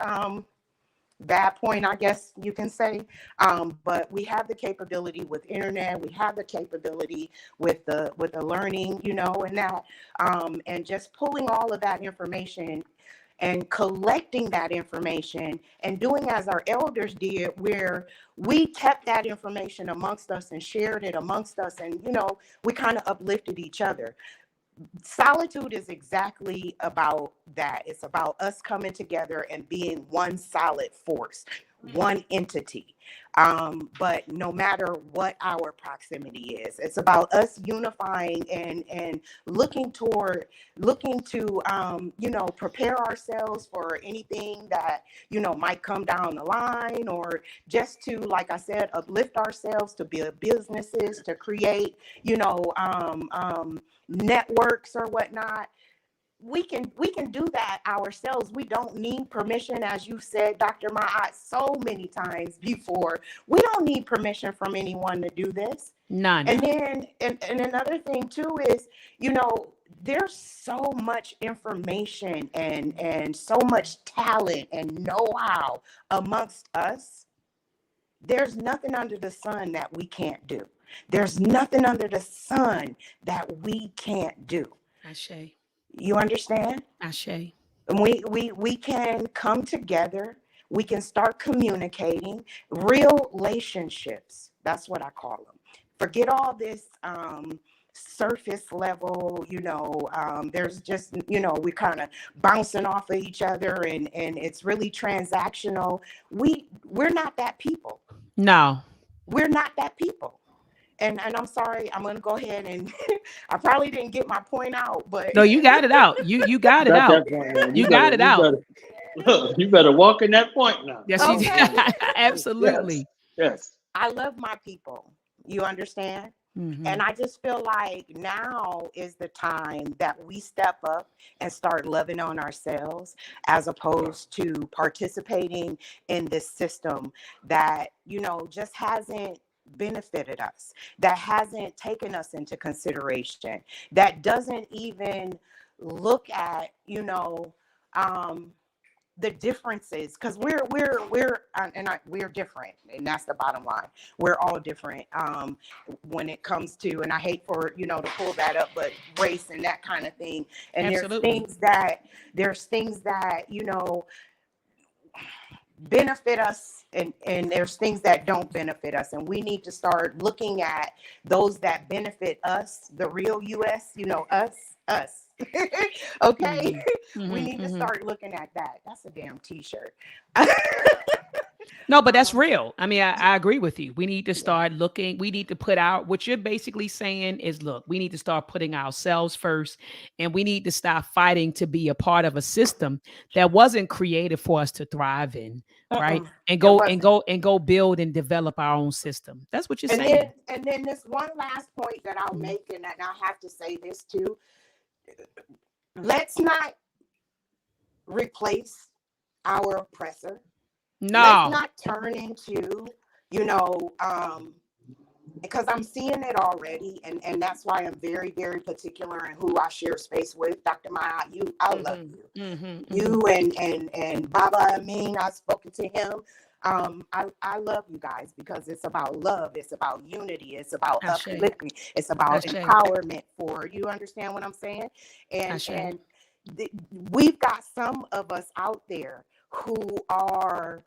bad point, I guess you can say. But we have the capability with internet, we have the capability with the learning, and that, and just pulling all of that information and collecting that information and doing as our elders did, where we kept that information amongst us and shared it amongst us, and we kind of uplifted each other. Solitude is exactly about that. It's about us coming together and being one solid force, one entity. But no matter what our proximity is, it's about us unifying and looking to prepare ourselves for anything that might come down the line, or just to, like I said, uplift ourselves, to build businesses, to create networks or whatnot. We can do that ourselves. We don't need permission, as you said, Dr. Maat, so many times before. We don't need permission from anyone to do this. None. And then and another thing too is, there's so much information and so much talent and know-how amongst us. There's nothing under the sun that we can't do. There's nothing under the sun that we can't do. Ashe. You understand? Ashe. And we can come together. We can start communicating. Real relationships. That's what I call them. Forget all this surface level, there's just, we're kind of bouncing off of each other, and it's really transactional. We're not that people. No. We're not that people. And I'm sorry, I'm going to go ahead and I probably didn't get my point out, but no, you got it out. You got it out. You got it out. You better walk in that point now. Yes, Okay. you did. Absolutely. Yes. I love my people. You understand? Mm-hmm. And I just feel like now is the time that we step up and start loving on ourselves, as opposed to participating in this system that, just hasn't benefited us, that hasn't taken us into consideration, that doesn't even look at, the differences, because we're different, and that's the bottom line. We're all different when it comes to, and I hate for to pull that up, but race and that kind of thing. And Absolutely. there's things that benefit us, and there's things that don't benefit us, and we need to start looking at those that benefit us, the real us, us. Okay. Mm-hmm. We need to start looking at that. That's a damn t-shirt. No, but that's real. I mean, I agree with you. We need to start looking. We need to put out, what you're basically saying is, look, we need to start putting ourselves first, and we need to stop fighting to be a part of a system that wasn't created for us to thrive in, right? And go build and develop our own system. That's what you're saying. And then this one last point that I'll make, and I have to say this too. Let's not replace our oppressor. No. Let's not turn into, because I'm seeing it already, and that's why I'm very, very particular in who I share space with. Dr. Maat, I love you. You and Baba Amin, I've spoken to him. I love you guys because it's about love, it's about unity, it's about Ashe. uplifting, it's about Ashe. empowerment. For you understand what I'm saying? Ashe. And we've got some of us out there who are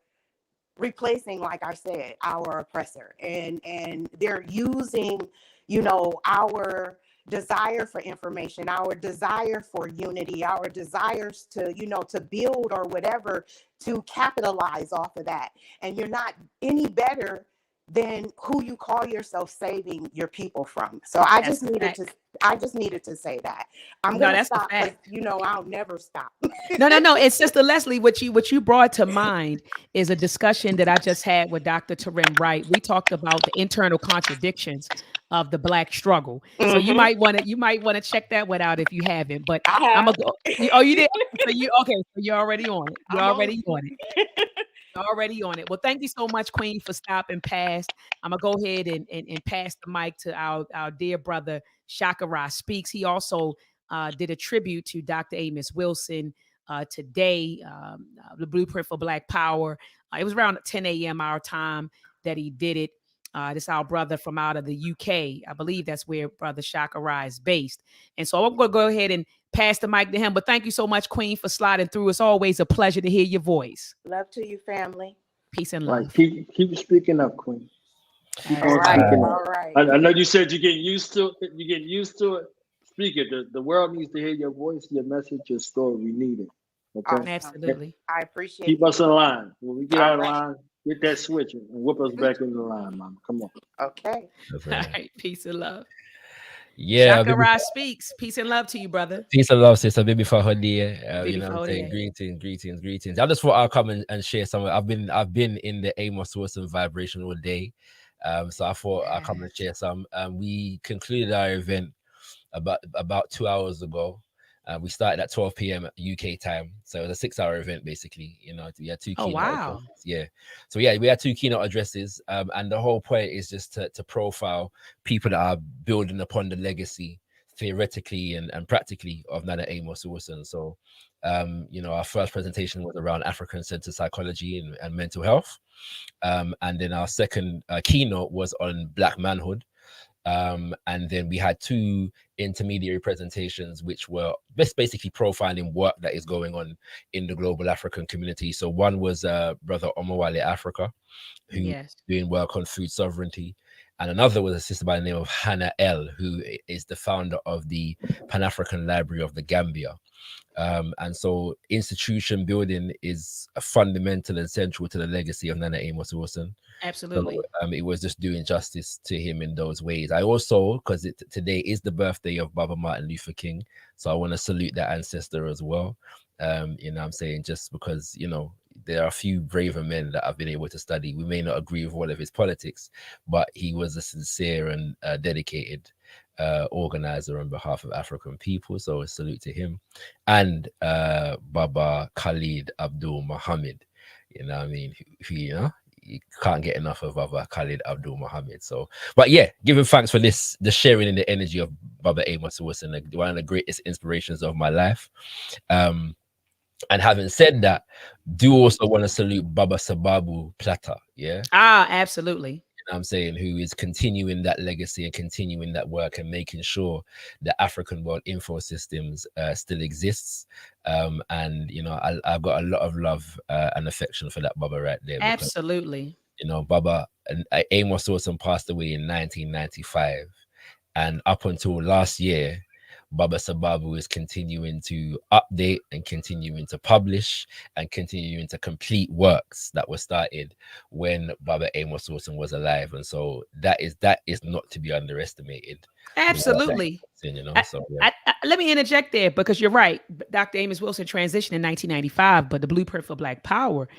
replacing, like I said, our oppressor, and they're using, you know, our desire for information, our desire for unity, our desires to, you know, to build or whatever, to capitalize off of that. And you're not any better than who you call yourself saving your people from. So I just needed to say that. I'm gonna stop, because you know I'll never stop. No. It's Sister Leslie. What you brought to mind is a discussion that I just had with Dr. Tarem Wright. We talked about the internal contradictions of the Black struggle. Mm-hmm. So you might want to check that one out if you haven't. But I'm gonna go. Oh, you did. So you're already on it. You're already on it. Already on it. Well, thank you so much, Queen, for stopping past. I'm gonna go ahead and pass the mic to our dear brother Shakara Speaks. He also did a tribute to Dr. Amos Wilson today, the Blueprint for Black Power. It was around 10 a.m. our time that he did it. This is our brother from out of the UK. I believe that's where Brother Shakara is based. And so I'm going to go ahead and pass the mic to him. But thank you so much, Queen, for sliding through. It's always a pleasure to hear your voice. Love to you, family. Peace and love. Right. Keep speaking up, Queen. All right. I know you said you're getting used to it. You're getting used to it. Speak it. The world needs to hear your voice, your message, your story. We need it. Okay. Absolutely. I appreciate Keep us in line. When we get out of line, get that switch and whip us back into line, Mama. Come on. Okay. All right. Peace and love. Yeah. Shakara Speaks. Peace and love to you, brother. Peace and love, sister. Baby for her day. You know what I'm saying? Greetings. I just thought I'll come and share some. I've been in the Amos Wilson vibration all day. So I thought I'll come and share some. We concluded our event about 2 hours ago. We started at 12 p.m. UK time, so it was a 6-hour event basically. You know, we had two keynote addresses. Yeah, so yeah, we had 2 keynote addresses, and the whole point is just to profile people that are building upon the legacy theoretically and practically of Nana Amos Wilson. So, you know, our first presentation was around African-centered psychology and mental health, and then our second keynote was on Black manhood. And then we had 2 intermediary presentations, which were basically profiling work that is going on in the global African community. So one was Brother Omawale Africa, who's doing work on food sovereignty. And another was a sister by the name of Hannah L, who is the founder of the Pan-African Library of the Gambia. And so institution building is fundamental and central to the legacy of Nana Amos Wilson. Absolutely. So, it was just doing justice to him in those ways. I also, because today is the birthday of Baba Martin Luther King, so I want to salute that ancestor as well. You know what I'm saying? Just because, you know, there are a few braver men that I've been able to study. We may not agree with all of his politics, but he was a sincere and dedicated organizer on behalf of African people. So a salute to him. And Baba Khalid Abdul Muhammad, you know what I mean? Who, you know, you can't get enough of Baba Khalid Abdul Muhammad. So, but yeah, giving thanks for the sharing and the energy of Baba Amos Wilson, one of the greatest inspirations of my life. And having said that, do also want to salute Baba Sababu Plata. Yeah. Absolutely. You know what I'm saying, who is continuing that legacy and continuing that work and making sure the African World Info Systems still exists. And, you know, I've got a lot of love and affection for that Baba right there. Because, absolutely. you know, Baba Amos Wilson passed away in 1995. And up until last year, Baba Sababu is continuing to update and continuing to publish and continuing to complete works that were started when Baba Amos Wilson was alive. And so that is not to be underestimated. Absolutely. You know, so, yeah. Let me interject there, because you're right. Dr. Amos Wilson transitioned in 1995, but the Blueprint for Black Power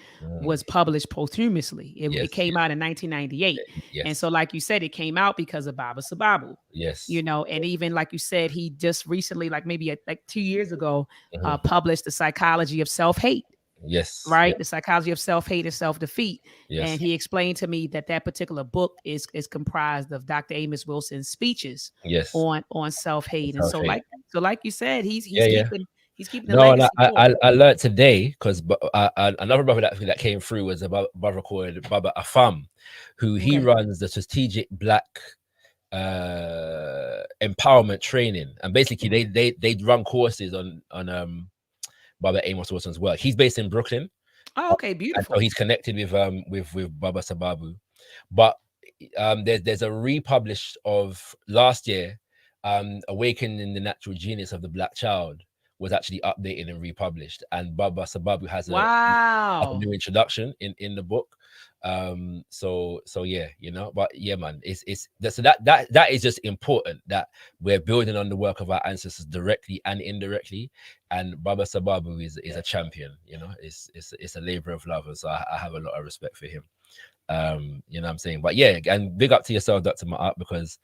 was published posthumously. It came out in 1998. Yes. And so, like you said, it came out because of Baba Sababu. Yes. You know, and even like you said, he just recently, like maybe like 2 years ago, published The Psychology of Self-Hate. Yes. Right. Yes. The Psychology of Self-Hate and Self-Defeat. Yes. And he explained to me that particular book is comprised of Dr. Amos Wilson's speeches on self-hate. And so like you said, he's He's keeping the No, legacy going. I learned today because another brother that came through was a brother called Baba Afam, who he runs the strategic black empowerment training, and basically they run courses on Baba Amos Wilson's work. He's based in Brooklyn. Oh, okay, And beautiful. so he's connected with Baba Sababu, but there's a republish of last year, Awakening the Natural Genius of the Black Child was actually updated and republished, and Baba Sababu has a new introduction in the book. So yeah, you know, but yeah, man, so that is just important that we're building on the work of our ancestors directly and indirectly, and Baba Sababu is a champion, you know, it's a labor of love, and so I have a lot of respect for him. You know what I'm saying? But yeah, and big up to yourself, Dr. Maat, because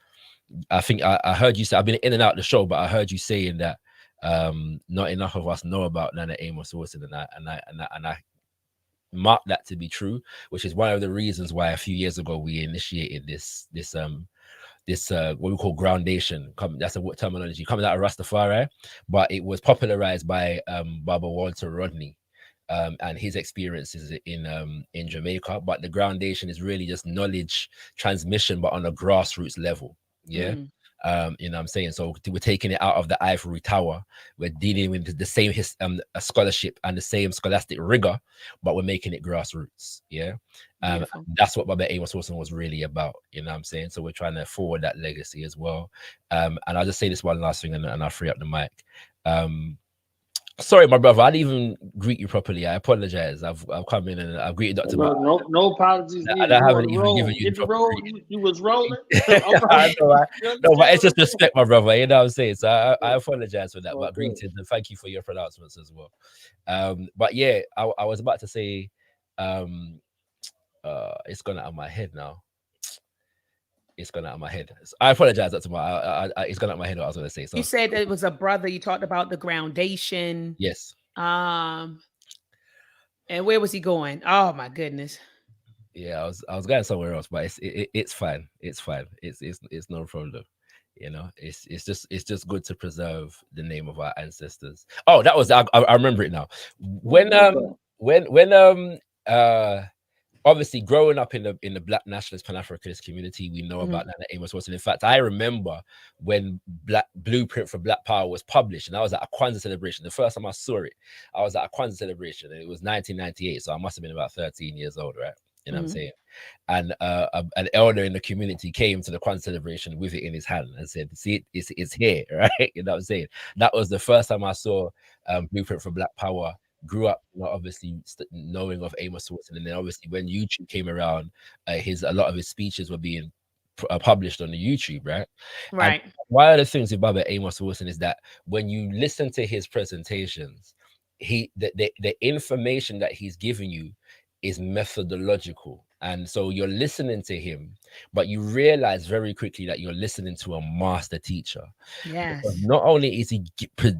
I think I heard you say, I've been in and out of the show, but I heard you saying that not enough of us know about Nana Amos Wilson, and I mark that to be true, which is one of the reasons why a few years ago we initiated this what we call groundation. That's a terminology coming out of Rastafari, but it was popularized by Baba Walter Rodney and his experiences in Jamaica. But the groundation is really just knowledge transmission, but on a grassroots level. Yeah. You know what I'm saying? So we're taking it out of the ivory tower. We're dealing with the same scholarship and the same scholastic rigor, but we're making it grassroots. Yeah. That's what Baba Amos Wilson was really about. You know what I'm saying? So we're trying to forward that legacy as well. And I'll just say this one last thing and I'll free up the mic. Sorry, my brother, I didn't even greet you properly. I apologize. I've come in and I've greeted Dr. Maat. No apologies. I haven't even given you you was rolling. I know, no, but it's just respect, my brother. You know what I'm saying? So I apologize for that. But greetings and thank you for your pronouncements as well. But yeah, I was about to say, it's gone out of my head now. It's gone out of my head. I apologize, Dr. Maat. It's gone out of my head what I was going to say. So you said it was a brother. You talked about the groundation. Yes. And where was he going? Oh my goodness. Yeah, I was going somewhere else, but it's fine. It's fine. It's no problem. You know, it's just good to preserve the name of our ancestors. Oh, that was I remember it now. When obviously growing up in the Black nationalist Pan-Africanist community, we know about Nana Amos Wilson. In fact, I remember when Blueprint for Black Power was published, and I was at a Kwanzaa celebration. The first time I saw it, I was at a Kwanzaa celebration, and it was 1998, so I must have been about 13 years old, right? You know what I'm saying? And an elder in the community came to the Kwanzaa celebration with it in his hand and said, "See, it's here," right? You know what I'm saying? That was the first time I saw Blueprint for Black Power. Grew up, you know, obviously knowing of Amos Wilson, and then obviously when YouTube came around, a lot of his speeches were being published on the YouTube, right? Right. And one of the things with Baba Amos Wilson is that when you listen to his presentations, the information that he's giving you is methodological. And so you're listening to him, but you realize very quickly that you're listening to a master teacher. Yes. Because not only is he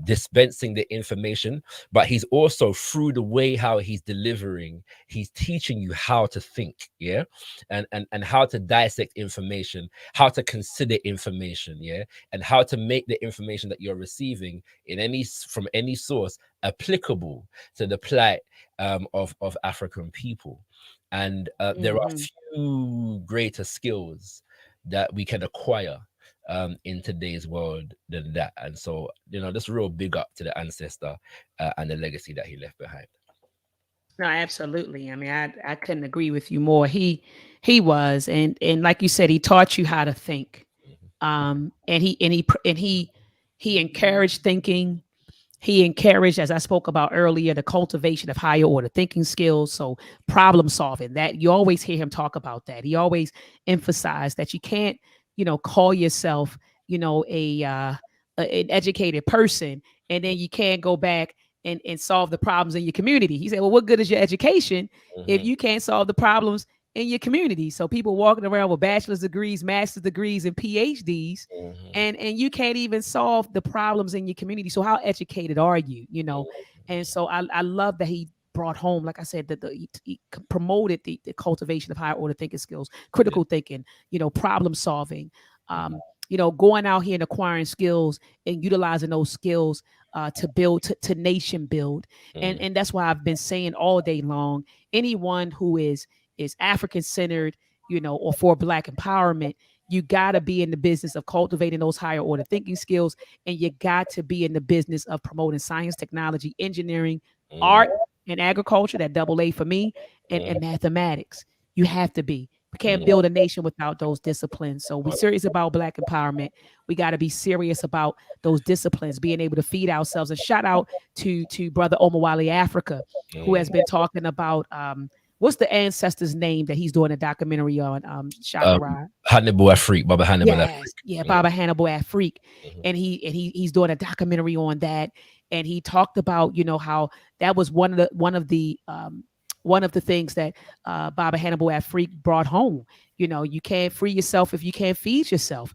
dispensing the information, but he's also, through the way how he's delivering, he's teaching you how to think, yeah, and how to dissect information, how to consider information, yeah, and how to make the information that you're receiving from any source applicable to the plight of African people. And there are few greater skills that we can acquire in today's world than that. And so, you know, just real big up to the ancestor and the legacy that he left behind. No, absolutely. I mean, I couldn't agree with you more. He was, and like you said, he taught you how to think. And he encouraged thinking. He encouraged, as I spoke about earlier, the cultivation of higher order thinking skills. So problem solving, that you always hear him talk about that. He always emphasized that you can't, you know, call yourself, you know, an educated person, and then you can't go back and solve the problems in your community. He said, well, what good is your education if you can't solve the problems in your community? So people walking around with bachelor's degrees, master's degrees, and PhDs, and you can't even solve the problems in your community. So how educated are you? You know, and so I love that he brought home, like I said, that he promoted the cultivation of higher order thinking skills, critical thinking, you know, problem solving. going out here and acquiring skills and utilizing those skills to build, to nation build. And that's why I've been saying all day long, anyone who is African centered, or for Black empowerment, you got to be in the business of cultivating those higher order thinking skills, and you got to be in the business of promoting science, technology, engineering, art, and agriculture, that double A for me, and mathematics. You have to be. We can't build a nation without those disciplines. So we're serious about Black empowerment. We got to be serious about those disciplines, being able to feed ourselves. And shout out to Brother Omawale Africa, who has been talking about what's the ancestor's name that he's doing a documentary on? Shakara. Hannibal Afrique, Baba Hannibal Afrique. Yeah, Baba Hannibal Afrique. And he's doing a documentary on that. And he talked about, how that was one of the things that Baba Hannibal Afrique brought home. You can't free yourself if you can't feed yourself.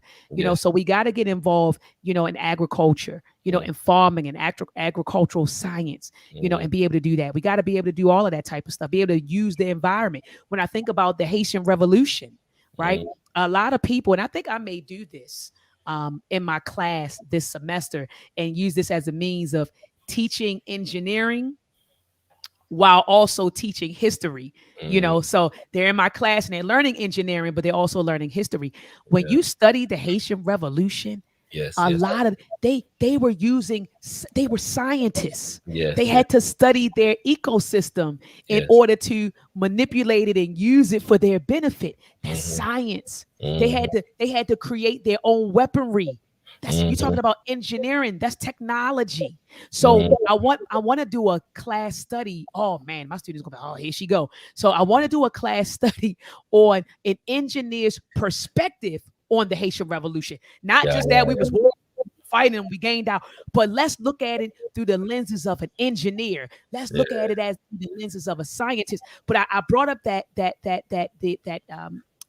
So we got to get involved, in agriculture, in farming and agricultural science, and be able to do that. We got to be able to do all of that type of stuff, be able to use the environment. When I think about the Haitian Revolution, right? A lot of people, and I think I may do this in my class this semester and use this as a means of teaching engineering while also teaching history, so they're in my class and they're learning engineering, but they're also learning history. When you study the Haitian Revolution, a lot of they were scientists. They had to study their ecosystem in order to manipulate it and use it for their benefit. That's science. They had to create their own weaponry. That's you're talking about engineering. That's technology. So I want to do a class study. Oh man, my students gonna be, oh, here she go. So I want to do a class study on an engineer's perspective on the Haitian Revolution. Not just that we was fighting and we gained out, but let's look at it through the lenses of an engineer. Let's look at it as the lenses of a scientist. But I brought up the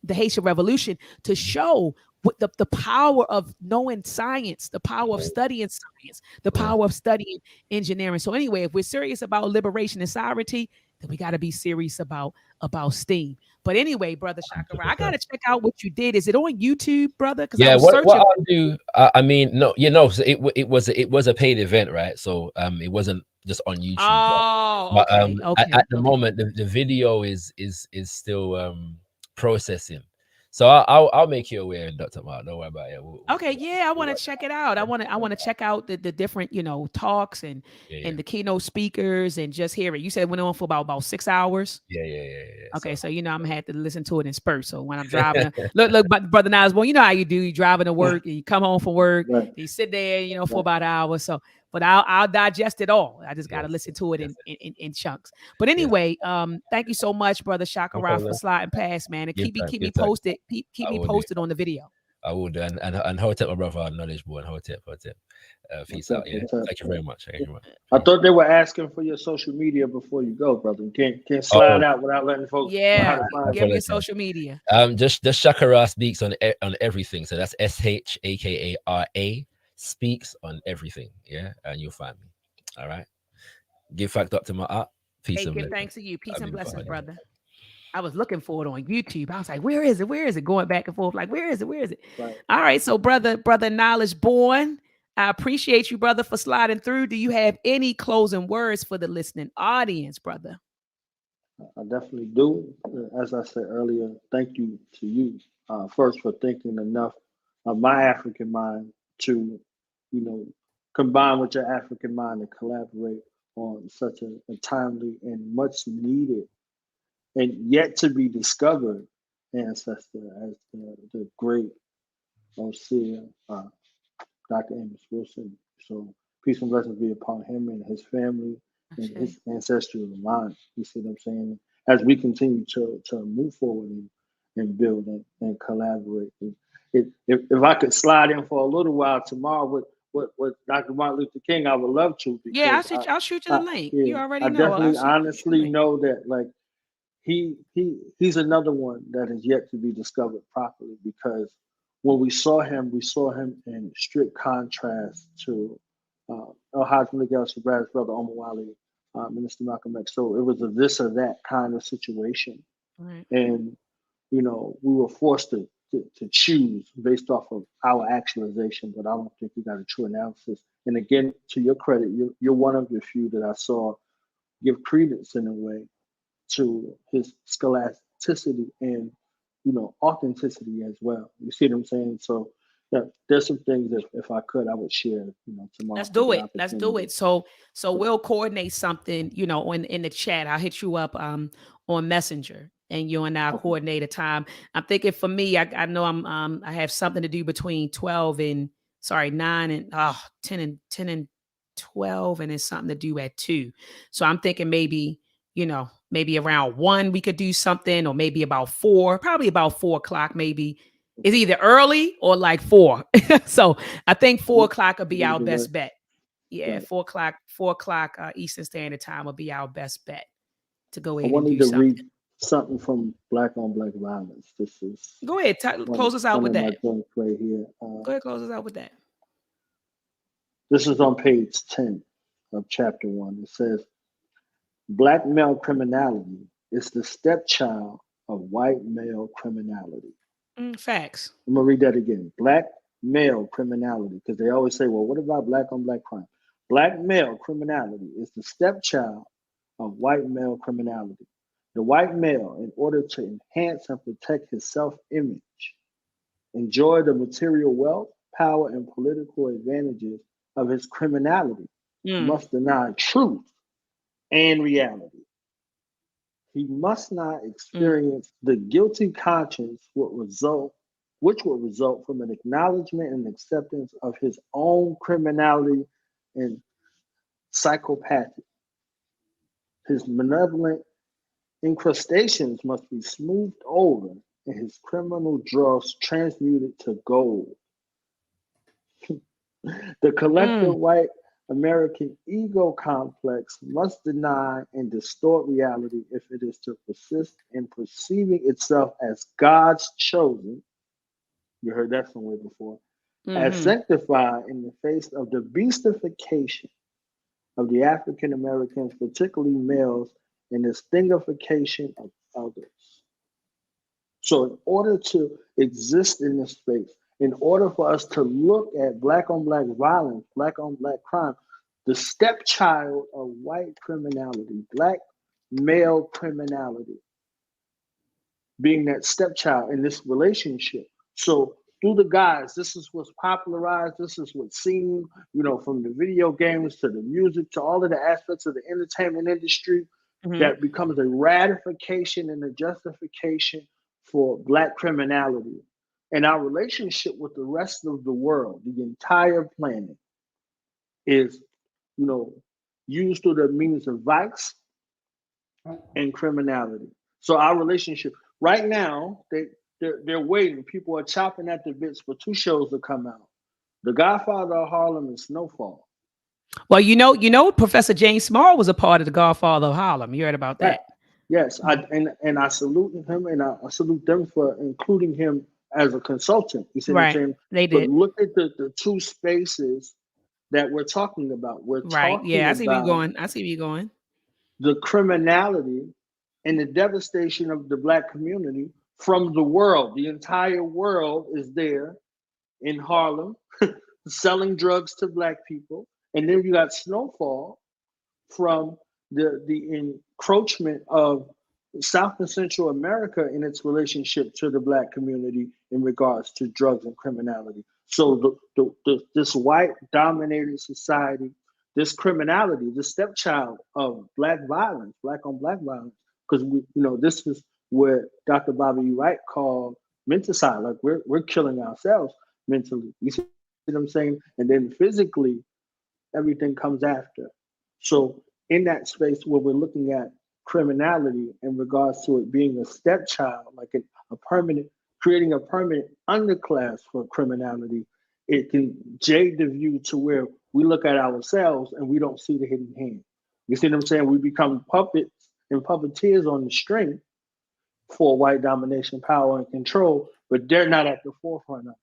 Haitian Revolution to show what the power of knowing science, the power of studying science, the power of studying engineering. So anyway, if we're serious about liberation and sovereignty, then we got to be serious about STEAM. But anyway, Brother Shakara, I got to check out what you did. Is it on YouTube, brother? Yeah, what I'll do, I mean, no, so it was a paid event, right? So it wasn't just on YouTube. Oh, but at the moment, the video is still processing. So I'll make you aware, Dr. Maat. Don't worry about it. Okay, yeah, I want to check it out. I want to check out the different talks and the keynote speakers and just hear it. You said it went on for about 6 hours. Yeah. Okay, so I'm gonna have to listen to it in spurts. So when I'm driving, look, Brother Nasbo, you know how you do. You driving to work, and you come home from work, you sit there, for about an hour. So, but I'll digest it all. I just got to listen to it in chunks. But anyway, thank you so much, Brother Shakara, for sliding past, man, and keep me posted. Keep me posted on the video. I would, and Hotep, my brother, knowledgeable, and Hotep. Peace out. Yeah, thank you very much. I thought they were asking for your social media before you go, brother. You can't slide out without letting folks. Yeah, give me your social media. Just Shakara speaks on everything. So that's SHAKARA. Speaks on everything, and you'll find me. All right. Give back Dr. Maat. Peace and blessings. Thanks to you. Peace and blessings, brother. I was looking for it on YouTube. I was like, where is it? Where is it? Going back and forth, like, where is it? Where is it? Right. All right. So, brother Knowledge Born, I appreciate you, brother, for sliding through. Do you have any closing words for the listening audience, brother? I definitely do. As I said earlier, thank you to you first for thinking enough of my African mind to combine with your African mind and collaborate on such a timely and much needed and yet to be discovered ancestor as the great Osir, Dr. Amos Wilson. So peace and blessings be upon him and his family and his ancestral line. You see what I'm saying? As we continue to move forward and build and collaborate. If I could slide in for a little while tomorrow with Dr. Martin Luther King, I would love to. Yeah, I'll shoot you the link. You already know. I definitely honestly know that like he's another one that is yet to be discovered properly, because when we saw him in strict contrast to El-Hajj Miguel Sabrada's brother Omawale, Minister Malcolm X. So it was a this or that kind of situation. Right. And we were forced to to choose based off of our actualization, but I don't think we got a true analysis. And again, to your credit, you're one of the few that I saw give credence in a way to his scholasticity and authenticity as well. You see what I'm saying? So yeah, there's some things that if I could, I would share, tomorrow. Let's do it. Let's do it. So we'll coordinate something, in the chat. I'll hit you up on Messenger, and you and I coordinate a time. I'm thinking for me, I know I have something to do between 9 and 10 and 12, and it's something to do at 2. So I'm thinking maybe around 1 we could do something, or maybe about 4, probably about 4 o'clock maybe. It's either early or like 4. So I think 4 o'clock will be our best bet. Yeah, 4 o'clock Eastern Standard Time will be our best bet to go ahead and do something. I wanted to read something from Black on Black Violence. This is go ahead, close us out with that. Right here. Go ahead, close us out with that. This is on page 10 of chapter 1. It says, Black male criminality is the stepchild of white male criminality. Facts. I'm going to read that again. Black male criminality, because they always say, well, what about black on black crime? Black male criminality is the stepchild of white male criminality. The white male, in order to enhance and protect his self-image, enjoy the material wealth, power, and political advantages of his criminality, must deny truth and reality. He must not experience the guilty conscience which will result from an acknowledgement and acceptance of his own criminality and psychopathy. His malevolent incrustations must be smoothed over and his criminal dross transmuted to gold. The collective white American ego complex must deny and distort reality if it is to persist in perceiving itself as God's chosen. You heard that somewhere before. As sanctified in the face of the beastification of the African Americans, particularly males, and the stingification of others. So in order to exist in this space, in order for us to look at black on black violence, black on black crime, the stepchild of white criminality, black male criminality, being that stepchild in this relationship. So through the guys, this is what's popularized, this is what's seen, from the video games to the music to all of the aspects of the entertainment industry, that becomes a ratification and a justification for black criminality. And our relationship with the rest of the world, the entire planet, is, used through the means of vice and criminality. So our relationship, right now, they're waiting. People are chopping at the bits for 2 shows to come out. The Godfather of Harlem and Snowfall. Well, Professor James Small was a part of the Godfather of Harlem. You heard about that? Yes, I salute him and I salute them for including him as a consultant. You see what I'm saying? They did. But look at the 2 spaces that we're talking about. We're talking I see where you're going. The criminality and the devastation of the black community from the world. The entire world is there in Harlem selling drugs to black people. And then you got Snowfall from the encroachment of South and Central America in its relationship to the black community in regards to drugs and criminality. So this white dominated society, this criminality, the stepchild of black violence, black on black violence, because this is what Dr. Bobby E. Wright called menticide. Like we're killing ourselves mentally. You see what I'm saying? And then physically, everything comes after. So in that space where we're looking at criminality in regards to it being a stepchild, like creating a permanent underclass for criminality, it can jade the view to where we look at ourselves and we don't see the hidden hand. You see what I'm saying? We become puppets and puppeteers on the string for white domination, power, and control, but they're not at the forefront of it.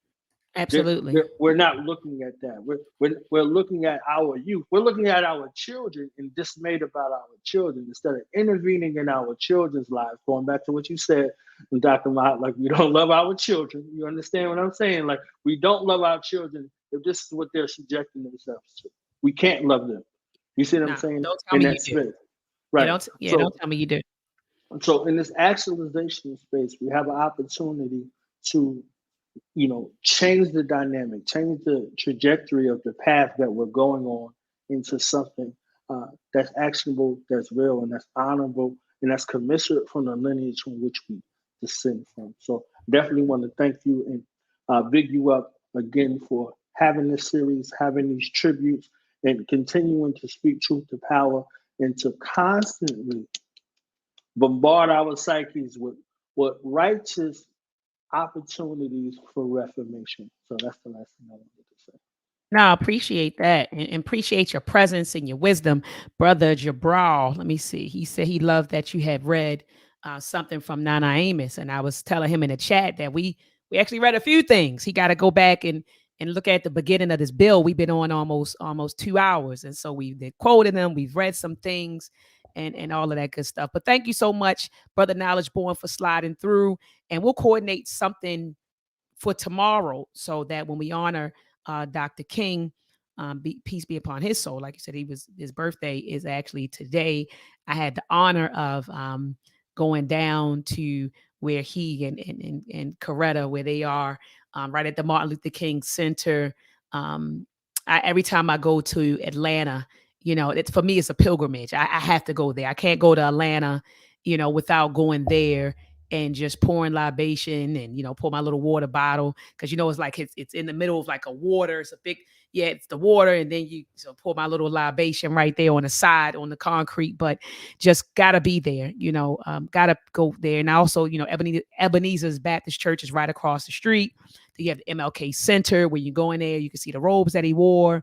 Absolutely. We're not looking at that. We're looking at our youth. We're looking at our children and dismayed about our children instead of intervening in our children's lives. Going back to what you said, Dr. Maat, like we don't love our children. You understand what I'm saying? Like we don't love our children if this is what they're subjecting themselves to. We can't love them. You see what I'm saying? Don't tell In me that you space. do. Right. Don't tell me you do. So in this actualization space, we have an opportunity to, change the dynamic, change the trajectory of the path that we're going on into something that's actionable, that's real, and that's honorable, and that's commensurate from the lineage from which we descend from. So definitely want to thank you and big you up again for having this series, having these tributes, and continuing to speak truth to power and to constantly bombard our psyches with righteous opportunities for reformation. So that's the last thing I wanted to say. No, I appreciate that and appreciate your presence and your wisdom. Brother Jabral, let me see. He said he loved that you had read something from Nana Amos. And I was telling him in the chat that we actually read a few things. He got to go back and look at the beginning of this bill. We've been on almost 2 hours. And so we've quoted them. We've read some things and all of that good stuff. But thank you so much, Brother Knowledge Born, for sliding through. And we'll coordinate something for tomorrow so that when we honor Dr. King, peace be upon his soul. Like you said, his birthday is actually today. I had the honor of going down to where he and Coretta, where they are, right at the Martin Luther King Center. Every time I go to Atlanta, for me, it's a pilgrimage. I have to go there. I can't go to Atlanta, without going there and just pouring libation and, pour my little water bottle. Cause it's like, it's in the middle of like a water. It's a big, it's the water. And then pour my little libation right there on the side, on the concrete, but just gotta be there, gotta go there. And also, Ebenezer's Baptist Church is right across the street. You have the MLK Center where you go in there, you can see the robes that he wore,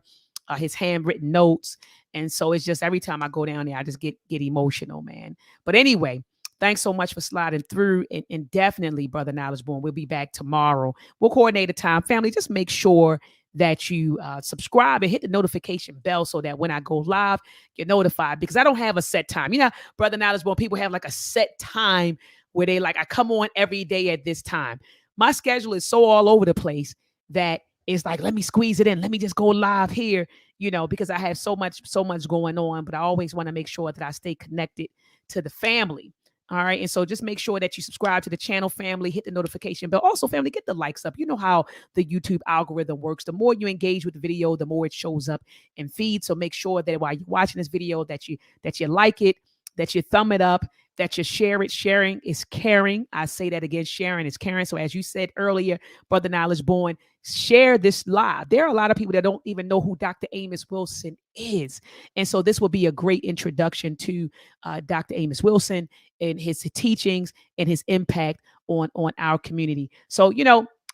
his handwritten notes. And so it's just, every time I go down there, I just get emotional, man. But anyway, thanks so much for sliding through. And definitely, Brother Knowledge Born, we'll be back tomorrow. We'll coordinate a time. Family, just make sure that you subscribe and hit the notification bell so that when I go live, you're notified, because I don't have a set time. Brother Knowledge Born, people have like a set time where they like, I come on every day at this time. My schedule is so all over the place that it's like, let me squeeze it in. Let me just go live here, because I have so much going on, but I always want to make sure that I stay connected to the family. All right. And so just make sure that you subscribe to the channel, family, hit the notification bell. Also, family, get the likes up. You know how the YouTube algorithm works. The more you engage with the video, the more it shows up in feed. So make sure that while you're watching this video, that you like it, that you thumb it up, that you share it. Sharing is caring. I say that again, sharing is caring. So as you said earlier, Brother Knowledge Born, share this live. There are a lot of people that don't even know who Dr. Amos Wilson is. And so this will be a great introduction to Dr. Amos Wilson and his teachings and his impact on our community. So,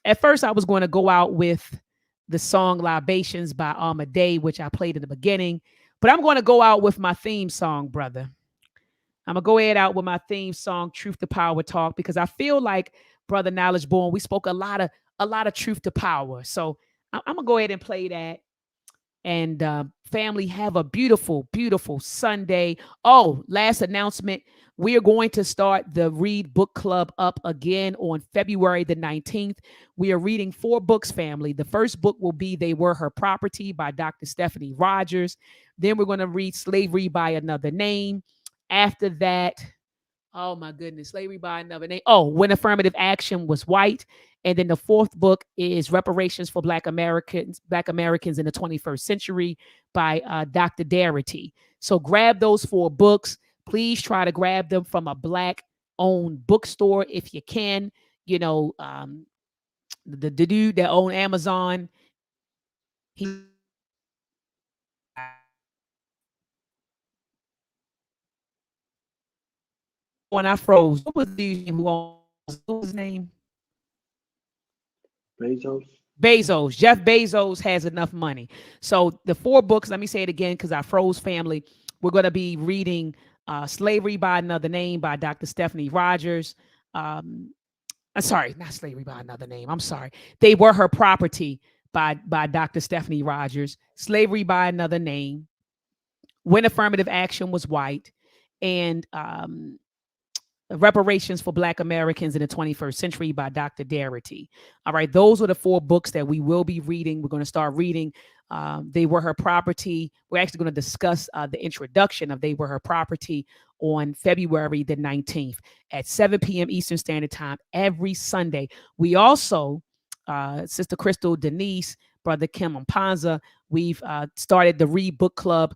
at first I was going to go out with the song Libations by Day, which I played in the beginning, but I'm going to go out with my theme song, brother. I'm going to go out with my theme song, Truth to Power Talk, because I feel like, Brother Knowledge Born, we spoke a lot of truth to power. So I'm going to go ahead and play that. And family, have a beautiful, beautiful Sunday. Oh, last announcement. We are going to start the Read Book Club up again on February the 19th. We are reading 4 books, family. The first book will be They Were Her Property by Dr. Stephanie Rogers. Then we're going to read Slavery by Another Name. After that, oh my goodness, Slavery by Another Name. Oh, When Affirmative Action Was White. And then the 4th book is Reparations for Black Americans in the 21st Century by Dr. Darity. So grab those 4 books. Please try to grab them from a Black-owned bookstore if you can. The dude that owned Amazon, when I froze, what was his name? Bezos. Jeff Bezos has enough money. So the 4 books, let me say it again because I froze, family. We're going to be reading Slavery by Another Name by Dr. Stephanie Rogers. Sorry, not slavery by another name. I'm sorry. They were her property by Dr. Stephanie Rogers. Slavery by another name. When affirmative action was white, and reparations for Black Americans in the 21st century by Dr. Darity. All right, those are the 4 books that we will be reading. We're going to start reading. They Were Her Property. We're actually going to discuss the introduction of They Were Her Property on February the 19th at 7 p.m. Eastern Standard Time every Sunday. We also, Sister Crystal Denise, Brother Kim Mpanza, we've started the Read Book Club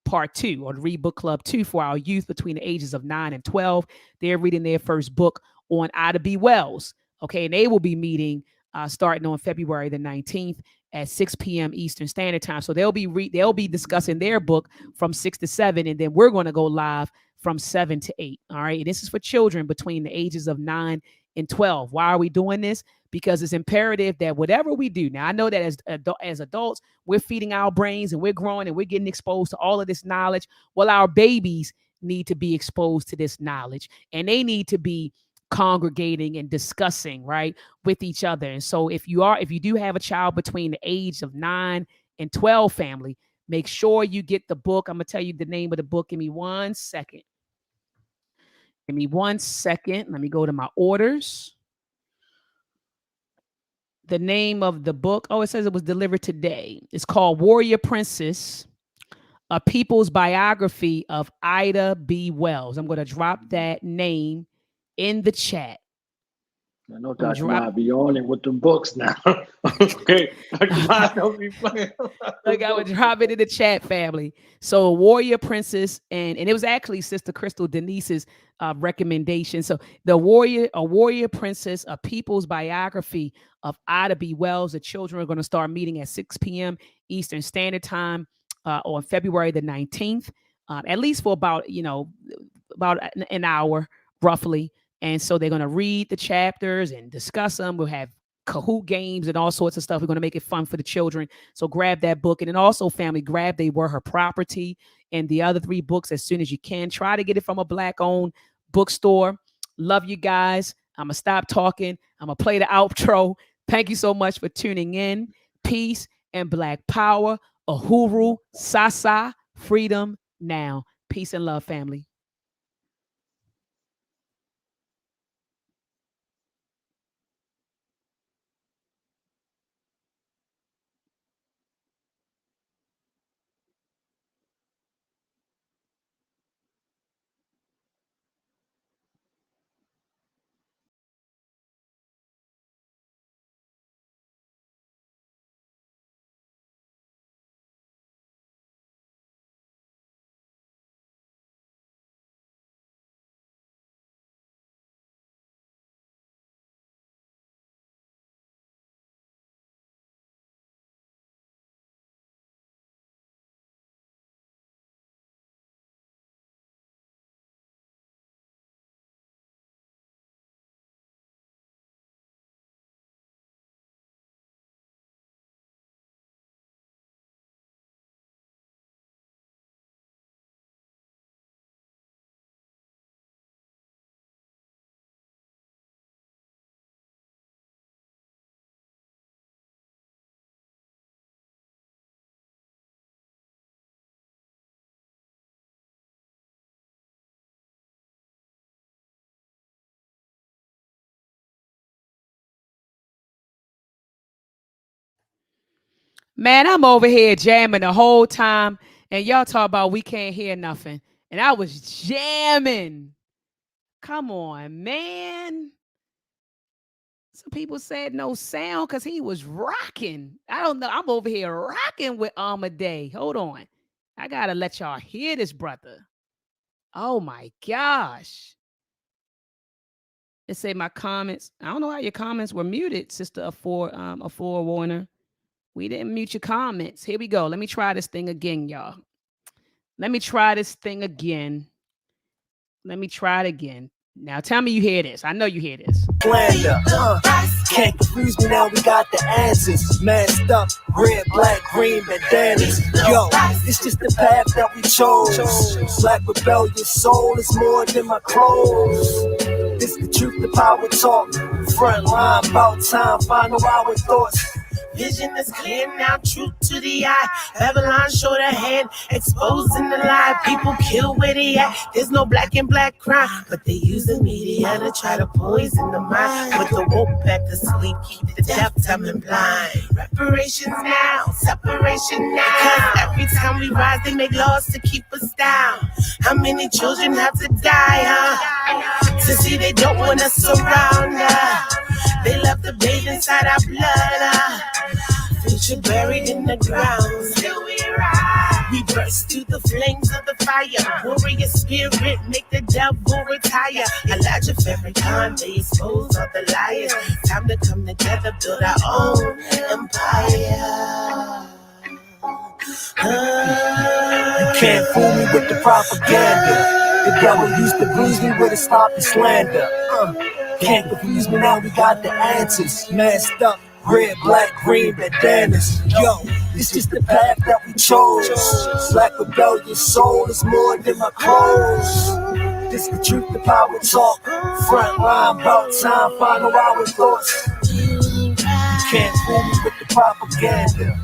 Part 2, or the Read Book Club 2 for our youth between the ages of 9 and 12. They're reading their first book on Ida B. Wells. Okay, and they will be meeting starting on February the 19th at 6 p.m. Eastern Standard Time. So they'll be discussing their book from 6 to 7, and then we're going to go live from 7 to 8. All right, and this is for children between the ages of 9 and 12. Why are we doing this? Because it's imperative that whatever we do, now I know that as adults, we're feeding our brains and we're growing and we're getting exposed to all of this knowledge. Well, our babies need to be exposed to this knowledge, and they need to be congregating and discussing, right, with each other. And so if you do have a child between the age of 9 and 12, family, make sure you get the book. I'm going to tell you the name of the book. Give me 1 second. Let me go to my orders. The name of the book, it says it was delivered today. It's called Warrior Princess, A People's Biography of Ida B. Wells. I'm going to drop that name in the chat. I know Dr. Maat be on it with the books now. Okay. Dr. Maat don't be playing. Look, I would drop it in the chat, family. So Warrior Princess, and it was actually Sister Crystal Denise's recommendation. So a Warrior Princess, A People's Biography of Ida B. Wells. The children are going to start meeting at 6 p.m. Eastern Standard Time on February the 19th, at least for about an hour, roughly. And so they're going to read the chapters and discuss them. We'll have Kahoot games and all sorts of stuff. We're going to make it fun for the children. So grab that book. And then also, family, grab They Were Her Property and the other 3 books as soon as you can. Try to get it from a Black-owned bookstore. Love you guys. I'm going to stop talking. I'm going to play the outro. Thank you so much for tuning in. Peace and Black power. Uhuru, Sasa, freedom now. Peace and love, family. Man, I'm over here jamming the whole time, and y'all talk about we can't hear nothing. And I was jamming. Come on, man. Some people said no sound because he was rocking. I don't know. I'm over here rocking with Amaday. Hold on. I got to let y'all hear this, brother. Oh, my gosh. It say my comments. I don't know how your comments were muted, Sister Afore Warner. We didn't mute your comments. Here we go. Let me try this thing again, y'all. Let me try this thing again. Let me try it again. Now tell me you hear this. I know you hear this. Can't confuse me now, we got the answers. Masked up, red, black, green bandanas. Yo, it's just the path that we chose. Black rebellious soul is more than my clothes. This the truth, the power talk. Front line, about time, final hour thoughts. Vision is clear now, truth to the eye. Babylon showed a hand, exposing the lie. People kill where they at. There's no black and black crime, but they use the media to try to poison the mind. Put the woke back to sleep, keep the deaf, dumb, and blind. Reparations now, separation now. Cause every time we rise, they make laws to keep us down. How many children have to die, huh? To see they don't want us around, they love to bathe inside our blood, future buried in the ground. Still we rise. We burst through the flames of the fire. Warrior spirit, make the devil retire. Elijah Farrakhan, they expose all the liars. Time to come together, build our own empire. You can't fool me with the propaganda. The devil used to bruise me with a stop and slander. Can't confuse me, now we got the answers. Masked up, red, black, green bandanas. Yo, it's just the path that we chose. Black rebellious soul is more than my clothes. This the truth, the power talk. Front line, about time, final hour thoughts. You can't fool me with the propaganda.